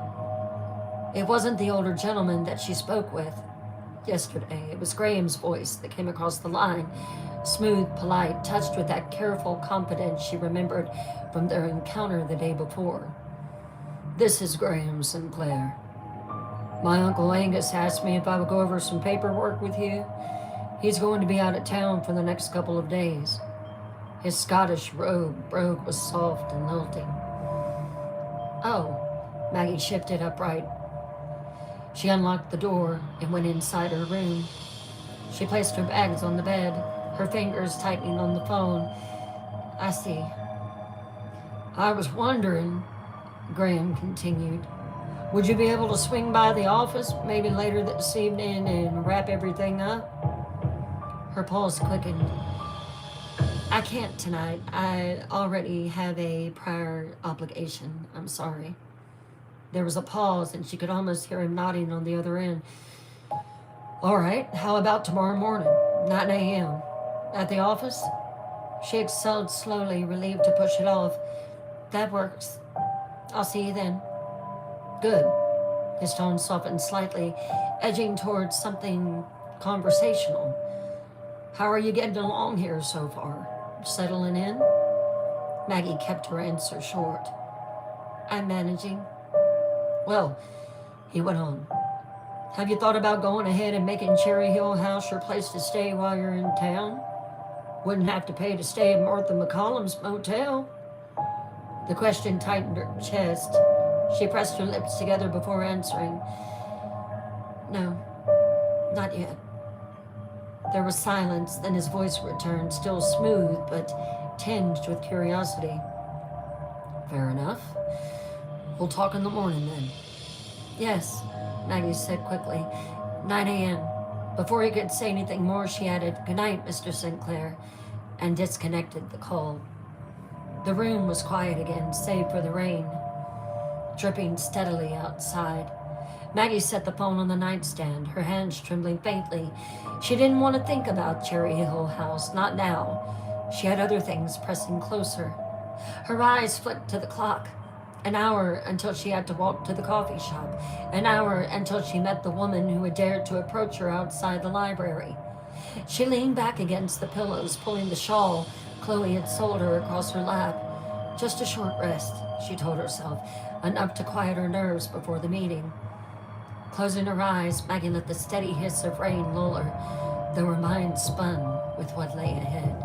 S1: It wasn't the older gentleman that she spoke with yesterday. It was Graham's voice that came across the line. Smooth, polite, touched with that careful confidence she remembered from their encounter the day before. This is Graham Sinclair. My Uncle Angus asked me if I would go over some paperwork with you. He's going to be out of town for the next couple of days. His Scottish brogue was soft and lilting. Oh, Maggie shifted upright. She unlocked the door and went inside her room. She placed her bags on the bed, her fingers tightening on the phone. I see. I was wondering, Graham continued, would you be able to swing by the office maybe later this evening and wrap everything up? Her pulse quickened. I can't tonight. I already have a prior obligation. I'm sorry. There was a pause, and she could almost hear him nodding on the other end. All right, how about tomorrow morning, 9 a.m., at the office? She exhaled slowly, relieved to push it off. That works. I'll see you then. Good. His tone softened slightly, edging towards something conversational. How are you getting along here so far? Settling in? Maggie kept her answer short. I'm managing. Well, he went on. Have you thought about going ahead and making Cherry Hill House your place to stay while you're in town? Wouldn't have to pay to stay at Martha McCollum's motel. The question tightened her chest. She pressed her lips together before answering. No, not yet. There was silence, then his voice returned, still smooth, but tinged with curiosity. Fair enough. We'll talk in the morning then. Yes, Maggie said quickly. 9 a.m. Before he could say anything more, she added, Good night, Mr. Sinclair, and disconnected the call. The room was quiet again, save for the rain, dripping steadily outside. Maggie set the phone on the nightstand, her hands trembling faintly. She didn't want to think about Cherry Hill House, not now. She had other things pressing closer. Her eyes flicked to the clock. An hour until she had to walk to the coffee shop. An hour until she met the woman who had dared to approach her outside the library. She leaned back against the pillows, pulling the shawl Chloe had sold her across her lap. Just a short rest, she told herself, enough to quiet her nerves before the meeting. Closing her eyes, Maggie let the steady hiss of rain lull her, though her mind spun with what lay ahead.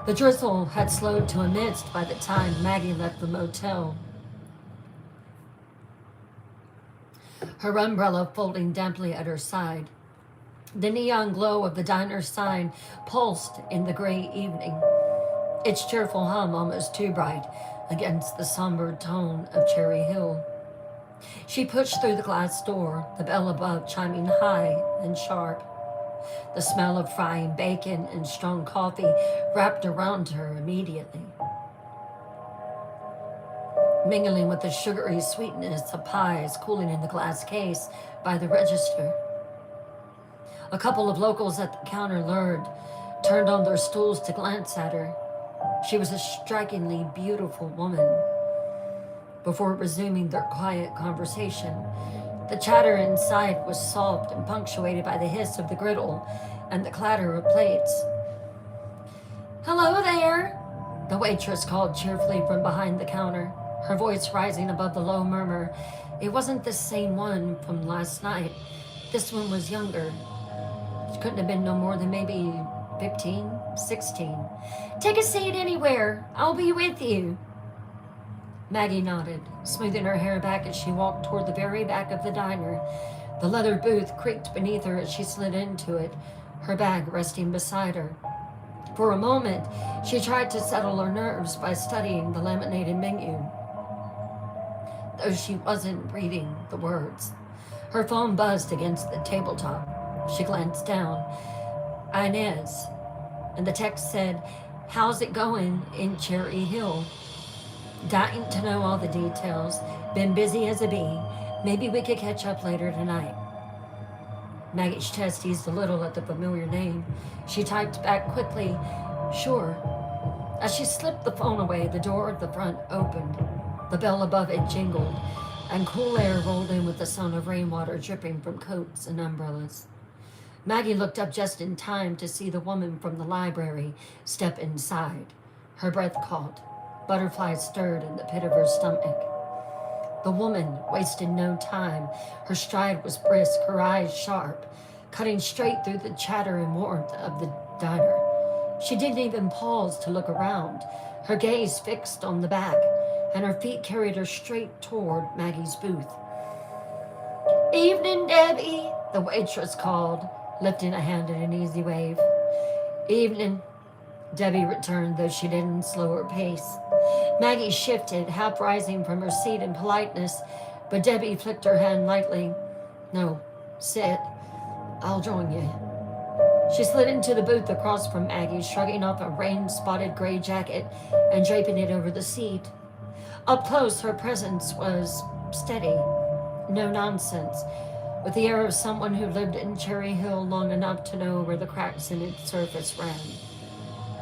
S1: The drizzle had slowed to a mist by the time Maggie left the motel. Her umbrella folding damply at her side. The neon glow of the diner sign pulsed in the gray evening, its cheerful hum almost too bright against the somber tone of Cherry Hill. She pushed through the glass door, the bell above chiming high and sharp. The smell of frying bacon and strong coffee wrapped around her immediately, mingling with the sugary sweetness of pies cooling in the glass case by the register. A couple of locals at the counter turned on their stools to glance at her. She was a strikingly beautiful woman. Before resuming their quiet conversation, the chatter inside was soft and punctuated by the hiss of the griddle and the clatter of plates. Hello there, the waitress called cheerfully from behind the counter, her voice rising above the low murmur. It wasn't the same one from last night. This one was younger. She couldn't have been no more than maybe 15, 16. Take a seat anywhere. I'll be with you. Maggie nodded, smoothing her hair back as she walked toward the very back of the diner. The leather booth creaked beneath her as she slid into it, her bag resting beside her. For a moment, she tried to settle her nerves by studying the laminated menu, though she wasn't reading the words. Her phone buzzed against the tabletop. She glanced down. Inez. And the text said, How's it going in Cherry Hill? Dying to know all the details. Been busy as a bee. Maybe we could catch up later tonight. Maggie's chest eased a little at the familiar name. She typed back quickly, Sure. As she slipped the phone away, the door at the front opened. The bell above it jingled, and cool air rolled in with the sound of rainwater dripping from coats and umbrellas. Maggie looked up just in time to see the woman from the library step inside. Her breath caught. Butterflies stirred in the pit of her stomach. The woman wasted no time. Her stride was brisk, her eyes sharp, cutting straight through the chatter and warmth of the diner. She didn't even pause to look around, her gaze fixed on the back, and her feet carried her straight toward Maggie's booth. "Evening, Debbie," the waitress called, lifting a hand in an easy wave. "Evening," Debbie returned, though she didn't slow her pace. Maggie shifted, half rising from her seat in politeness, but Debbie flicked her hand lightly. "No, sit. I'll join you." She slid into the booth across from Maggie, shrugging off a rain-spotted gray jacket and draping it over the seat. Up close, her presence was steady, no nonsense, with the air of someone who lived in Cherry Hill long enough to know where the cracks in its surface ran.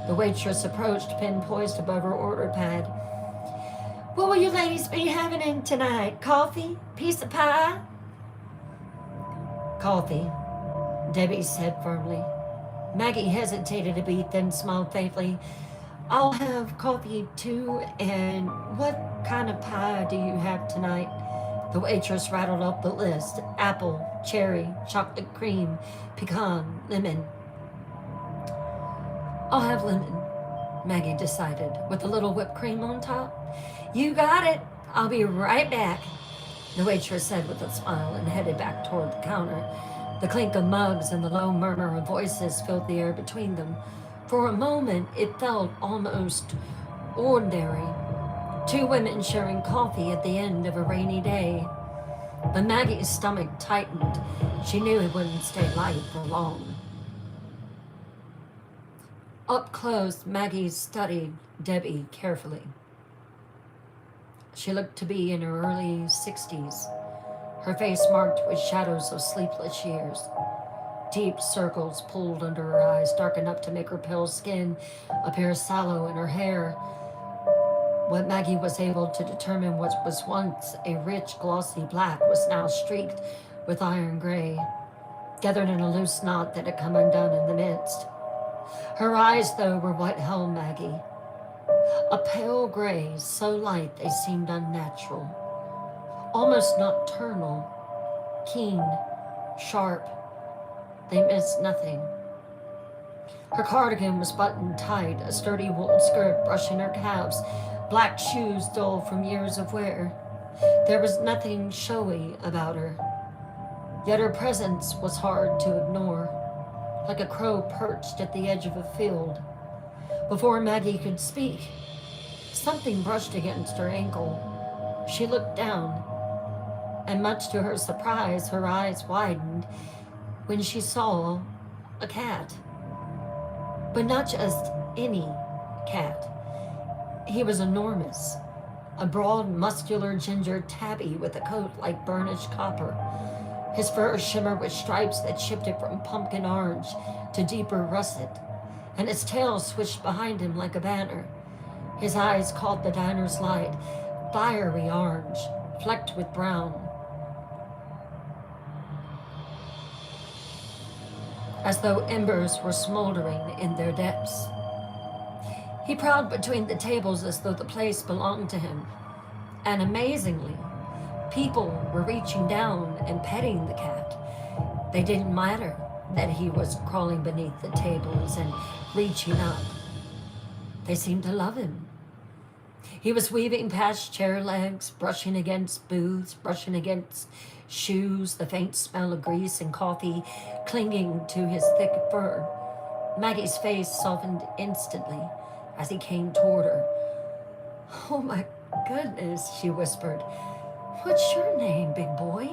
S1: The waitress approached, pen poised above her order pad. "What will you ladies be having in tonight? Coffee? Piece of pie?" "Coffee," Debbie said firmly. Maggie hesitated a beat, then smiled faintly. "I'll have coffee too, and what kind of pie do you have tonight?" The waitress rattled off the list: apple, cherry, chocolate cream, pecan, lemon. "I'll have lemon," Maggie decided, "with a little whipped cream on top." "You got it. I'll be right back," the waitress said with a smile and headed back toward the counter. The clink of mugs and the low murmur of voices filled the air between them. For a moment, it felt almost ordinary. Two women sharing coffee at the end of a rainy day. But Maggie's stomach tightened. She knew it wouldn't stay light for long. Up close, Maggie studied Debbie carefully. She looked to be in her early 60s, her face marked with shadows of sleepless years. Deep circles pulled under her eyes, dark enough to make her pale skin appear sallow, and her hair, what Maggie was able to determine what was once a rich, glossy black, was now streaked with iron gray, gathered in a loose knot that had come undone in the midst. Her eyes, though, were what held Maggie. A pale gray, so light they seemed unnatural, almost nocturnal, keen, sharp. They missed nothing. Her cardigan was buttoned tight, a sturdy wool skirt brushing her calves, black shoes dull from years of wear. There was nothing showy about her, yet her presence was hard to ignore, like a crow perched at the edge of a field. Before Maggie could speak, something brushed against her ankle. She looked down, and much to her surprise, her eyes widened when she saw a cat. But not just any cat. He was enormous, a broad, muscular ginger tabby with a coat like burnished copper. His fur shimmered with stripes that shifted from pumpkin orange to deeper russet, and his tail swished behind him like a banner. His eyes caught the diner's light, fiery orange, flecked with brown, as though embers were smoldering in their depths. He prowled between the tables as though the place belonged to him, and amazingly, people were reaching down and petting the cat. They didn't matter that he was crawling beneath the tables and reaching up. They seemed to love him. He was weaving past chair legs, brushing against booths, brushing against shoes, the faint smell of grease and coffee clinging to his thick fur. Maggie's face softened instantly as he came toward her. "Oh my goodness," she whispered. "What's your name, big boy?"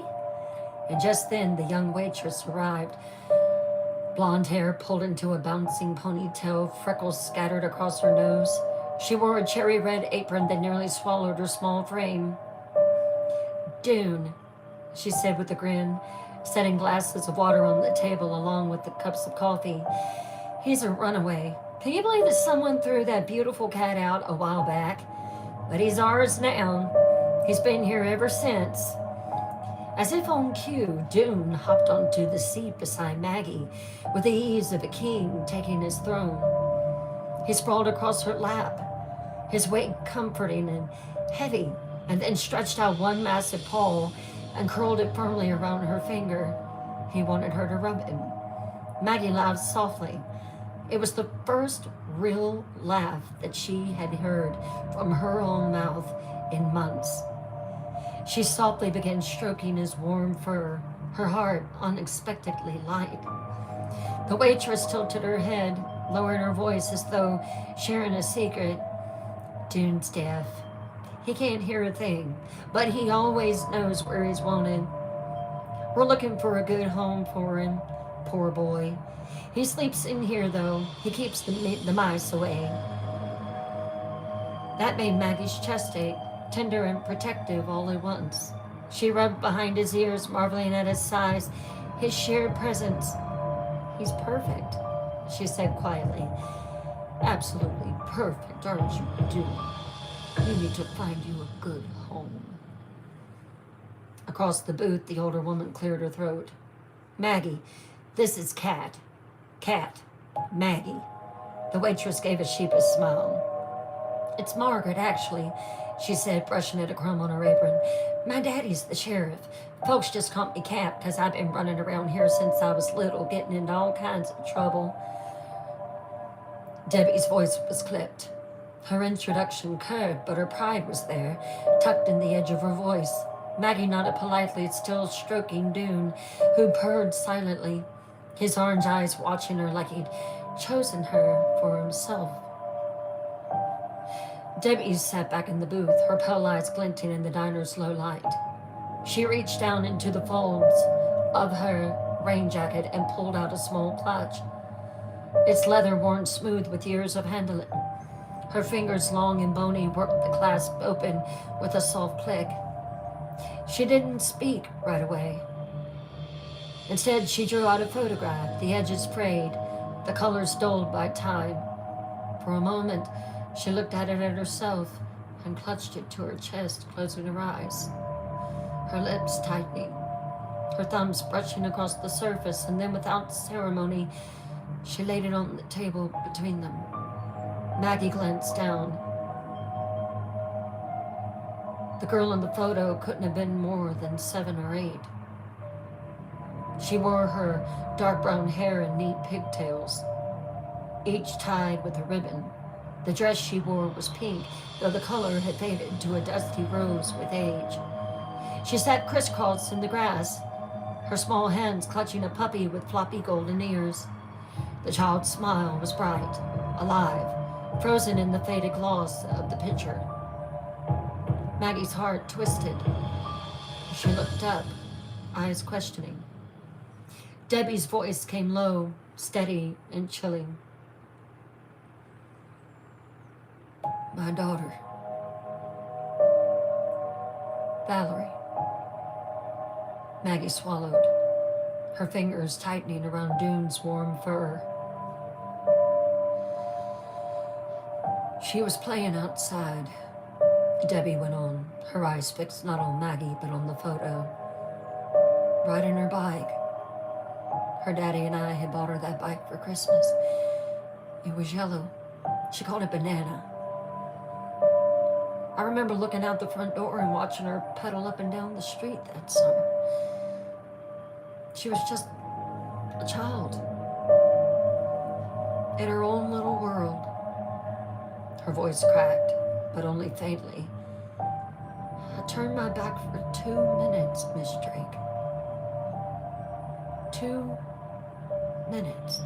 S1: And just then the young waitress arrived. Blonde hair pulled into a bouncing ponytail, freckles scattered across her nose. She wore a cherry red apron that nearly swallowed her small frame. "Dune," she said with a grin, setting glasses of water on the table along with the cups of coffee. "He's a runaway, Can you believe that someone threw that beautiful cat out a while back? But he's ours now. He's been here ever since. As if on cue, Dune hopped onto the seat beside Maggie with the ease of a king taking his throne. He sprawled across her lap, his weight comforting and heavy, and then stretched out one massive paw and curled it firmly around her finger. He wanted her to rub him. Maggie laughed softly. It was the first real laugh that she had heard from her own mouth in months. She softly began stroking his warm fur, her heart unexpectedly light. The waitress tilted her head, lowering her voice as though sharing a secret. Dune's deaf. He can't hear a thing, but he always knows where he's wanted. We're looking for a good home for him, poor boy. He sleeps in here, though. He keeps the mice away. That made Maggie's chest ache, tender and protective all at once. She rubbed behind his ears, marveling at his size, his sheer presence. He's perfect, she said quietly. Absolutely perfect, aren't you, Dude? You need to find you a good home. Across the booth, the older woman cleared her throat. Maggie, this is Kat. Kat. Maggie. The waitress gave a sheepish smile. It's Margaret, actually, she said, brushing at a crumb on her apron. My daddy's the sheriff. Folks just call me Kat because I've been running around here since I was little, getting into all kinds of trouble. Debbie's voice was clipped. Her introduction curved, but her pride was there, tucked in the edge of her voice. Maggie nodded politely, still stroking Dune, who purred silently, his orange eyes watching her like he'd chosen her for himself. Debbie sat back in the booth, her pale eyes glinting in the diner's low light. She reached down into the folds of her rain jacket and pulled out a small clutch. Its leather worn smooth with years of handling. Her fingers, long and bony, worked the clasp open with a soft click. She didn't speak right away. Instead, she drew out a photograph, the edges frayed, the colors dulled by time. For a moment, she looked at it at herself and clutched it to her chest, closing her eyes, her lips tightening, her thumbs brushing across the surface, and then without ceremony, she laid it on the table between them. Maggie glanced down. The girl in the photo couldn't have been more than 7 or 8. She wore her dark brown hair in neat pigtails, each tied with a ribbon. The dress she wore was pink, though the color had faded to a dusty rose with age. She sat crisscrossed in the grass, her small hands clutching a puppy with floppy golden ears. The child's smile was bright, alive, frozen in the faded gloss of the picture. Maggie's heart twisted. She looked up, eyes questioning. Debbie's voice came low, steady, and chilling. My daughter, Valerie. Maggie swallowed, her fingers tightening around Dune's warm fur. She was playing outside, Debbie went on, her eyes fixed not on Maggie, but on the photo. Riding her bike. Her daddy and I had bought her that bike for Christmas. It was yellow. She called it Banana. I remember looking out the front door and watching her pedal up and down the street that summer. She was just a child in her own little world. Her voice cracked, but only faintly. I turned my back for 2 minutes, Miss Drake. 2 minutes.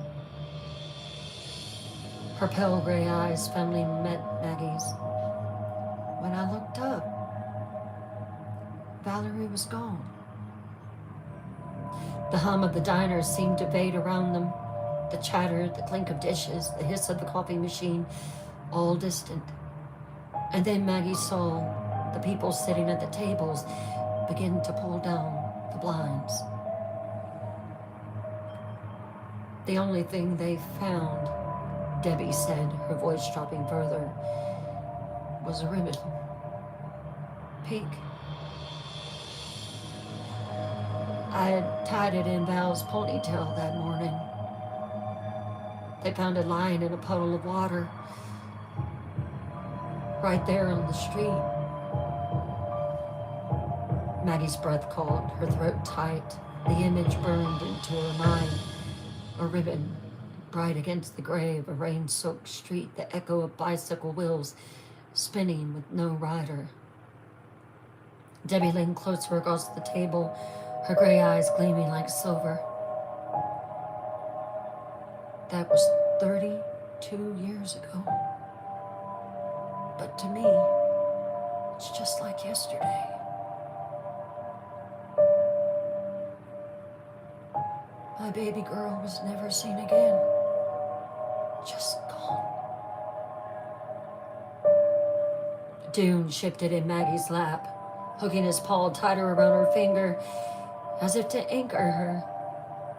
S1: Her pale gray eyes finally met Maggie's. When I looked up, Valerie was gone. The hum of the diner seemed to fade around them. The chatter, the clink of dishes, the hiss of the coffee machine, all distant. And then Maggie saw the people sitting at the tables begin to pull down the blinds. The only thing they found Debbie said, her voice dropping further, was a ribbon. Pink. I had tied it in Val's ponytail that morning. They found it lying in a puddle of water, right there on the street. Maggie's breath caught, her throat tight. The image burned into her mind. A ribbon, bright against the gray of a rain-soaked street, the echo of bicycle wheels spinning with no rider. Debbie leaned closer across the table, her gray eyes gleaming like silver. That was 32 years ago. But to me, it's just like yesterday. My baby girl was never seen again. Just gone. Dune shifted in Maggie's lap, hooking his paw tighter around her finger, as if to anchor her.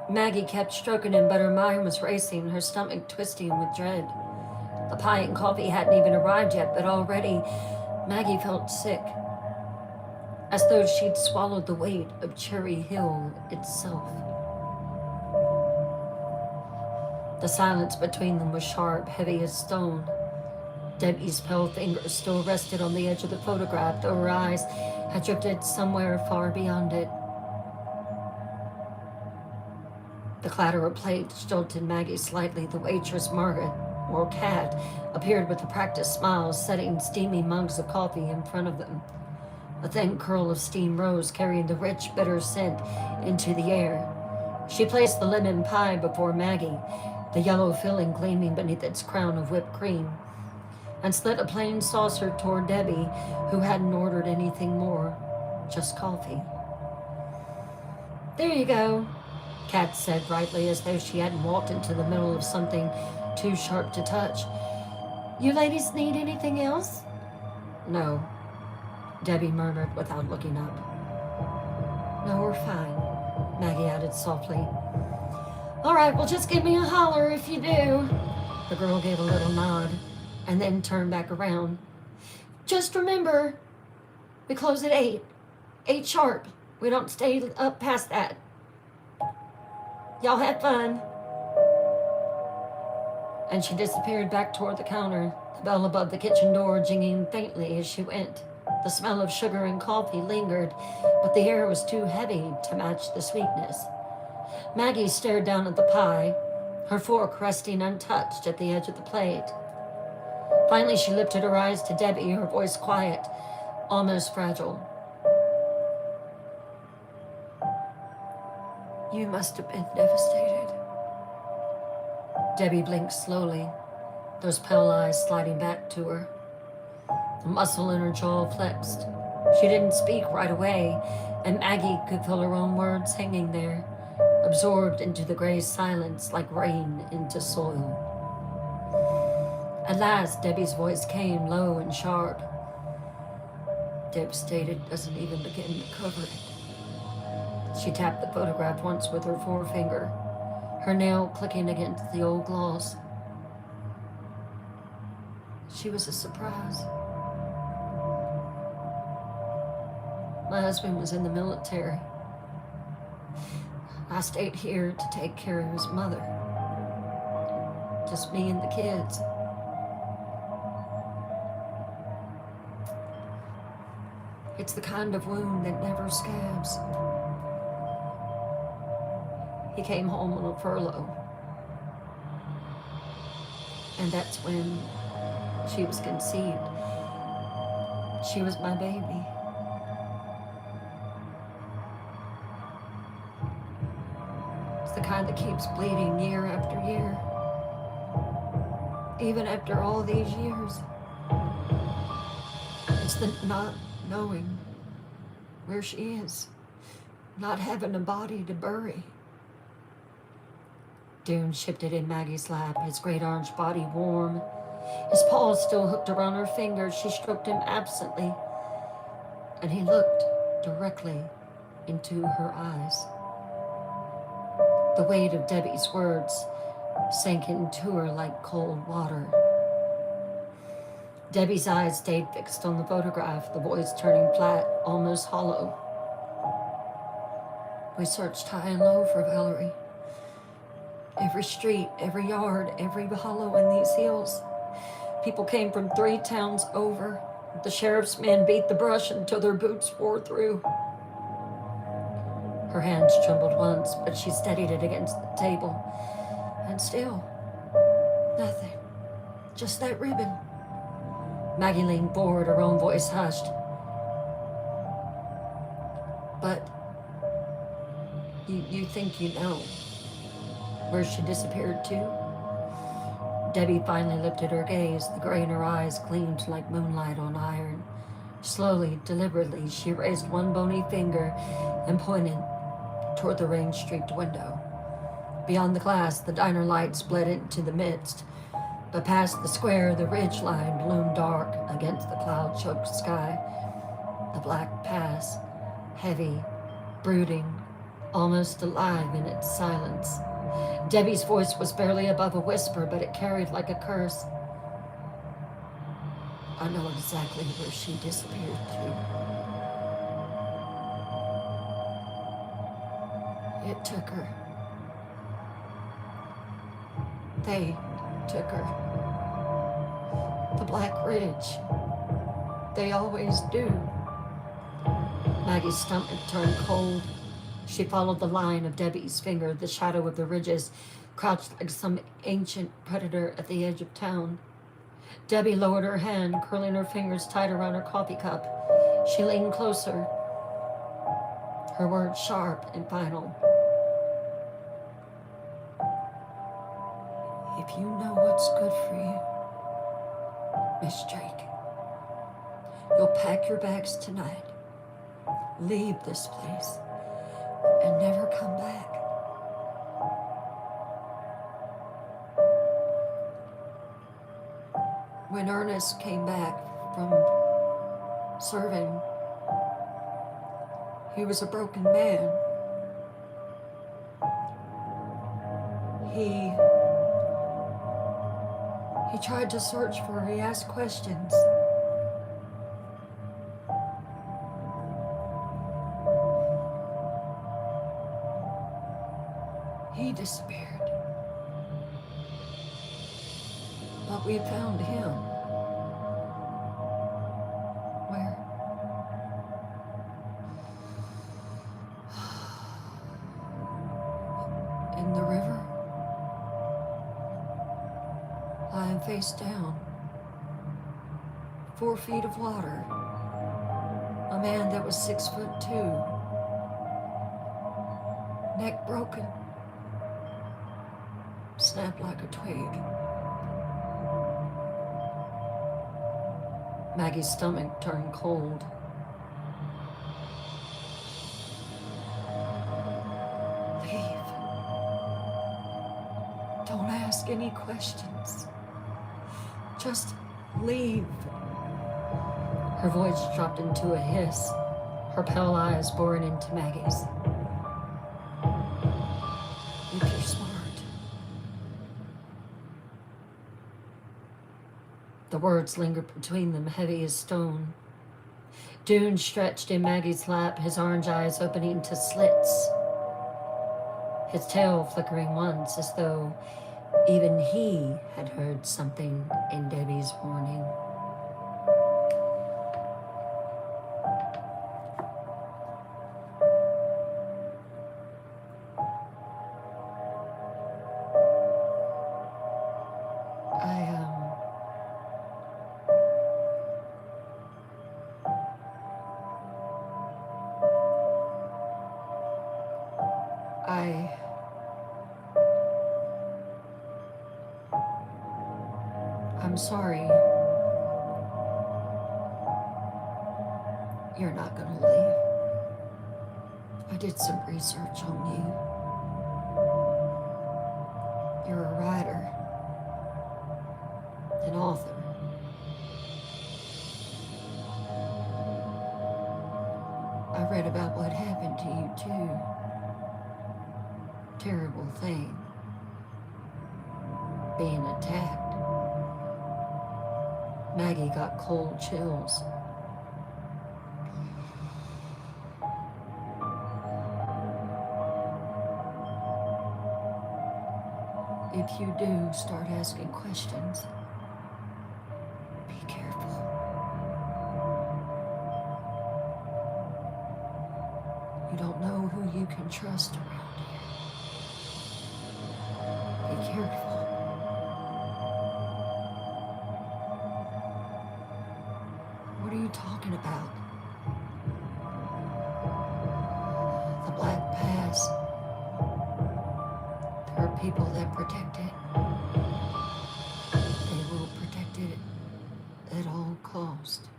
S1: Maggie kept stroking him, but her mind was racing, her stomach twisting with dread. The pie and coffee hadn't even arrived yet, but already Maggie felt sick, as though she'd swallowed the weight of Cherry Hill itself. The silence between them was sharp, heavy as stone. Debbie's pale fingers still rested on the edge of the photograph, though her eyes had drifted somewhere far beyond it. The clatter of plates jolted Maggie slightly. The waitress, Margaret, or Cat, appeared with a practiced smile, setting steaming mugs of coffee in front of them. A thin curl of steam rose, carrying the rich, bitter scent into the air. She placed the lemon pie before Maggie, the yellow filling gleaming beneath its crown of whipped cream, and slid a plain saucer toward Debbie, who hadn't ordered anything more, just coffee. "There you go," Kat said brightly, as though she hadn't walked into the middle of something too sharp to touch. "You ladies need anything else?" "No," Debbie murmured without looking up. "No, we're fine," Maggie added softly. "All right, well, just give me a holler if you do." The girl gave a little nod and then turned back around. "Just remember, we close at 8. 8 sharp. We don't stay up past that. Y'all have fun." And she disappeared back toward the counter, the bell above the kitchen door jingling faintly as she went. The smell of sugar and coffee lingered, but the air was too heavy to match the sweetness. Maggie stared down at the pie, her fork resting untouched at the edge of the plate. Finally, she lifted her eyes to Debbie, her voice quiet, almost fragile. "You must have been devastated." Debbie blinked slowly, those pale eyes sliding back to her. The muscle in her jaw flexed. She didn't speak right away, and Maggie could feel her own words hanging there, absorbed into the gray silence like rain into soil. At last, Debbie's voice came low and sharp. "Devastated doesn't even begin to cover it." She tapped the photograph once with her forefinger, her nail clicking against the old gloss. "She was a surprise. My husband was in the military. I stayed here to take care of his mother. Just me and the kids. It's the kind of wound that never scabs. He came home on a furlough. And that's when she was conceived. She was my baby. It's the kind that keeps bleeding year after year. Even after all these years. It's the not knowing where she is, not having a body to bury." Dune shifted in Maggie's lap, his great orange body warm. His paws still hooked around her fingers. She stroked him absently, and he looked directly into her eyes. The weight of Debbie's words sank into her like cold water. Debbie's eyes stayed fixed on the photograph, the voice turning flat, almost hollow. We searched high and low for Valerie. Every street, every yard, every hollow in these hills. People came from 3 towns over. The sheriff's men beat the brush until their boots wore through. Her hands trembled once, but she steadied it against the table. And still, nothing. Just that ribbon. Maggie leaned forward, her own voice hushed. But you think you know where she disappeared to? Debbie finally lifted her gaze. The gray in her eyes gleamed like moonlight on iron. Slowly, deliberately, she raised one bony finger and pointed toward the rain-streaked window. Beyond the glass, the diner lights bled into the midst, but past the square, the ridge line loomed dark against the cloud-choked sky. The black pass, heavy, brooding, almost alive in its silence. Debbie's voice was barely above a whisper, but it carried like a curse. I know exactly where she disappeared to. It took her. They took her. The Black Ridge. They always do. Maggie's stomach turned cold. She followed the line of Debbie's finger, the shadow of the ridges, crouched like some ancient predator at the edge of town. Debbie lowered her hand, curling her fingers tight around her coffee cup. She leaned closer, her words sharp and final. If you know what's good for you, Miss Drake, you'll pack your bags tonight, leave this place, and never come back. When Ernest came back from serving, he was a broken man. He tried to search for her. He asked questions. He disappeared. But we found him. Where? In the river. Lying face down. 4 feet of water. A man that was 6'2". Neck broken. Snapped like a twig. Maggie's stomach turned cold. Leave. Don't ask any questions. Just leave. Her voice dropped into a hiss, her pale eyes boring into Maggie's. If you're smart. The words lingered between them, heavy as stone. Dune stretched in Maggie's lap, his orange eyes opening to slits, his tail flickering once as though even he had heard something in Debbie's warning. I'm sorry. You're not gonna leave. I did some research on you. You're a writer, an author. I read about what happened to you too. Terrible thing. being attacked. Maggie got cold chills. If you do start asking questions, be careful. You don't know who you can trust around here. Be careful. What are you talking about? The Black Pass. There are people that protect it. They will protect it at all cost.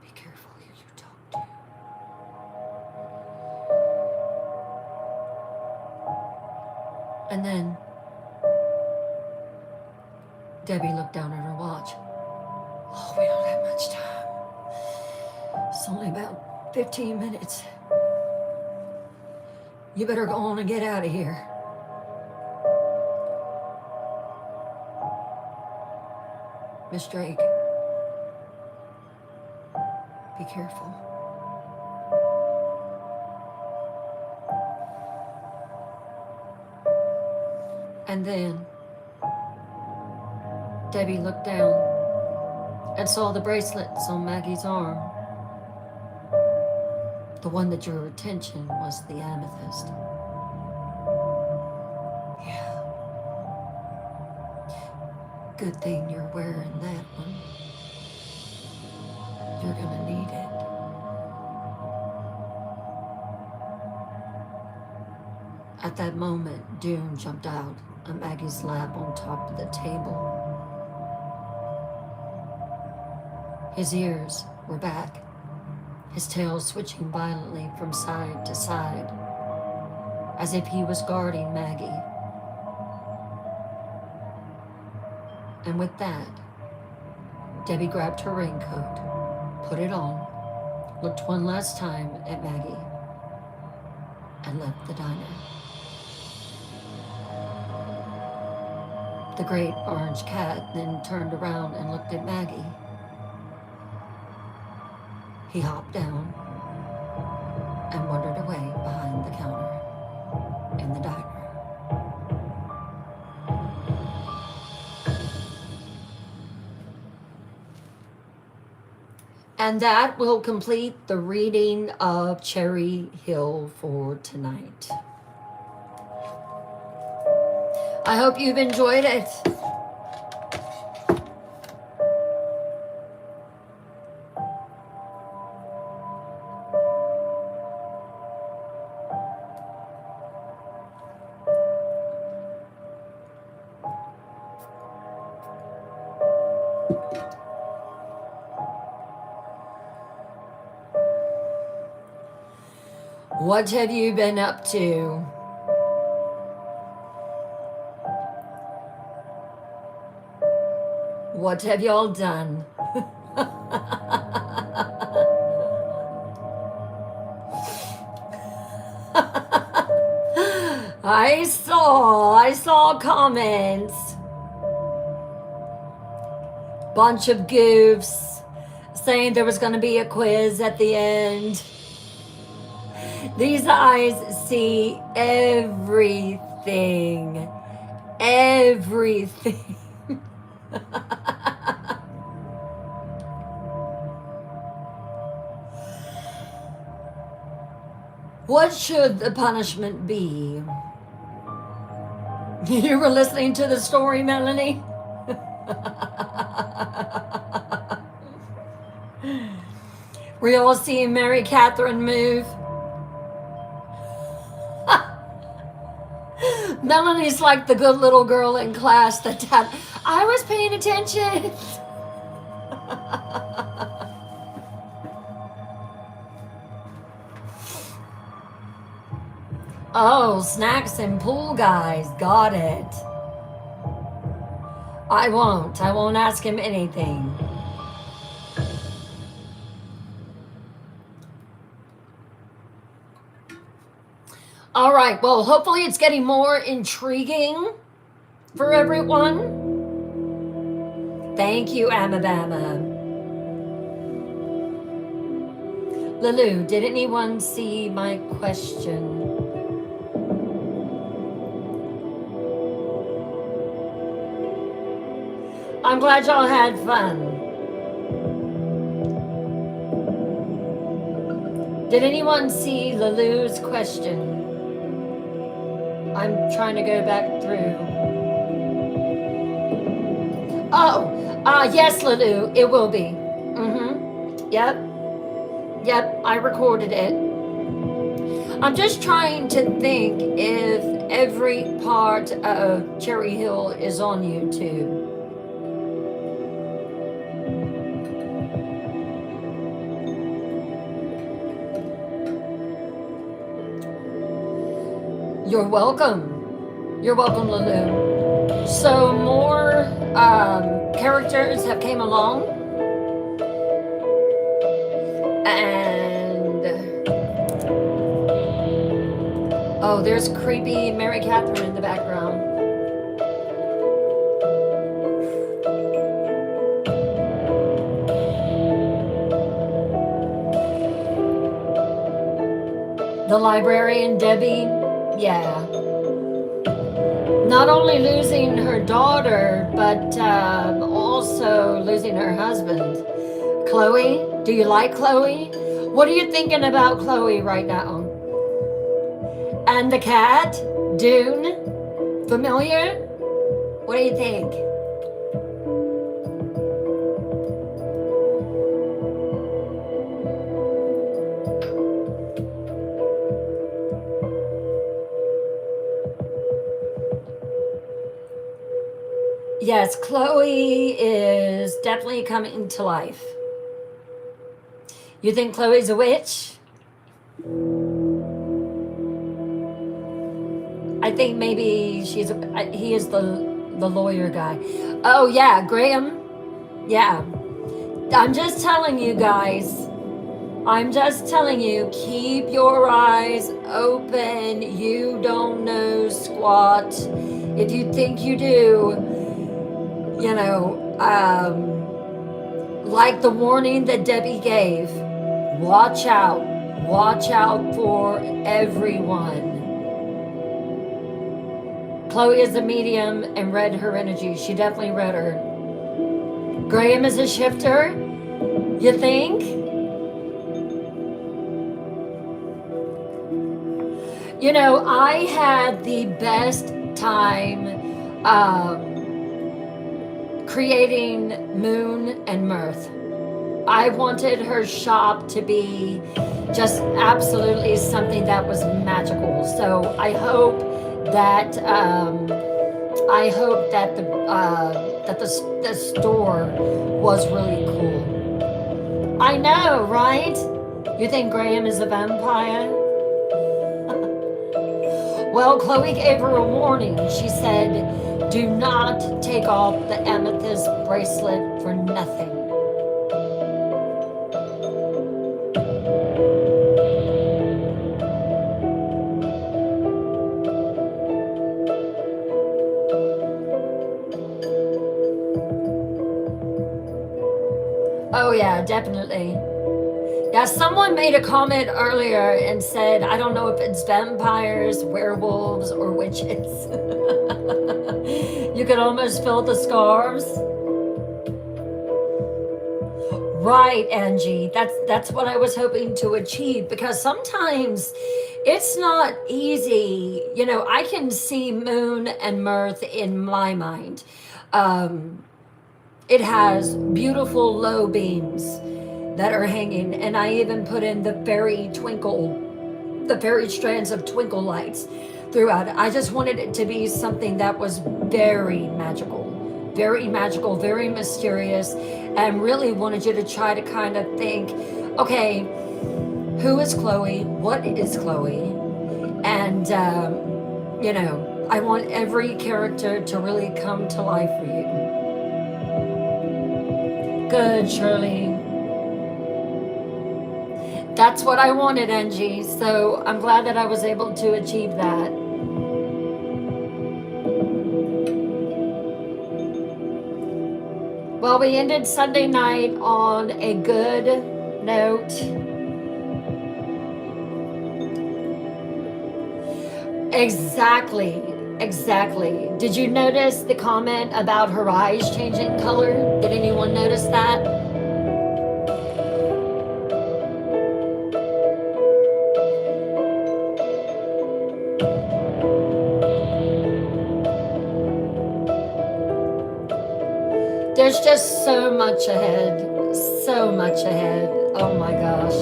S1: Be careful who you talk to. And then Debbie looked down at her watch. Oh, we don't have much time. It's only about 15 minutes. You better go on and get out of here. Miss Drake, be careful. And then Debbie looked down and saw the bracelets on Maggie's arm. The one that drew her attention was the amethyst. Yeah. Good thing you're wearing that one. You're gonna need it. At that moment, Dune jumped out of Maggie's lap on top of the table. His ears were back, his tail switching violently from side to side, as if he was guarding Maggie. And with that, Debbie grabbed her raincoat, put it on, looked one last time at Maggie, and left the diner. The great orange cat then turned around and looked at Maggie. He hopped down and wandered away behind the counter in the diner. And that will complete the reading of Cherry Hill for tonight. I hope you've enjoyed it. What have you been up to? What have y'all done? I saw comments. Bunch of goofs saying there was going to be a quiz at the end. These eyes see everything. Everything. What should the punishment be? You were listening to the story, Melanie? We all see Mary Catherine move. Melanie's like the good little girl in class that I was paying attention. Oh, snacks and pool guys. Got it. I won't ask him anything. All right, well, hopefully it's getting more intriguing for everyone. Thank you, Amabama. Lulu, did anyone see my question? I'm glad y'all had fun. Did anyone see Lulu's question? I'm trying to go back through. Oh, yes, Lulu, it will be. Yep, I recorded it. I'm just trying to think if every part of Cherry Hill is on YouTube. You're welcome. You're welcome, Lulu. So more characters have came along. And oh, there's creepy Mary Catherine in the background. The librarian, Debbie, yeah. Not only losing her daughter, but also losing her husband. Chloe, do you like Chloe? What are you thinking about Chloe right now? And the cat, Dune, familiar? What do you think? Yes, Chloe is definitely coming to life. You think Chloe's a witch? I think maybe he is the lawyer guy. Oh yeah, Graham. Yeah. I'm just telling you guys. I'm just telling you, keep your eyes open. You don't know squat. If you think you do, you know, like the warning that Debbie gave, watch out for everyone. Chloe is a medium and read her energy. She definitely read her. Graham is a shifter, you think? You know, I had the best time creating Moon and Mirth. I wanted her shop to be just absolutely something that was magical. So I hope that the store was really cool. I know, right? You think Graham is a vampire? Well, Chloe gave her a warning. She said, do not take off the amethyst bracelet for nothing. Oh yeah, definitely. Yeah, someone made a comment earlier and said, I don't know if it's vampires, werewolves, or witches. You could almost feel the scarves. Right, Angie. That's what I was hoping to achieve, because sometimes it's not easy. You know, I can see Moon and Mirth in my mind. It has beautiful low beams that are hanging, and I even put in the fairy strands of twinkle lights throughout it. I just wanted it to be something that was very magical, very mysterious, and really wanted you to try to kind of think, okay, who is Chloe? What is Chloe? And, you know, I want every character to really come to life for you. Good, Shirley. That's what I wanted, Angie. So I'm glad that I was able to achieve that. Well, we ended Sunday night on a good note. Exactly. Exactly. Did you notice the comment about her eyes changing color? Did anyone notice that? There's just so much ahead. So much ahead. Oh my gosh.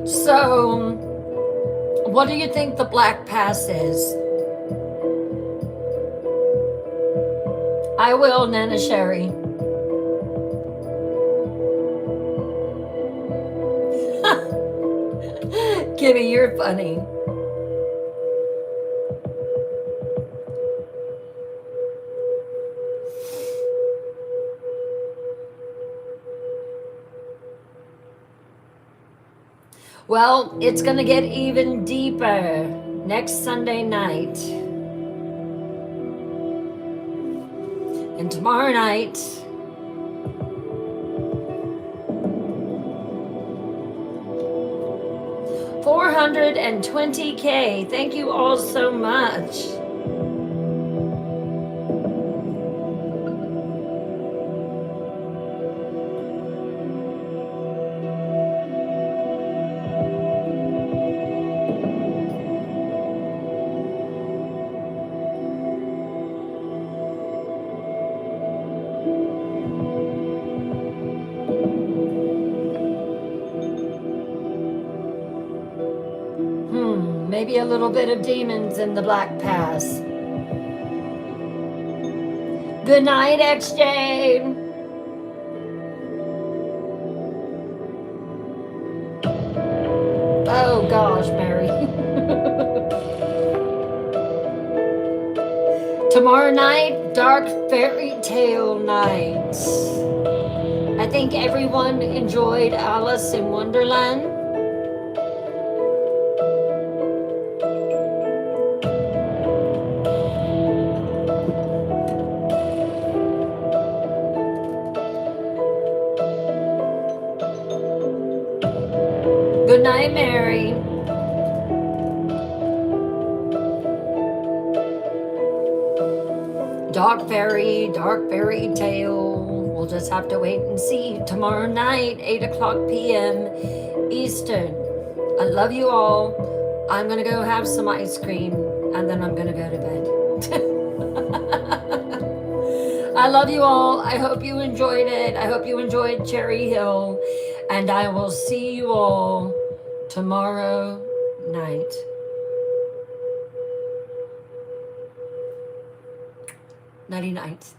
S1: So, what do you think the Black Pass is? I will, Nana Sherry. Kimmy, you're funny. Well, it's going to get even deeper next Sunday night. And tomorrow night, $420K. Thank you all so much. Maybe a little bit of demons in the Black Pass. Good night, XJ. Oh gosh, Mary. Tomorrow night, Dark Fairy Tale Night. I think everyone enjoyed Alice in Wonderland. Good night, Mary. Dark Fairy Tale. We'll just have to wait and see. Tomorrow night, 8 o'clock p.m. Eastern. I love you all. I'm going to go have some ice cream, and then I'm going to go to bed. I love you all. I hope you enjoyed it. I hope you enjoyed Cherry Hill. And I will see you all tomorrow night. Nighty night.